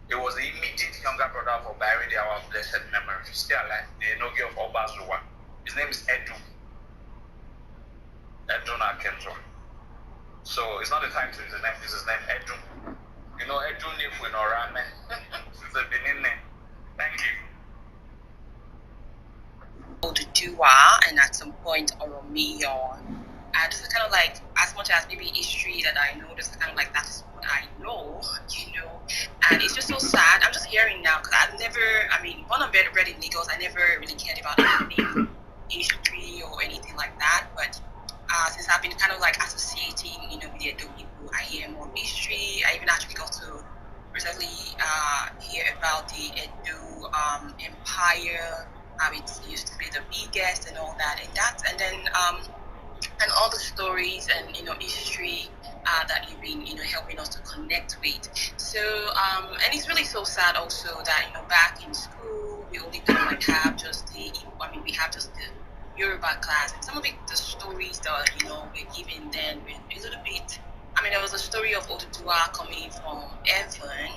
he There was the immediate younger brother of Obairi, our blessed memory, still alive, the Enogi of Obazuwa. His name is Edu. Eduna Kenzo. So it's not the time to use his name, it's his name Edu. You know, Edu Nifu in Orame. It's a Benin name. Thank you. Oduduwa and at some point Oromiyo. And this is kind of like, as much as maybe history that I know, this is kind of like that's what I know, And it's just so sad. I'm just hearing now because I've never, when I'm bred in Lagos, I never really cared about anything history or anything like that. But since I've been kind of like associating, with the Edo people, I hear more history. I even actually got to recently hear about the Edo Empire, how it used to be the biggest and all that, and then all the stories and history that you've been helping us to connect with. So and it's really so sad also that back in school we only kind of like have just we have just the Yoruba class, and some of the stories that we're given then were a little bit. There was a story of Oduduwa coming from heaven.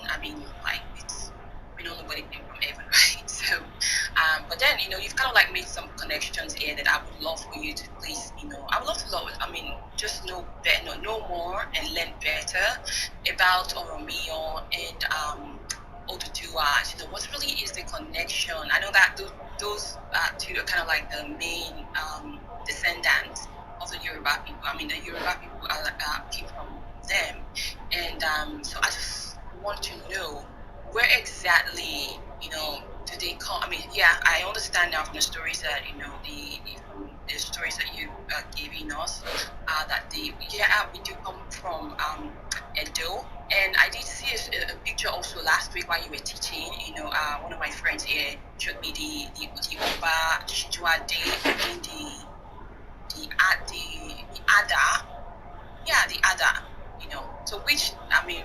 We don't know where it came from heaven, right? So, but then you've kind of like made some connections here that I would love for you to please, I would love to just know better, know more and learn better about Oromio and Oduduwa. What really is the connection? I know that those two are kind of like the main descendants of the Yoruba people. The Yoruba people came from them, and so I just want to know where exactly do they come. I understand now from the stories that the stories that you are giving us that we do come from Edo. And I did see a picture also last week while you were teaching. One of my friends here showed me the Oba Shijuade in the Ada. Yeah, the Ada. So which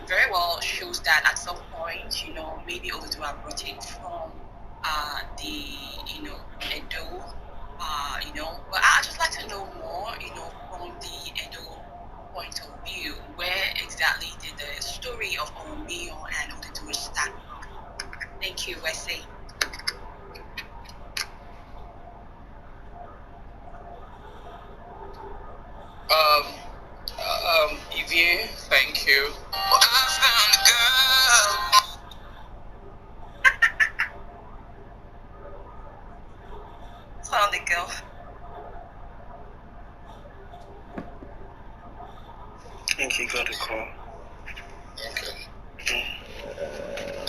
very well shows that at some point, maybe Oduduwa brought it from the Edo, but I'd just like to know more, from the Edo point of view, where exactly did the story of Oromio and Oduduwa start from? Thank you, Wesley. Evie, thank you. Found the girl. I think he got a call. Okay.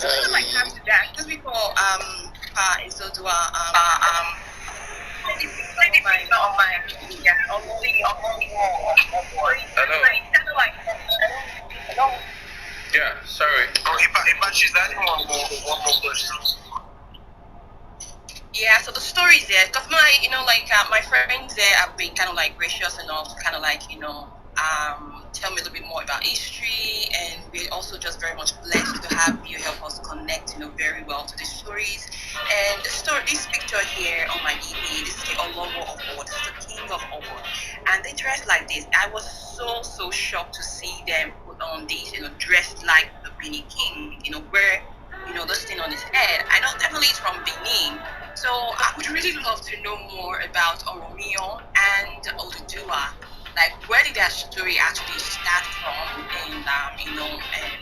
I like time to that just before Izoduwa Hello. Yeah, sorry. She's adding one more question. Yeah, so the story is there because my friends there have been kind of like gracious enough to kind of like tell me a little bit more about history, and we're also just very much blessed to have you help us connect very well to the stories. And this picture here on my EP, this is the Olomo of Owo, this is the king of Owo, and they dress like this. I was so shocked to see them put on this, dressed like the Benin king, where this thing on his head. I know definitely it's from Benin. So I would really love to know more about Oromio and Oduduwa. Like, where did that story actually start from? And and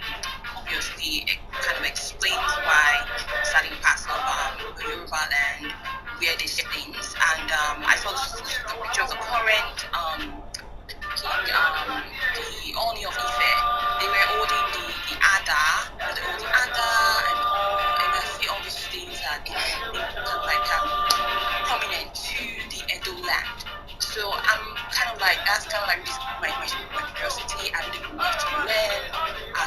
obviously it kind of explains why certain parts of the Yoruba land wear these things. And I saw the picture of the current king, the Oni of Ife. They were holding the Ada, the Ada and all, and I see all these things that they kind of like prominent to the Edo land. So I'm kind of like, that's kind of like this, my curiosity. I really would love to learn,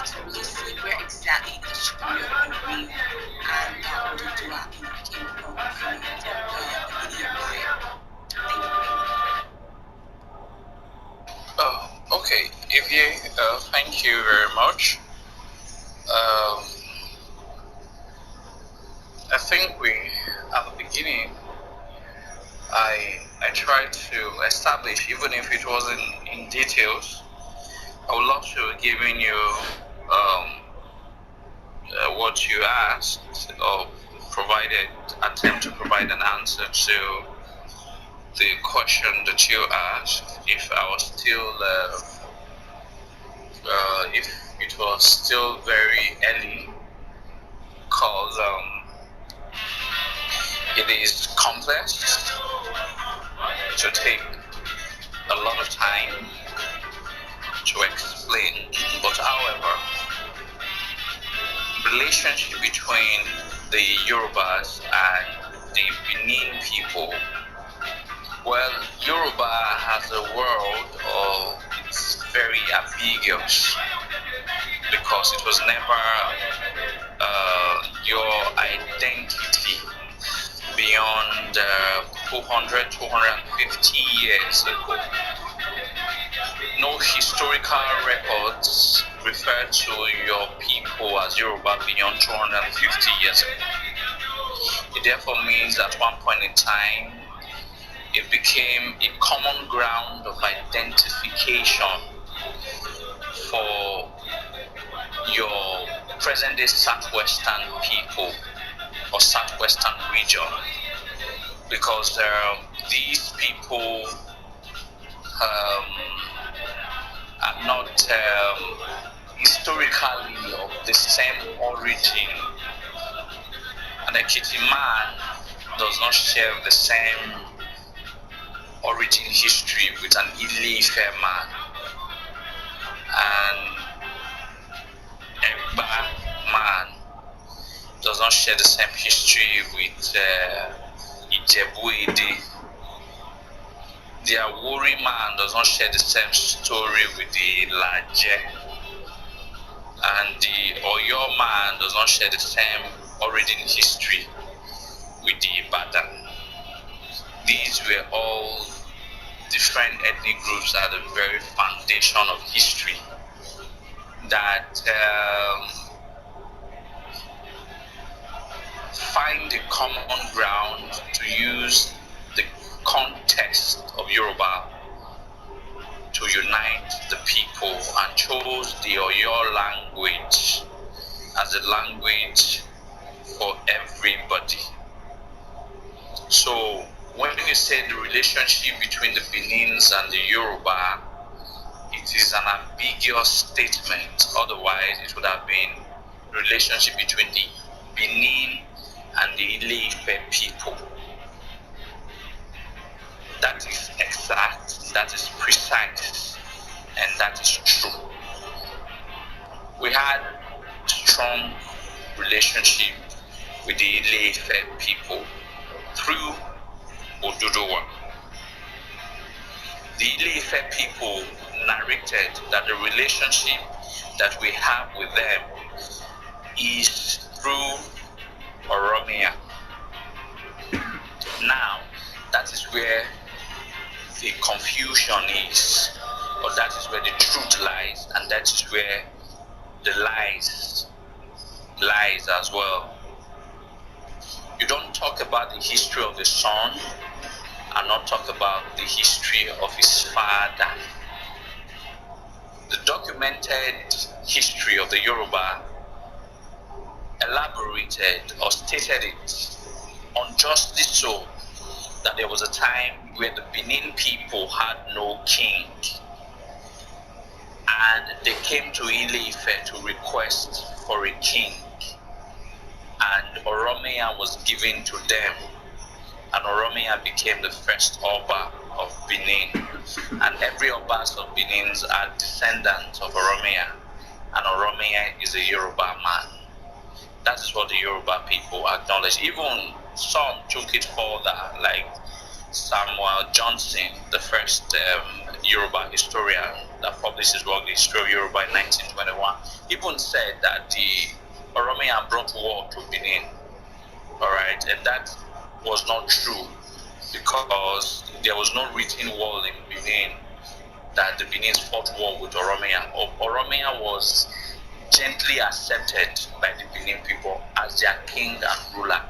to really see where exactly the story of Oromio and Oduduwa came from the Benin Empire. Thank you. Oh, okay. Evie, thank you very much. I think at the beginning, I tried to establish, even if it wasn't in details, I would love to have given you what you asked, or attempt to provide an answer to the question that you asked, if I was still, if it was still very early, because it is complex to take a lot of time to explain. But however, relationship between the Yorubas and the Benin people, well, Yoruba has a world of, it's very ambiguous because it was never your identity beyond 200, 250 years ago. No historical records refer to your people as Yoruba beyond 250 years ago. It therefore means at one point in time, it became a common ground of identification for your present-day southwestern people or southwestern region, because these people are not historically of the same origin. An Ekiti man does not share the same origin history with an Ile-Ife man, and Egba man does not share the same history with Ijebu-Ede. The Awori man does not share the same story with the Laje, and the Oyo man does not share the same origin history with the Ibadan. These were all different ethnic groups at the very foundation of history that find a common ground to use the context of Yoruba to unite the people, and chose the Oyo language as a language for everybody. So when you say the relationship between the Benins and the Yoruba, it is an ambiguous statement. Otherwise, it would have been the relationship between the Benin and the Ile-Ife people. That is exact, that is precise, and that is true. We had strong relationship with the Ile-Ife people through Oduduwa. The Ile-Ife people narrated that the relationship that we have with them is through Oromia. Now, that is where the confusion is, or that is where the truth lies, and that is where the lies as well. You don't talk about the history of the son and not talk about the history of his father. The documented history of the Yoruba elaborated or stated it unjustly so, that there was a time where the Benin people had no king, and they came to Ile-Ife to request for a king, and Oromia was given to them, and Oromia became the first Oba of Benin, and every Obas of Benin are descendants of Oromia, and Oromia is a Yoruba man. That is what the Yoruba people acknowledge. Even some took it further, like Samuel Johnson, the first Yoruba historian that published his work, The History of Yoruba, in 1921, even said that the Oromia brought war to Benin. Alright, and that was not true, because there was no written wall in Benin that the Benin fought war with Oromia. Oromia was gently accepted by the Benin people as their king and ruler.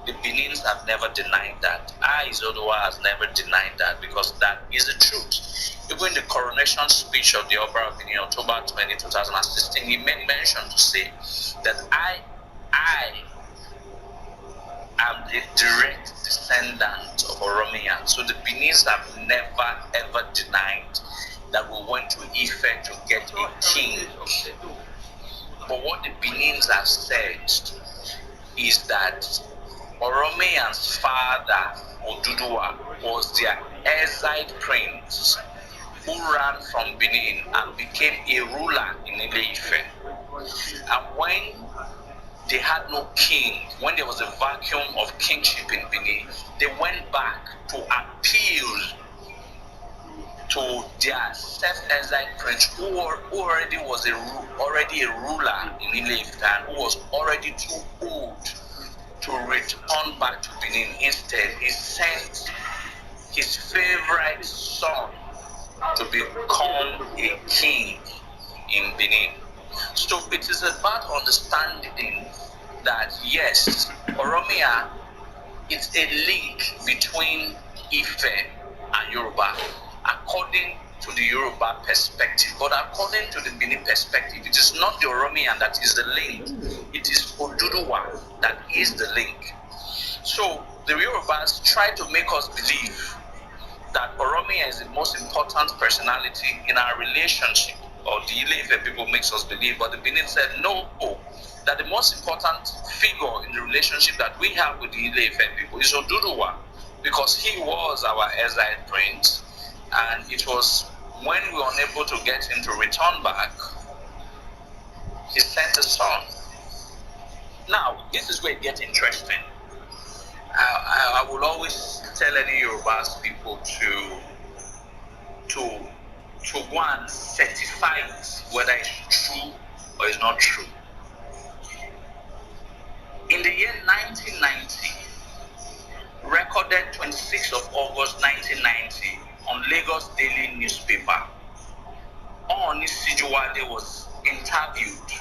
The Benins have never denied that. Izoduwa has never denied that, because that is the truth. Even in the coronation speech of the Oba of Benin, October 20, 2016, he made mention to say that I am a direct descendant of Oromiyan. So the Benins have never ever denied that we went to Ife to get a king. But what the Benins have said is that Oromiyan's father, Oduduwa, was their exiled prince who ran from Benin and became a ruler in Ile-Ife. And when they had no king, when there was a vacuum of kingship in Benin, they went back to appeal to their self-exiled prince who already was already a ruler in Ile-Ife and who was already too old to return back to Benin. Instead, he sent his favorite son to become a king in Benin. So it is about understanding that yes, Oromia is a link between Ife and Yoruba according to the Yoruba perspective. But according to the Benin perspective, it is not the Oromiyan that is the link, it is Oduduwa that is the link. So the Yorubas try to make us believe that Oromia is the most important personality in our relationship, or the Ile-Ife people makes us believe, but the Benin said no, that the most important figure in the relationship that we have with the Ile-Ife people is Oduduwa, because he was our exiled prince, and it was when we were unable to get him to return back, he sent a son. Now, this is where it gets interesting. I will always tell any Yorubas people to go and certify it, whether it's true or it's not true. In the year 1990, recorded 26th of August 1990 on Lagos Daily newspaper, Ooni Sijuwade was interviewed.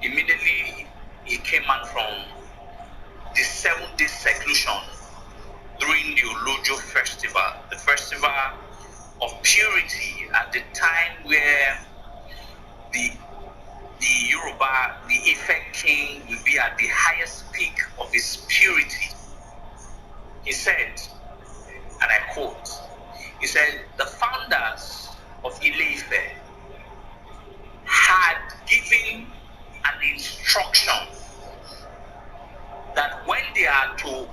Immediately he came out from the 7-day seclusion during the Olojo festival, the festival of purity, at the time where the Yoruba, the Ife king will be at the highest peak of his purity. He said, and I quote, he said, the founders of Ile-Ife had given an instruction that when they are to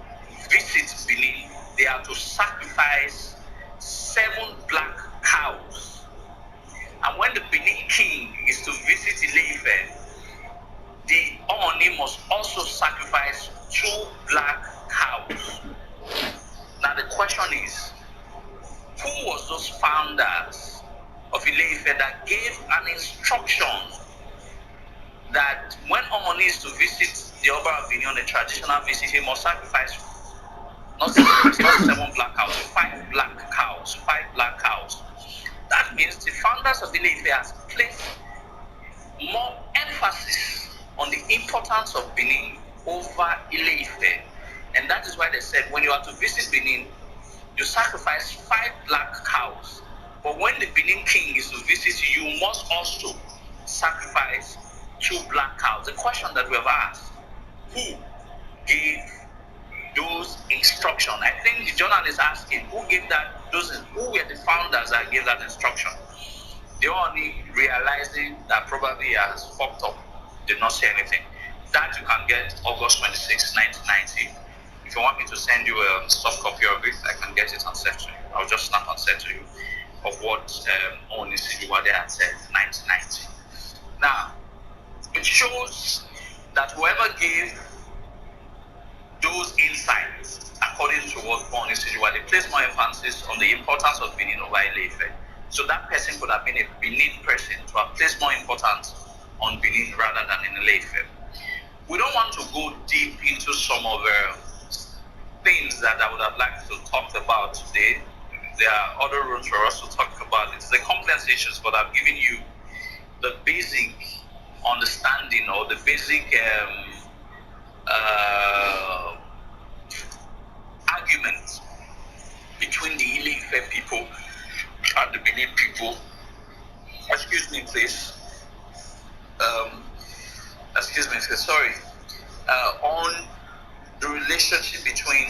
visit Benin, they are to sacrifice 7 black cows. And when the Benin king is to visit Ile-Ife, the Ooni must also sacrifice 2 black cows. Now the question is, who was those founders of Ile-Ife that gave an instruction that when Ooni is to visit the Oba of Benin on a traditional visit, he must sacrifice not 7 black cows, 5 black cows, 5 black cows. That means the founders of Ile-Ife has placed more emphasis on the importance of Benin over Ile-Ife. And that is why they said when you are to visit Benin, you sacrifice 5 black cows. But when the Benin king is to visit you, you must also sacrifice 2 black cows. The question that we have asked, who gave those instructions? I think the journalist asking, who gave who were the founders that gave that instruction? They only realizing that probably he has fucked up, did not say anything. That you can get August 26, 1990. If you want me to send you a soft copy of it, I can get it and send to you. I'll just snap and send to you of what Ooni Sijuwade had said in 1990. Now, it shows that whoever gave those insights, according to what Ooni Sijuwade, placed more emphasis on the importance of Benin over Ile-Ife. So that person could have been a Benin person to have placed more importance on Benin rather than in Ile-Ife. We don't want to go deep into some of the things that I would have liked to talk about today. There are other rooms for us to talk about. It's the complex issues, but I've given you the basic understanding or the basic argument between the Ile-Ife people and the Benin people. Excuse me, please. Excuse me, please. Sorry. On the relationship between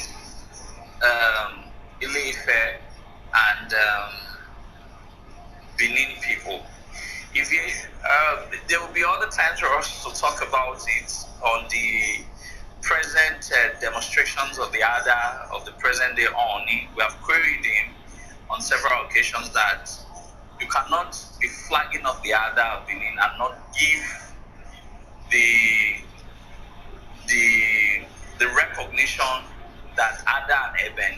Ile-Ife and Benin people. If you, there will be other times for us to talk about it on the present demonstrations of the Ada of the present day Oni. We have queried him on several occasions that you cannot be flagging up the Ada of Benin and not give the recognition that Ada and Eben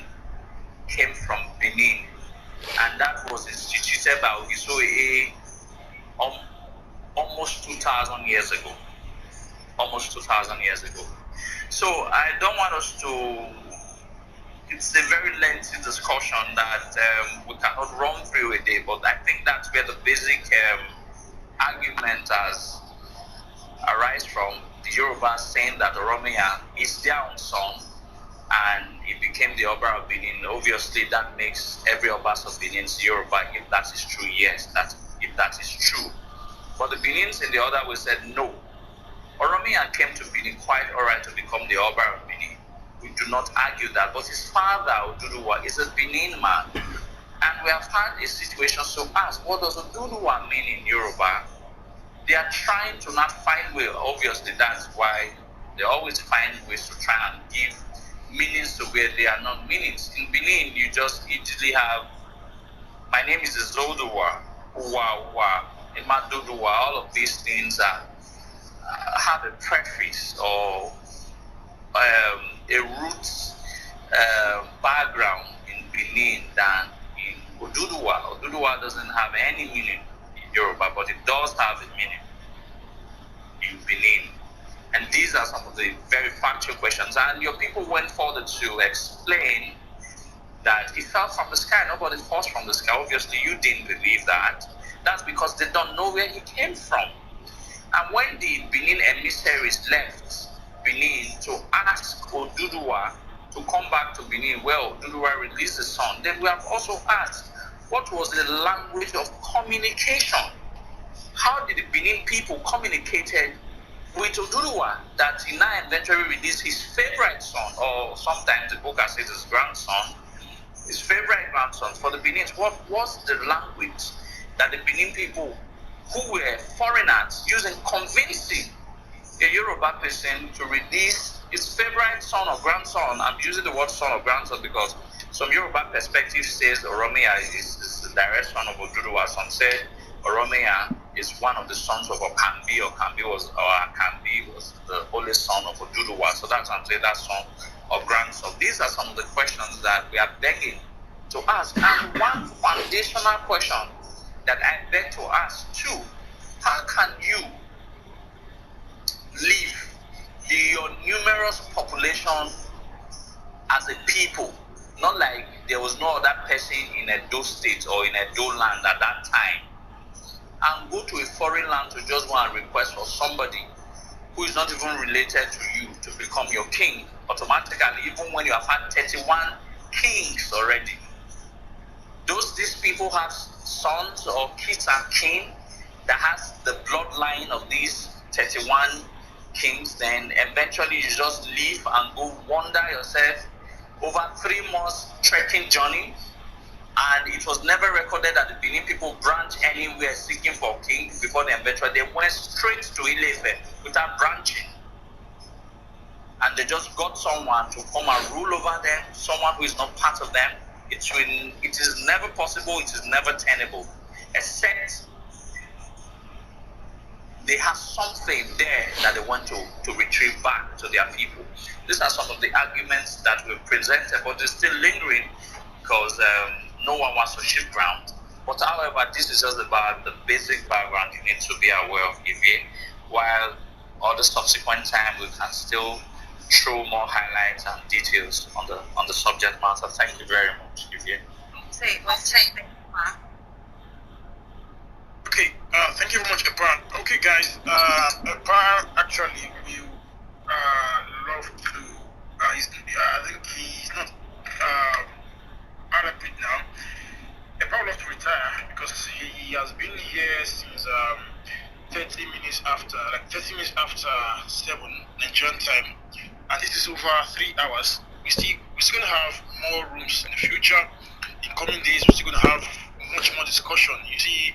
came from Benin, and that was instituted by Ogisoe almost 2,000 years ago. Almost 2,000 years ago. So I don't want us to. It's a very lengthy discussion that we cannot run through a day, but I think that's where the basic argument has arise from. The Yoruba saying that Oromia is their own son and it became the Oba of Benin. Obviously, that makes every Oba of Benin Yoruba. If that is true, yes, if that is true. But the Benins in the other way said no. Oromia came to Benin quite alright to become the Oba of Benin. We do not argue that. But his father, Oduduwa, is a Benin man. And we have had a situation so ask, what does Oduduwa mean in Yoruba? They are trying to not find way. Obviously, that's why they always find ways to try and give meanings to where they are not meanings. In Benin, you just easily have, my name is Izoduwa, Uwa, Imaduduwa, all of these things are, have a preface or a root background in Benin than in Oduduwa. Oduduwa doesn't have any meaning in Yoruba, but it does have a meaning in Benin. And these are some of the very factual questions. And your people went further to explain that he fell from the sky. Nobody falls from the sky. Obviously, you didn't believe that. That's because they don't know where he came from. And when the Benin emissaries left Benin to ask Oduduwa to come back to Benin, well, Oduduwa released the son, then we have also asked, what was the language of communication? How did the Benin people communicated with Oduduwa that he now eventually released his favorite son, or sometimes the book has said his grandson, his favorite grandson for the Benins? What was the language that the Benin people who were foreigners using convincing a Yoruba person to release his favorite son or grandson? I'm using the word son or grandson because some Yoruba perspective says Oromia is the direct son of Oduduwa. Some say Oromia is one of the sons of Okambi, or Akambi was the oldest son of Oduduwa. So that's why I'm saying that son or grandson. These are some of the questions that we are begging to ask. And one foundational question that I beg to ask too, how can you live your numerous population as a people, not like there was no other person in Edo State or in Edo land at that time, and go to a foreign land to just go and request for somebody who is not even related to you to become your king automatically, even when you have had 31 kings already? These people have sons or kids and kin that has the bloodline of these 31 kings. Then eventually you just leave and go wander yourself over 3 months trekking journey, and it was never recorded that the Benin people branched anywhere seeking for king before they went straight to Ile-Ife without branching, and they just got someone to come and rule over them, someone who is not part of them. It is never possible, it is never tenable, except they have something there that they want to retrieve back to their people. These are some of the arguments that were presented, but they're still lingering because no one wants to shift ground. But however, this is just about the basic background you need to be aware of, Ivy, while all the subsequent time we can still throw more highlights and details on the subject matter. Thank you very much, Ivy. Okay, thank you very much, Epan. Okay, guys, Epan actually will because he has been here since 30 minutes after 7 Nigerian time, and this is over 3 hours. We're still gonna have more rooms in the future. In coming days, we're still gonna have much more discussion. You see,